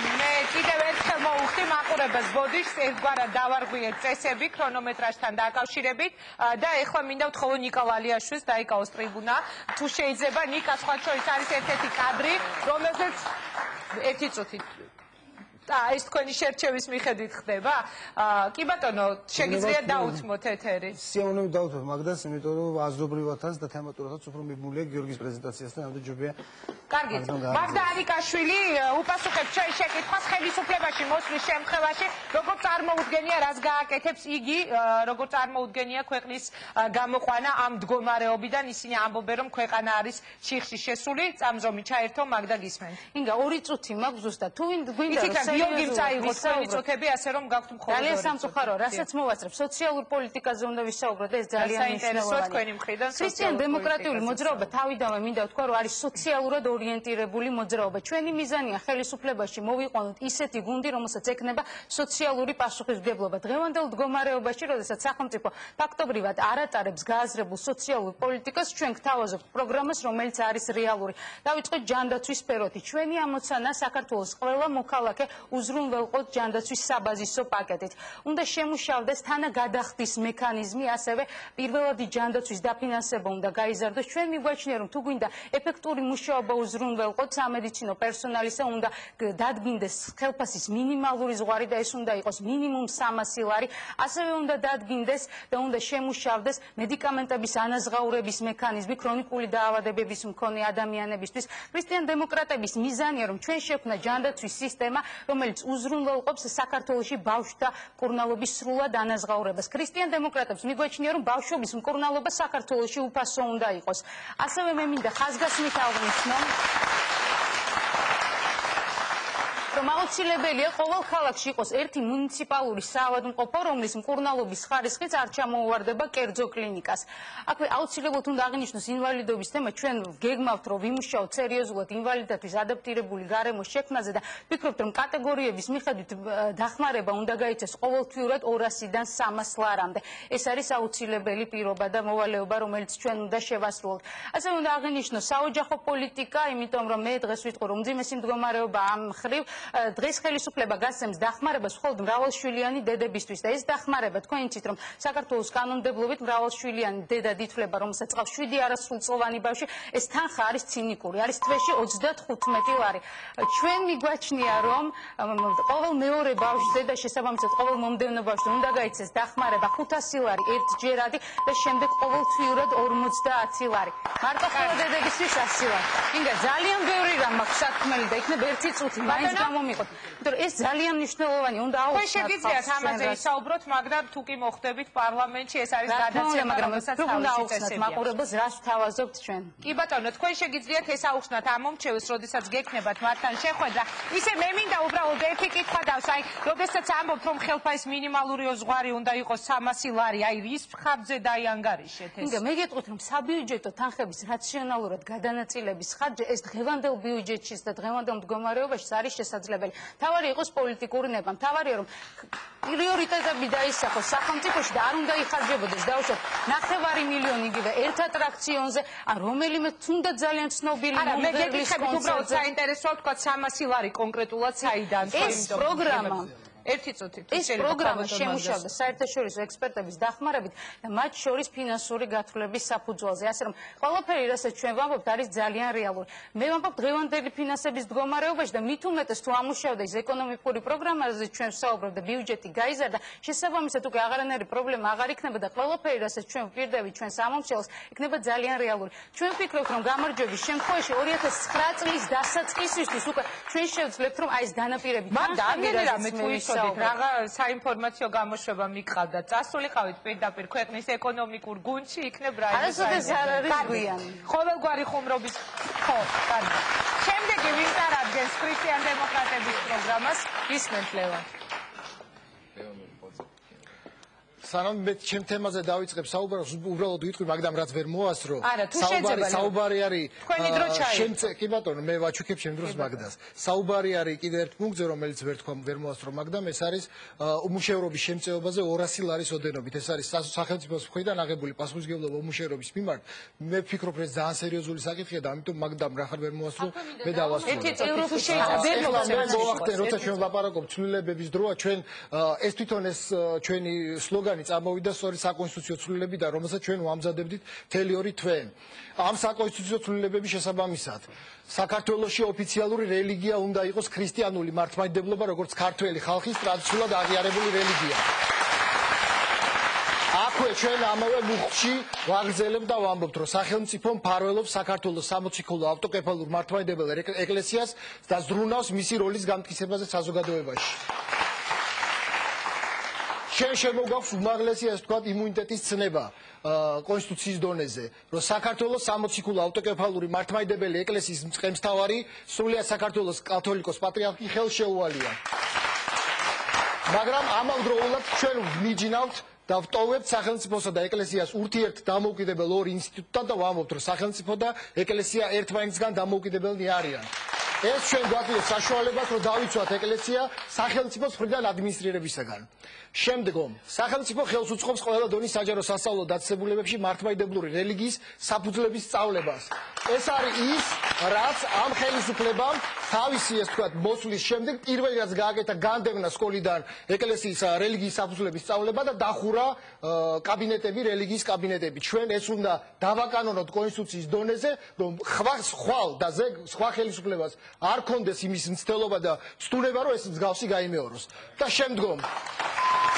მე კიდევ ერთხელ მოვუხდი მაყურებელს ყურებას ბოდიშს ერთგვარად დავარღვიეთ წესები ქრონომეტრაჟთან დაკავშირებით და ეხლა მინდა ვთხოვო ნიკა ვალიაშვილს დაიკავოს ტრიბუნა. თუ შეიძლება ნიკა სხვა შორის არის ერთ-ერთი კადრი, რომელზეც ერთი წუთი ეს თქვენი შერჩევის მიხედვით ხდება? კი ბატონო, შეგიძლიათ დაუთმოთ ეთერი. სიამოვნებით დაუთმოთ მაგდას, იმიტომ რომ აზრობრივათაც და თემატურათაც უფრო მიბმულია გიორგის პრეზენტაციასთან, ამიტომ ჯობია. კარგით. მაგდა ანიკაშვილი უპასუხებს ჩვენი შეკითხვას ხელისუფლებაში მოსვლის შემთხვევაში, როგორ წარმოუდგენია, რას გააკეთებს იგი, როგორ წარმოუდგენია ქვეყნის გამოყვანა ამ მდგომარეობიდან, ისინი ამბობენ, რომ ქვეყანა არის ჩიხში შესული, წამზომი ჩაერთო მაგდა გისმენთ. ინგა 2 წუთი მაქვს ზუსტად. თუ გვინდა გიორგიმ წაიღოთ თქვენი წუთები, ასე რომ გაქვთ მხოლოდ 2 წუთი. ძალიან სამწუხაროა, რასაც მოვასწრებ, სოციალურ პოლიტიკაზე უნდა ვისაუბროთ, ეს ძალიან საინტერესოა თქვენი მხრიდან. ქრისტიან დემოკრატიული მოძრაობა თავიდანვე მინდა ვთქვა, რომ არის სოციალურად ორიენტირებული მოძრაობა. ჩვენი მიზანია ხელისუფლებაში მოვიყვანოთ ისეთი გუნდი, რომელსაც ექნება სოციალური პასუხისმგებლობა. დღევანდელ მდგომარეობაში, როდესაც სახელმწიფო ფაქტობრივად არ ატარებს გააზრებულ სოციალურ პოლიტიკას, ჩვენ გთავაზობთ პროგრამას, რომელიც არის რეალური. დავიწყოთ ჯანდაცვის სფეროთი. ჩვენი ამოცანა საქართველოს ყველა მოქალაქე უზრუნველყოთ ჯანდაცვის საბაზისო პაკეტით. უნდა შემუშავდეს თანაგადახდის მექანიზმი, ასევე პირველადი ჯანდაცვის დაფინანსება უნდა გაიზარდოს. ჩვენ მიგვაჩნია, რომ თუ გვინდა ეფექტური მუშაობა უზრუნველყოთ სამედიცინო პერსონალისა, უნდა დადგინდეს ხელფასის მინიმალური ზღვარი და ეს უნდა იყოს მინიმუმ 300 ლარი. ასევე უნდა დადგინდეს და უნდა შემუშავდეს მედიკამენტების ანაზღაურების მექანიზმი ქრონიკული დაავადებების მქონე ადამიანებისთვის. ქრისტიან დემოკრატების მიზანია, რომ ჩვენ შევქმნათ ჯანდაცვის სისტემა, რომელიც უზრუნველყოფს საქართველოში ბავშვთა მკურნალობის სრულად ანაზღაურებას. ქრისტიან დემოკრატებს მიგვაჩნია, რომ ბავშვობის მკურნალობა საქართველოში უფასო უნდა იყოს. ასევე მე მინდა ხაზგასმით აღვნიშნო, რომ აუცილებელია ყოველ ქალაქში იყოს ერთი მუნიციპალური საავადმყოფო, რომლის მკურნალობის ხარისხიც არ ჩამოუვარდება კერძო კლინიკას. აქვე აუცილებლად უნდა აღინიშნოს ინვალიდობის თემა. ჩვენ გეგმავთ, რომ ვიმუშაოთ სერიოზულად ინვალიდების ადაპტირებული გარემოს შექმნაზე და ვფიქრობთ, რომ კატეგორიების მიხედვით დახმარება უნდა გაიცეს ყოველთვიურად 200-დან 300 ლარამდე. ეს არის აუცილებელი პირობა და მოვალეობა, რომელიც ჩვენ უნდა შევასრულოთ. ასევე უნდა აღინიშნოს საოჯახო პოლიტიკა, იმიტომ რომ მე დღეს ვიტყვი, რომ უმძიმესი მდგომარეობა ამ მხრივ დღეს ხელისუფლება გასცემს დახმარებას მხოლოდ მრავალშვილიანი დედებისთვის და ეს დახმარება თქვენ იცით, რომ საქართველოს კანონმდებლობით მრავალშვილიანი დედა ითვლება, რომელსაც ყავს 7 არასრულწლოვანი ბავშვი, ეს თანხა არის ცინიკური, არის თვეში 35 ლარი. ჩვენ მიგვაჩნია, რომ ყოველ მეორე ბავშვზე და შესაბამისად ყოველ მომდევნო ბავშვზე უნდა გაიცეს დახმარება 500 ლარი ერთჯერადი და შემდეგ ყოველთვიურად 50 ლარი. მარტო ხოლო დედებისთვის 100 ლარი. ინგა ძალიან ბევრი რამ მაქვს საქმელი და იქნებ 1 წუთი მაინც გამომიყოთ. იმიტომ ეს ძალიან მნიშვნელოვანი უნდა აუცილებლად. თქვენ შეგიძლიათ ამაზე ისაუბროთ, მაგრამ თუ კი მოხდებით პარლამენტში, ეს არის გადაცემა, რომელსაც თავისი წესები აქვს. მაყურებელს რას ვთავაზობთ ჩვენ? კი ბატონო, თქვენ შეგიძლიათ ეს აუხსნათ ამ მომრჩევეს, როდესაც გექნებათ მათთან შეხვედრა. ისე მე მინდა უბრალოდ ერთი კითხვა დავს, აი, როდესაც ამბობთ, რომ ხელფასის მინიმალური ზღვარი უნდა იყოს 300 ლარი, აი, რის ხარჯზე დაიანგარიშეთ ეს? ინგა, მე გეტყვით, რომ საბიუჯეტო თანხების რაციონალურად გადანაწილების ხარჯი ეს დღევანდელ ბიუჯეტში და დღევანდელ მდგომარეობაში არის შესაძლებელი. თავარი იყოს პოლიტიკური ნება. თავარია, რომ პრიორიტეტები დაისახოს სახელმწიფოში და არ უნდა იხარჯებოდეს დაუშვათ 9 მილიონი იგივე ერთ ატრაქციონზე, ან რომელიმე თუნდაც ძალიან ცნობილი მე გეკითხებით უბრალოდ საინტერესოა თქვა 300 ლარი კონკრეტულად საიდან ხო ეს პროგრამა ერთი წუთი ეს პროგრამა შემუშავდა საერთაშორისო ექსპერტების დახმარებით და მათ შორის ფინანსური გათვლების საფუძველზე. ასე რომ ყველაფერი, რასაც ჩვენ ვამბობთ, არის ძალიან რეალური. მე ვამბობ დღევანდელი ფინანსების მდგომარეობაში და მით უმეტეს თუ ამუშავდა ის ეკონომიკური პროგრამა, რაზეც ჩვენ ვსაუბრობთ და ბიუჯეტი გაიზარდა, შესაბამისად უკვე აღარანაირი პრობლემა აღარ იქნება და ყველაფერი, რასაც ჩვენ ვპირდებით ჩვენს ამომრჩევლს, იქნება ძალიან რეალური. ჩვენ ვფიქრობთ, რომ გამარჯვების შემთხვევაში 2009 წლის დასაწყისისთვის უკვე ჩვენ შევძლებთ, რომ აი ეს დანაპირები რაღა საინფორმაციო გამოშვება მიყავდა. წასულიყავით პირდაპირ ქვეყნის ეკონომიკურ გუნდში, იქნებ რა არასოდეს არ არის გვიანი. ყოველგვარი ხუმრობის ხო, კარგი. შემდეგი ვინ წარადგენს ქრისტიან დემოკრატების პროგრამას? ისმენთ ლევან. სანამ მე ჩემ თემაზე დავიწყებ საუბარს, უბრალოდ ვიტყვი, მაგრამ რაც ვერ მოასწრო. არა, თუ შეიძლება, საუბარი არის თქვენი დრო ჩაი. კი ბატონო, მე ვაჩუქებ ჩემ დროს მაგდას. საუბარი არის კიდე ერთ პუნქტზე, რომელიც ვერ მოასწრო, მაგრამ ეს არის უმუშევრობის შემწეობაზე 200 ლარის ოდენობით. ეს არის სახელმწიფოს მხრიდან აღებული პასუხისმგებლობა უმუშევრობის მიმართ. მე ვფიქრობ, ეს ძალიან სერიოზული საკითხია და ამიტომ მაგდამ რახან ვერ მოასწრო, მე დავასრულე. ერთი წევრი თუ შეიძლება ვერ მოვახდენ, როცა ჩვენ ვლაპარაკობთ ცვლილებების დროა, ჩვენ ეს თვითონ ეს ჩვენი სლოგანი წამოვიდა სწორედ საკონსტიტუციო ცვლილებიდან, რომელსაც ჩვენ ვამზადებდით მთელი 2 თვე. ამ საკონსტიტუციო ცვლილებების შესაბამისად საქართველოში ოფიციალური რელიგია უნდა იყოს ქრისტიანული მართლმადიდებლობა, როგორც ქართველი ხალხის ტრადიციულად აღიარებული რელიგია. აქვე ჩვენ ამავე მუხტში ვაგრძელებთ და ვამბობთ, რომ სახელმწიფო მფარველობს საქართველოს სამოციქულო ავტოკეფალურ მართლმადიდებელ ეკლესიას და ზრუნავს მისი როლის განმტკიცებაზე საზოგადოებაში. შენ შემოგვაქვს უმაღლესი, ასე ვთქვათ, იმუნიტეტის ცნება კონსტიტუციის დონეზე, რომ საქართველოს სამოციქულო ავტოკეფალური მართლმადიდებელი ეკლესიის მწყემსთავარი სრულიად საქართველოს კათოლიკოს პატრიარქი ხელშეუვალია. მაგრამ ამავდროულად ჩვენ ვმიჯნავთ და ვტოვებთ სახელმწიფოსა და ეკლესიას ურთიერთ დამოუკიდებელ 2 ინსტიტუტთან და ვამბობთ, რომ სახელმწიფო და ეკლესია ერთმანეთისგან დამოუკიდებელნი არიან. ეს ჩვენ გვაძლევს საშუალებას, რომ დავიცვათ ეკლესია სახელმწიფოს მხრიდან ადმინისტრირებისაგან. შემდგომ, სახელმწიფო ხელს უწყობს ყველა დონის საჯარო სასწავლო დაწესებულებებში მართლმადიდებლური რელიგიის საფუძვლების სწავლებას. ეს არის ის, რაც ამ ხელისუფლებამ თავისი, ასე ვთქვათ, მოსვლის შემდეგ პირველი რაც გააკეთა, განდევნა სკოლიდან εκκλესიის რელიგიის საფუძვლების სწავლება და დახურა კაბინეტები, რელიგიის კაბინეტები. ჩვენ ეს უნდა დავაკანონოთ კონსტიტუციის დონეზე, რომ ხვალ და სხვა ხელისუფლებას არ კონდეს იმის მცდელობა და ცდუნება, რომ ეს მსგავსი გაიმეოროს. და შემდგომ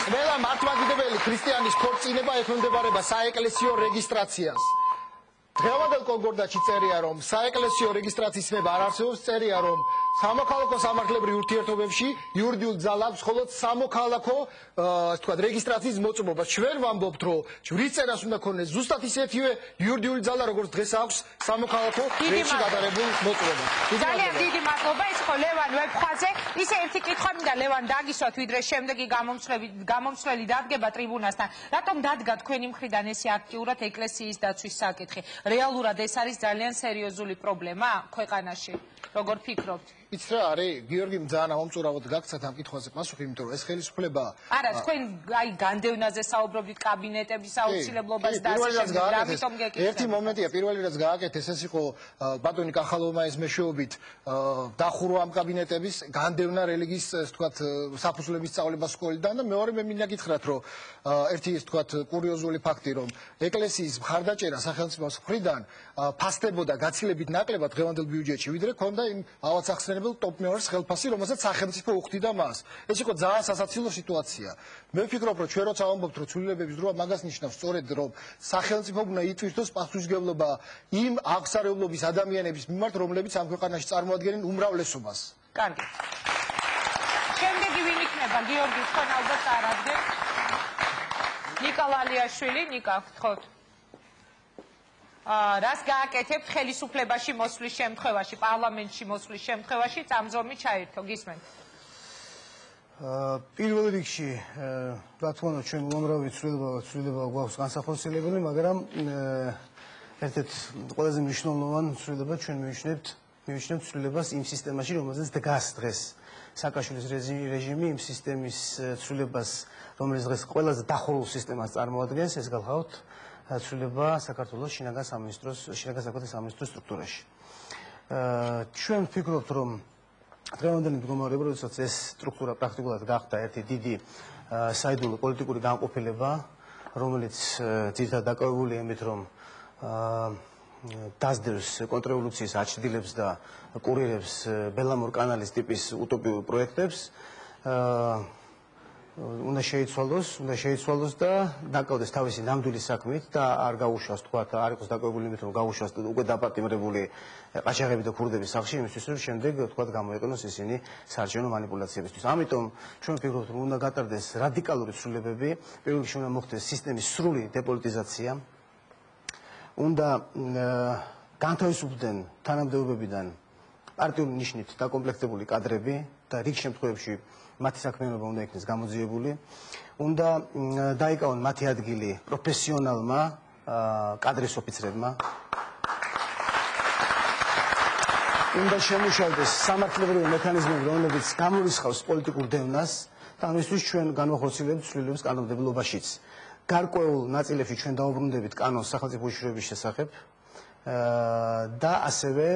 ყველა მართლმადიდებელი ქრისტიანის ქორწინება ექვემდებარება საეკლესიო რეგისტრაციას. დღევანდელ კონკორდატში წერია, რომ საეკლესიო რეგისტრაციის ნება არ არსებობს, წერია, რომ სამოქალაქო სამართლებრივ ურთიერთობებში იურიდიულ ძალ აქვს მხოლოდ სამოქალაქო, ასე ვთქვათ, რეგისტრაციის მოწმობა. ჩვენ ვამბობთ, რომ ჯვრისწერას უნდა ქონდეს ზუსტად ისეთივე იურიდიული ძალა, როგორც დღეს აქვს სამოქალაქო რეჟიმში გადაღებულ მოწმობა. ძალიან დიდი მადლობა. ის ხო ლევან ვებხვაძე. ისე ერთი კითხვა მინდა ლევან დაგისვათ, ვიდრე შემდეგი გამომცვლელი დადგება ტრიბუნასთან. რატომ დადგა თქვენი მხრიდან ესე აქტიურად ეკლესიის დაცვის საკითხი? რეალურად ეს არის ძალიან სერიოზული პრობლემა ქვეყანაში. როგორ ფიქრობთ? იცით რა არის, გიორგი ძალიან ამომწურავად გაგცათ ამ კითხვაზე პასუხი, იმიტომ რომ ეს ხელისუფლება არა, თქვენ აი განდევნაზე საუბრობთ, კაბინეტების აუცილებლობას და ასე შემდეგ, რამიტომ გეკითხეთ? ერთი მომენტია, პირველი რაც გააკეთეს, ეს იყო ბატონი კახალოვმაის მეშვეობით დახურვა ამ კაბინეტების, განდევნა რელიგიის, ასე ვთქვათ, საფუძვლების სწავლება სკოლიდან და მეორე მე მინდა გითხრათ, რომ ერთი, ასე ვთქვათ, კურიოზული ფაქტი, რომ ეკლესიის მხარდაჭერა სახელმწიფოს მხრიდან ფასდებოდა გაცილებით ნაკლებად დღევანდელ ბიუჯეტში, ვიდრე ქონდა იმ ავადსახსნელებელ ტოპ მეორის ხელფასი, რომელსაც სახელმწიფო უხდიდა მას. ეს იყო ძალიან სასაცილო სიტუაცია. მე ვფიქრობ, რომ ჩვენ როცა ვამბობთ, რომ ცვლილებების დროა, მაგას ნიშნავს სწორედ, რომ სახელმწიფო უნდა ითვისოს პასუხისმგებლობა იმ აღსარებლობის ადამიანების მიმართ, რომლებიც ამ ქვეყანაში წარმოადგენენ უმრავლესობას. კარგი. შემდეგი ვინ იქნება? გიორგი, თქვენ ალბათ წარადგენთ. ნიკა ლალიაშვილი, ნიკა, გთხოვთ. რას გააკეთებთ ხელისუფლებაში მოსვლის შემთხვევაში, პარლამენტში მოსვლის შემთხვევაში, წამზომი ჩაერთო, გისმენთ? პირველ რიგში, რა თქმა უნდა, ჩვენ უამრავი ცვლილება გვაქვს განსახორციელებელი, მაგრამ ერთ-ერთ ყველაზე მნიშვნელოვან ცვლილებას ჩვენ მივიჩნევთ ცვლილებას იმ სისტემაში, რომელზეც დგას დღეს სააკაშვილის რეჟიმი, იმ სისტემის ცვლილებას, რომელიც დღეს ყველაზე დახურულ სისტემას წარმოადგენს, ეს გახლავთ ცვლილება საქართველოს შინაგან სამინისტროს სტრუქტურაში. ჩვენ ვფიქრობთ, რომ დღევანდელი მდგომარეობა, როდესაც ეს სტრუქტურა პრაქტიკულად გახდა ერთი დიდი საიდუმლო პოლიტიკური განყოფილება, რომელიც ძირითადად დაკავებულია იმით, რომ დასდევს კონტრრევოლუციის აჩრდილებს და კურირებს ბელამორ კანალის ტიპის утопიურ პროექტებს, უნდა შეიცვალოს და დაკავდეს თავისი ნამდვილი საქმით და არ გაუშვას, თქვათ, არ იყოს დაკავებული იმით, რომ გაუშვას უკვე დაპატიმრებული ყაჩაღები და ქურდების სახლში, იმისთვის, რომ შემდეგ, თქვათ, გამოიყენოს ისინი საარჩევნო მანიპულაციებისთვის. ამიტომ ჩვენ ვფიქრობთ, რომ უნდა გატარდეს რადიკალური ცვლილებები, პირველ რიგში უნდა მოხდეს სისტემის სრული დეპოლიტიზაცია, უნდა განთავისუფლდნენ თანამდებობებიდან პარტიული ნიშნით დაკომპლექტებული კადრები და რიგ შემთხვევებში მათი საქმიანობა უნდა იქნეს გამოძიებული. უნდა დაიკავონ მათი ადგილი პროფესიონალმა კადრის ოფიცრებმა. უნდა შემუშავდეს სამართლებრივი მექანიზმები, რომლებიც გამორიცხავს პოლიტიკურ დევნას და ამისთვის ჩვენ განვახორციელებთ ცვლილების კანონმდებლობაშიც. გარკვეულ ნაწილებში ჩვენ დავუბრუნდებით კანონს სახელმწიფო უშიშროების შესახებ და ასევე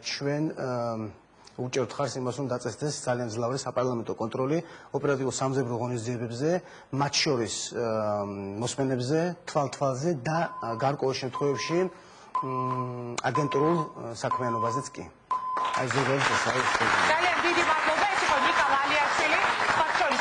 ჩვენ უჭერთ ხარს იმას, რომ დაწესდეს ძალიან მძლავრი საპარლამენტო კონტროლი ოპერატიულ სამძებრო ღონისძიებებზე, მათ შორის მოსმენებზე, თვალთვალზე და გარკვეულ შემთხვევებში აგენტურულ საქმიანობაზეც კი. აი ზოგადად ეს არის. ძალიან დიდი მადლობა, ეს იყო ნიკა ვალიაშვილი. ფაქტობრივად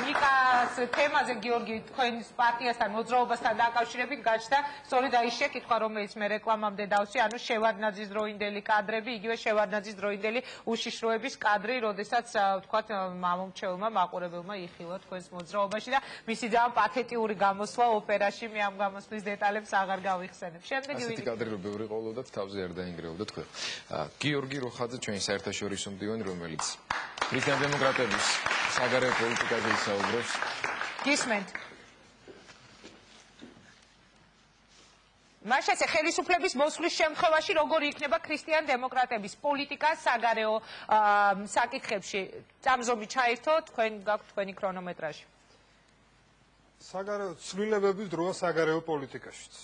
ნიკას თემაზე გიორგი თქვენის პარტიასთან მოძრაობასთან დაკავშირებით გაჩნდა სწორედ აი შეკითხვა, რომელიც მე რეკლამამდე დავსვი, ანუ შევარდნაძის დროინდელი კადრები, იგივე შევარდნაძის დროინდელი უშიშროების კადრი, როდესაც ვთქვათ მამომრჩევლმა მაყურებელმა იხილა თქვენს მოძრაობაში და მისი ძალიან პათეტიური გამოსვლა ოპერაში, მე ამ გამოსვლის დეტალებს აღარ გავიხსენებ. შემდეგი ასეთი კადრი რო ბევრი ყოლოდათ, თავზე არ დაინგრეოდა თქვენ. გიორგი როხაძე ჩვენი საერთაშორისო მდივანი, რომელიც ქრისტიან დემოკრატების საგარეო პოლიტიკაზე ისაუბრებს. გისმენთ. მაშასე ხელისუფლების მოსვლის შემთხვევაში როგორი იქნება ქრისტიან დემოკრატების პოლიტიკა საგარეო საკითხებში? წამზომი ჩაერთო, თქვენ გაქვთ თქვენი ქრონომეტრაჟი. საგარეო ცვლილებების დროა საგარეო პოლიტიკაშიც.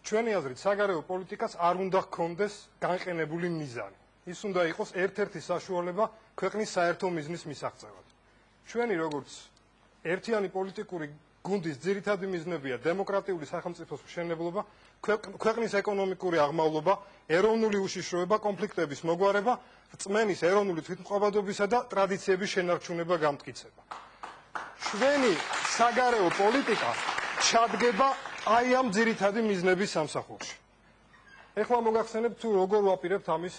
ჩვენი აზრით საგარეო პოლიტიკას არ უნდა ჰქონდეს განყენებული მიზანი. ის უნდა იყოს ერთ-ერთი საშუალება ქვეყნის საერთო მიზნის მისაღწევად. ჩვენი როგორც ერთიანი პოლიტიკური გუნდის ძირითადი მიზნებია დემოკრატიული სახელმწიფოს მშენებლობა, ქვეყნის ეკონომიკური აღმავლობა, ეროვნული უშიშროება, კონფლიქტების მოგვარება, რწმენის ეროვნული თვითმყოფადობისა და ტრადიციების შენარჩუნება, გამტკიცება. ჩვენი საგარეო პოლიტიკა ჩადგება აი ამ ძირითადი მიზნების სამსახურში. ეხლა მოგახსენებთ თუ როგორ ვაპირებთ ამის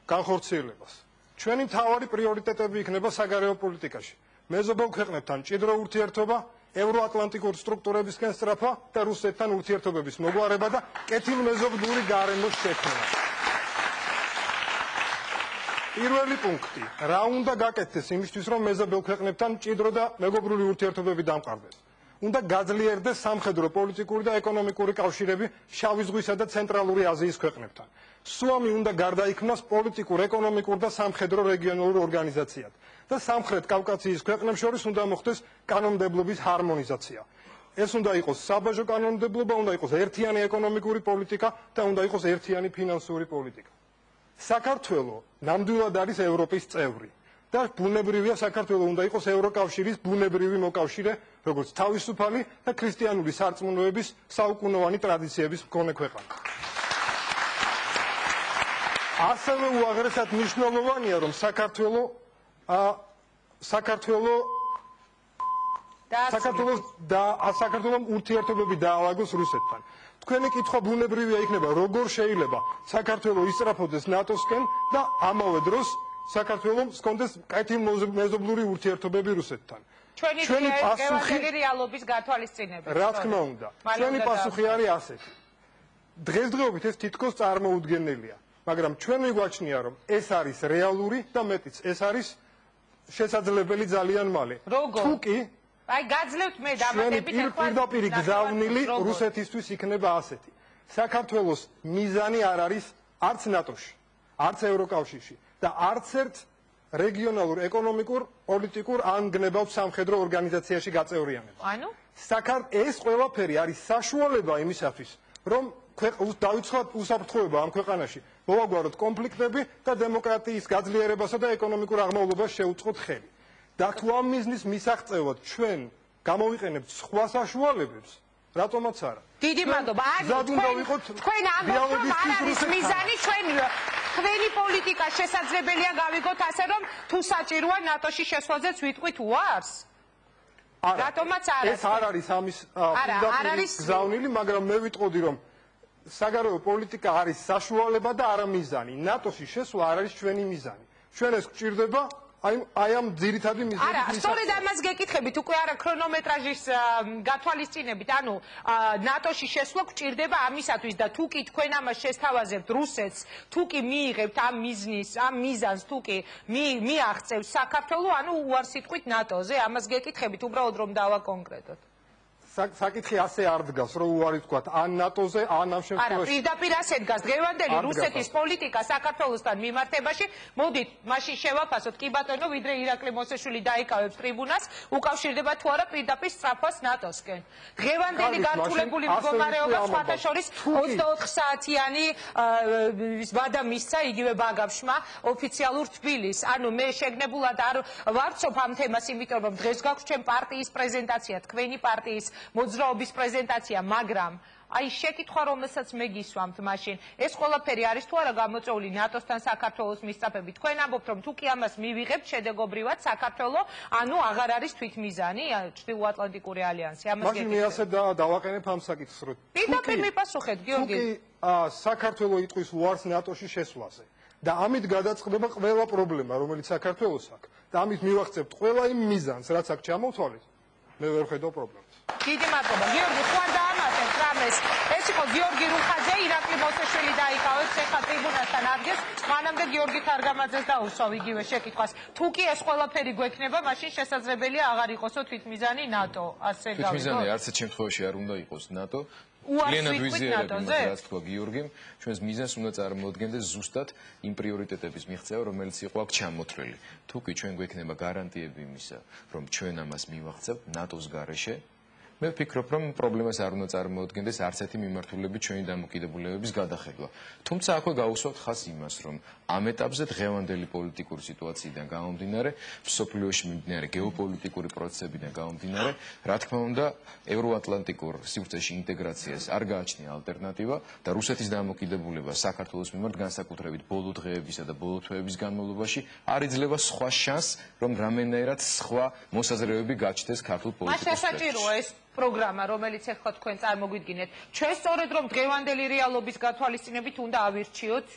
განხორციელებას. ჩვენი მთავარი პრიორიტეტები იქნება საგარეო პოლიტიკაში. მეზობელ ქვეყნებთან მჭიდრო ურთიერთობა, ევროატლანტიკური სტრუქტურებისკენ სწრაფა და რუსეთთან ურთიერთობების მოგვარება და კეთილმეზობლური გარემოს შექმნა. პირველი პუნქტი, რა უნდა გაკეთდეს იმისთვის, რომ მეზობელ ქვეყნებთან მჭიდრო და მეგობრული ურთიერთობები დამყარდეს. უნდა გაძლიერდეს სამხედრო, პოლიტიკური და ეკონომიკური კავშირები შავი ზღვისა და ცენტრალური აზიის ქვეყნებთან. სუამი უნდა გარდაიქმნას პოლიტიკურ, ეკონომიკურ და სამხედრო რეგიონულ ორგანიზაციად და სამხრეთ კავკასიის ქვეყნებს შორის უნდა მოხდეს კანონმდებლობის ჰარმონიზაცია. ეს უნდა იყოს საბაჟო კანონმდებლობა, უნდა იყოს ერთიანი ეკონომიკური პოლიტიკა და უნდა იყოს ერთიანი ფინანსური პოლიტიკა. საქართველო ნამდვილად არის ევროპის წევრი და ბუნებრივია საქართველო უნდა იყოს ევროკავშირის ბუნებრივი მოკავშირე, როგორც თავისუფალი და ქრისტიანული სარწმუნოების საუკუნოვანი ტრადიციების მქონე ქვეყანა. ასევე უაღრესად მნიშვნელოვანია, რომ საქართველოს ურთიერთობები დაალაგოს რუსეთთან. თქვენი კითხვა ბუნებრივია იქნება, როგორ შეიძლება საქართველო ისწრაფოდეს ნატოსკენ და ამავე დროს საქართველოს ჰქონდეს კეთილმეზობლური ურთიერთობები რუსეთთან. ჩვენი პასუხი რეალობის გათვალისწინება. რა თქმა უნდა, ჩვენი პასუხი არის ასეთი. დღესდღეობით ეს თითქოს წარმოუდგენელია, მაგრამ ჩვენ მიგვაჩნია, რომ ეს არის რეალური და მეტიც ეს არის შესაძლებელი ძალიან მალე. თუ კი აი გაძლევთ მე დამატებით ახლა პირდაპირ გზავნილი რუსეთისთვის იქნება ასეთი. საქართველოს მიზანი არ არის არც ნატოში, არც ევროკავშირში და არც ერთ რეგიონალურ, ეკონომიკურ, პოლიტიკურ ან გნებავ სამხედრო ორგანიზაციაში გაწევრიანება. ანუ ეს ყველაფერი არის საშუალება იმისათვის, რომ დავიწყოთ უსაფრთხოება ამ ქვეყანაში, მოვაგვაროთ კონფლიქტები და დემოკრატიის გაძლიერებასა და ეკონომიკურ აღმავლობას შევუწყოთ ხელი. და თუ ამ მიზნის მისაღწევად ჩვენ გამოვიყენებთ სხვა საშუალებებს, რატომაც არა. დიდი მადლობა. თქვენ ამბობთ, რომ არ არის მიზანი, თქვენი პოლიტიკა შესაძლებელია გავიგოთ ასე, რომ თუ საჭიროა ნატოში შესვლაზეც ვიტყვით უარს? რატომაც არა. ეს არ არის ამის გზავნილი, მაგრამ მე ვიტყოდი, რომ საგარეო პოლიტიკა არის საშუალება და არა მიზანი. ნატოში შესვლა არ არის ჩვენი მიზანი. ჩვენ ეს გვჭირდება აი ამ ძირითადი მიზნით. არა, სწორედ ამას გეკითხებით, უკვე არა ქრონომეტრაჟის გათვალისწინებით, ანუ ნატოში შესვლა გვჭირდება ამისათვის და თუ კი თქვენ ამას შესთავაზებთ რუსეთს, თუ კი მიიღებთ ამ მიზანს, თუ კი მიაღწევს საქართველოს, ანუ უარსიტყვით ნატოზე, ამას გეკითხებით, უბრალოდ რომ დავაკონკრეტოთ. საკითხი ასე არ დგას, რომ უარი ვთქვათ ან ნატოზე, ან ამ შემთხვევაში. არა, პირდაპირ ასე დგას. დღევანდელი რუსეთის პოლიტიკა საქართველოსთან მიმართებაში, მოდით, მაშინ შევაფასოთ, კი ბატონო, ვიდრე ირაკლი მოსეშვილი დაიკავებს ტრიბუნას, უკავშირდება თუ არა პირდაპირ სწრაფას ნატოსკენ. დღევანდელი გართულებული მდგომარეობა სხვათა შორის 24 საათიანი ვადა მისცა იგივე ბაგაფშმა ოფიციალურ თბილისს. ანუ მე შეგნებულად არ ვარცობ ამ თემას, იმიტომ რომ დღეს გაქვს ჩემ პარტიის პრეზენტაცია, თქვენი პარტიის მოძრაობის პრეზენტაცია, მაგრამ აი შეკითხვა რომელსაც მე გისვამთ მაშინ ეს ყველაფერი არის თუ არა გამოწვეული ნატოსთან საქართველოს მისწრაფებით თქვენ ამბობთ რომ თუ კი ამას მივიღებთ შედეგობრივად საქართველო ანუ აღარ არის თვითმიზანი ჩრდილოატლანტიკური ალიანსი ამას მაშინ მე ასე დავაყენებ ამ საკითხს რომ პირდაპირ მიპასუხეთ გიორგი თუ კი საქართველო იტყვის უარს ნატოში შესვლაზე და ამით გადაწყდება ყველა პრობლემა რომელიც საქართველოს აქვს და ამით მივახცევთ ყველა იმ მიზანს რაც აქ ჩამოთვალეთ მე ვერ ხედავ პრობლემას დიდი მადლობა გიორგი ხო არ დაამატებთ რამეს ეს იყო გიორგი რუხაძე ირაკლი მოსეშვილი დაიკავებს ეხლა ტრიბუნასთან ადგეს მანამდე გიორგი თარგამაძეს დაუსვავ იგივე შეკითხვას თუ კი ეს ყველაფერი გვექნება მაშინ შესაძლებელია აღარ იყოსო თვითმიზანი ნატო ასე გავიგო თვითმიზანი არც ერთ შემთხვევაში არ უნდა იყოს ნატო ლენად ვიზიარებ იმას რაც თქვა გიორგიმ ჩვენს მიზანს უნდა წარმოადგენდეს ზუსტად იმ პრიორიტეტების მიღწევა რომელიც იყო აქ ჩამოთვლილი თუ კი ჩვენ გვექნება გარანტიები იმისა რომ ჩვენ ამას მივახცევთ ნატოს გარეშე მე ვფიქრობ რომ პრობლემას არ უნდა წარმოადგენდეს არც ერთი მიმართულებით ჩვენი დამოკიდებულებების გადახელვა თუმცა აქვე გავუსვათ ხაზს იმას რომ ამ ეტაპზე დღევანდელი პოლიტიკური სიტუაციიდან გამომდინარე მსოფლიოში მიმდინარე გეოპოლიტიკური პროცესებიდან გამომდინარე რა თქმა უნდა ევროატლანტიკურ სივრცეში ინტეგრაციას არ გააჩნია ალტერნატივა და რუსეთის დამოკიდებულება საქართველოს მიმართ განსაკუთრებით ბოლო დღეებისა და ბოლო თვეების განმავლობაში არ იძლევა სხვა შანსს რომ რამენერად სხვა მოსაზრებები გაჩნდეს ქართულ პოლიტიკას პროგრამა, რომელიც ეხლა თქვენ წარმოგვიდგინეთ. ჩვენ სწორედ რომ დღევანდელი რეალობის გათვალისწინებით უნდა ავირჩიოთ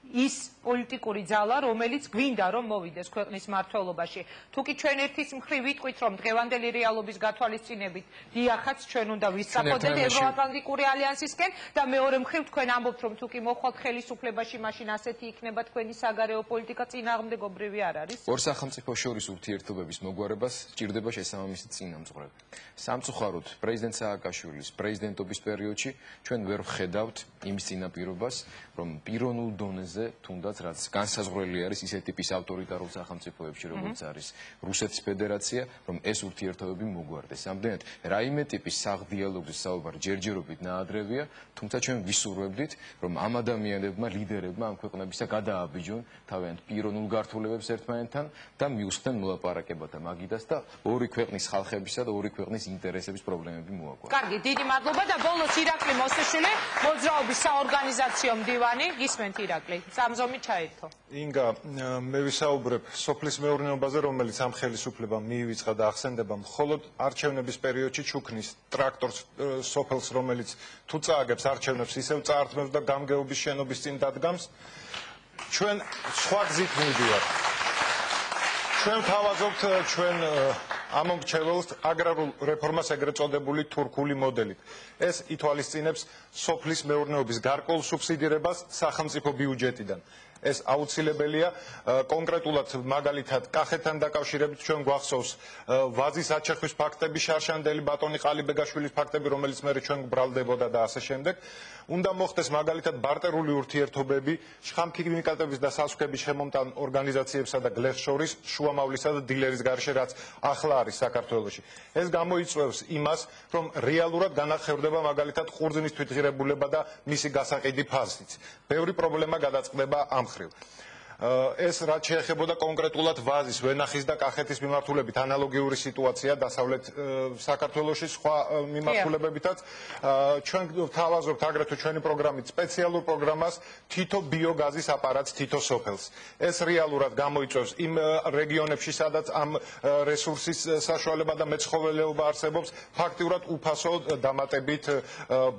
ის პოლიტიკური ძალა, რომელიც გვინდა რომ მოვიდეს ქვეყნის მმართველობაში. თუ კი ჩვენ ერთის მხრივ ვიტყვით რომ დღევანდელი რეალობის გათვალისწინებით დიახაც ჩვენ უნდა ვისწრაფოდეთ ევროატლანტიკური ალიანსისკენ და მეორე მხრივ თქვენ ამბობთ რომ თუ კი მოხვალთ ხელისუფლებაში მაშინ ასეთი იქნება თქვენი საგარეო პოლიტიკა წინააღმდეგობრივი არ არის. ორ სახელმწიფო შორის ურთიერთობების მოგვარებას სჭირდება შესაბამისი წინამძღვრები. სამწუხაროდ პრეზიდენტ სააკაშვილის პრეზიდენტობის პერიოდში ჩვენ ვერ ვხედავთ იმის წინაპირობას რომ პიროვნულ დონეზე თუნდაც რაც განსაზღვრელი არის ისეთ ტიპის ავტორიტარულ სახელმწიფოებში როგორც არის რუსეთის ფედერაცია რომ ეს ურთიერთობები მოგვარდეს. ამდენად რაიმე ტიპის საღდიალოგზე საუბარი ჯერჯერობით ნაადრევია, თუმცა ჩვენ ვისურვებდით რომ ამ ადამიანებმა ლიდერებმა ამ ქვეყნებისა გადააბიჯონ თავიანთ პიროვნულ გართულებებს ერთმანეთთან და მიუსხდნენ მოლაპარაკებათა მაგიდას და ორი ქვეყნის ხალხებისა და ორი ქვეყნის ინტერესების პრობლემები მოაგვარეს. კარგი, დიდი მადლობა და ბოლოს ირაკლი მოსეშვილი მოძრაობის საორგანიზაციო მდივანი გისმენთ ირაკლი. სამზომი ჩაერთო. ინგა, მე ვისაუბრებ სოფლის მეურნეობაზე, რომელიც ამ ხელისუფლებამ მიივიწყა და ახსენდება მხოლოდ არჩევნების პერიოდში ჩუქნის ტრაქტორს სოფელს, რომელიც თუ წააგებს არჩევნებს, ისევ წაართმევს და გამგეობის შენობის წინ დადგამს. ჩვენ სხვა გზით მივდივართ. ჩვენ თავაზობთ ჩვენ ამომრჩეველს აგრარულ რეფორმას ეგრეთ წოდებული თურქული მოდელით. ეს ითვალისწინებს სოფლის მეურნეობის გარკვეულ სუბსიდირებას სახელმწიფო ბიუჯეტიდან. ეს აუცილებელია კონკრეტულად მაგალითად კახეთთან დაკავშირებით ჩვენ გვახსოვს ვაზის აჩერხვის ფაქტები, შარშანდელი ბატონი ყალიბეგაშვილის ფაქტები, რომელიც მე ჩვენ გბრალდებოდა და ასე შემდეგ. უნდა მოხდეს მაგალითად ბარტერული ურთიერთობები შხამქიმიკატების და სასუქების შემომტან ორგანიზაციებსა და გლეხს შორის შუამავლისა და დილერის გარშე რაც ახლა არის საქართველოში. ეს გამოიწვევს იმას, რომ რეალურად განახევრდება მაგალითად ყურძნის თვითღირებულება და მისი გასაყიდი ფასიც. ბევრი პრობლემა გადაწყდება ამ მხრივ. ეს რაც შეეხებოდა კონკრეტულად ვაზის, ვენახის და კახეთის მიმართულებით ანალოგიური სიტუაცია დასავლეთ საქართველოში სხვა მიმართულებებითაც ჩვენ თავაზობთ აგრეთვე ჩვენი პროგრამით სპეციალურ პროგრამას თითო ბიოგაზის აპარატს თითო სოფელს. ეს რეალურად გამოიწვევს იმ რეგიონებში, სადაც ამ რესურსის საშუალება და მეცხოველეობა არსებობს, ფაქტიურად უფასო დამატებით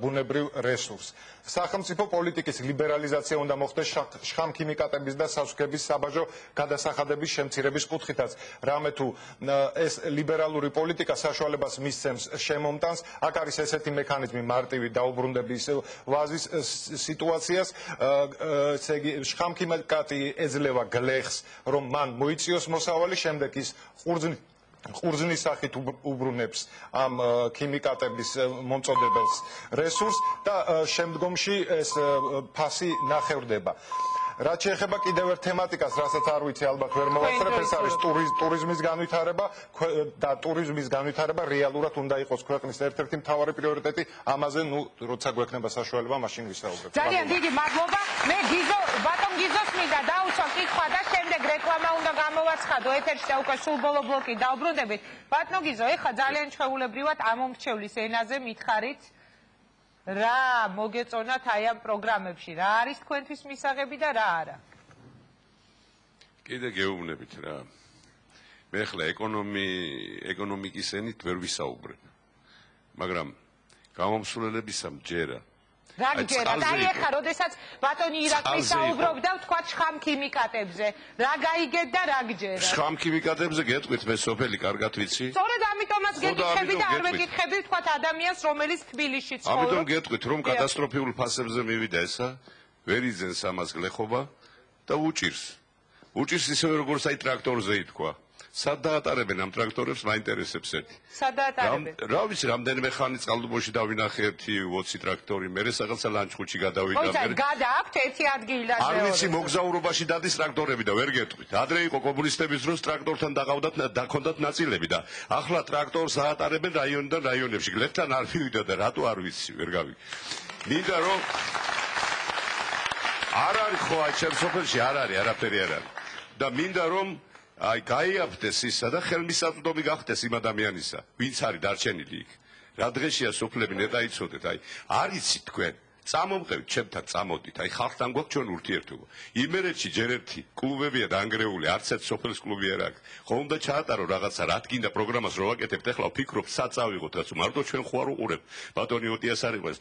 ბუნებრივ რესურსს. სახელმწიფო პოლიტიკის ლიბერალიზაცია უნდა მოხდეს შხამქიმიკატების და პასუხების საბაჟო გადასახადების შემცირების კუთხითაც. რამე თუ ეს ლიბერალური პოლიტიკა საშუალებას მისცემს შემომტანს, აქ არის ესეთი მექანიზმი მარტივი დაუბრუნდების ვაზის სიტუაციას, ესე იგი შხამქიმიკატი ეძლევა გლეხს, რომ მან მოიწიოს მოსავალი, შემდეგ ის ყურძნის სახით უბრუნებს ამ ქიმიკატების მომწოდებელს რესურსს და შემდგომში ეს ფასი ნახევრდება. რაც შეეხება კიდევ ერთ თემატიკას, რასაც არ ვიცი, ალბათ ვერ მოვასწრებ, ეს არის ტურიზმის განვითარება და ტურიზმის განვითარება რეალურად უნდა იყოს ქვეყნის ერთ-ერთი მთავარი პრიორიტეტი. ამაზე, როცა გვექნება საშუალება, მაშინ ვისაუბრებ. ძალიან დიდი მადლობა. მე ბატონ გიზოს მინდა დაუცვა კითხვა და შემდეგ რეკლამა უნდა გამოვაცხადო ეთერში და უკვე სულ ბოლო ბლოკი დავბრუნდებით. ბატონ გიზო, ეხლა ძალიან ჩვეულებრივად ამომრჩევლის ენაზე მითხარით. რა მოგეწონათ აი ამ პროგრამებში, რა არის თქვენთვის მისაღები და რა არა? კიდე გეუბნებით რა. მე ახლა ეკონომიკის ენით ვერ ვისაუბრებ. მაგრამ გამომსვლელებისა მჯერა. რა გჯერათ? აი ეხლა, როდესაც ბატონი ირაკლი საუბრობდა, ვთქვათ შხამქიმიკატებზე. რა გაიგეთ და რა გჯერათ? შხამქიმიკატებზე გეტყვით, მე სოფელი კარგად ვიცი. სწორედ ამიტომაც გეკითხები და არ მეკითხები, ვთქვათ ადამიანს, რომელიც თბილისში ცხოვრობს. ამიტომ გეტყვით, რომ კატასტროფიულ ფასებზე მივიდა ესა, ვერ იძენს ამას გლეხობა და უჭირს. უჭირს ისევე როგორც აი ტრაქტორზე ითქვა. სად დაატარებენ ამ ტრაქტორებს, მაინტერესებს ერთი. სად დაატარებენ? რა ვიცი, რამდენიმე ხანი წყალდუბოში დავინახე ერთი 20 ტრაქტორი, მერე რაღაცა ლანჩხუთში გადავიდა. ოღონდ გადააქვთ ერთი ადგილიდან არ ვიცი, მოგზაურობაში დადის ტრაქტორები და ვერ გეტყვით. ადრე იყო კომუნისტების დროს ტრაქტორთან დაგქონდათ ნაწილები და ახლა ტრაქტორს აატარებენ რაიონიდან რაიონებში. გლეხთან არ მივიდა და რატო არ ვიცი, ვერ გავიგე. მინდა რომ არ არის ხო აი ჩემ სოფელში არ არის, არაფერი არ არის. და მინდა რომ აი გაიაფთეს ისა და ხელმისაწვდომი გახდეს იმ ადამიანისა, ვინც არის დარჩენილი იქ. რა დღეშია სოფლები ნეტაიცოდეთ, აი არ იცით თქვენ, წამომყევით ჩემთან წამოდით, აი ხალხთან გვაქვს ჩვენ ურთიერთობა. იმერეთში ჯერ ერთი კლუბებია დაანგრეული, არც ერთ სოფლის კლუბი არ აქვს. ხო უნდა ჩაატარო რაღაცა, რა თქინდა პროგრამას რო ვაკეთებთ, ეხლა ვფიქრობ, სად წავიღოთ, რაც მარტო ჩვენ ხო არ უყურებთ. ბატონი ოტიას არ იყო ეს.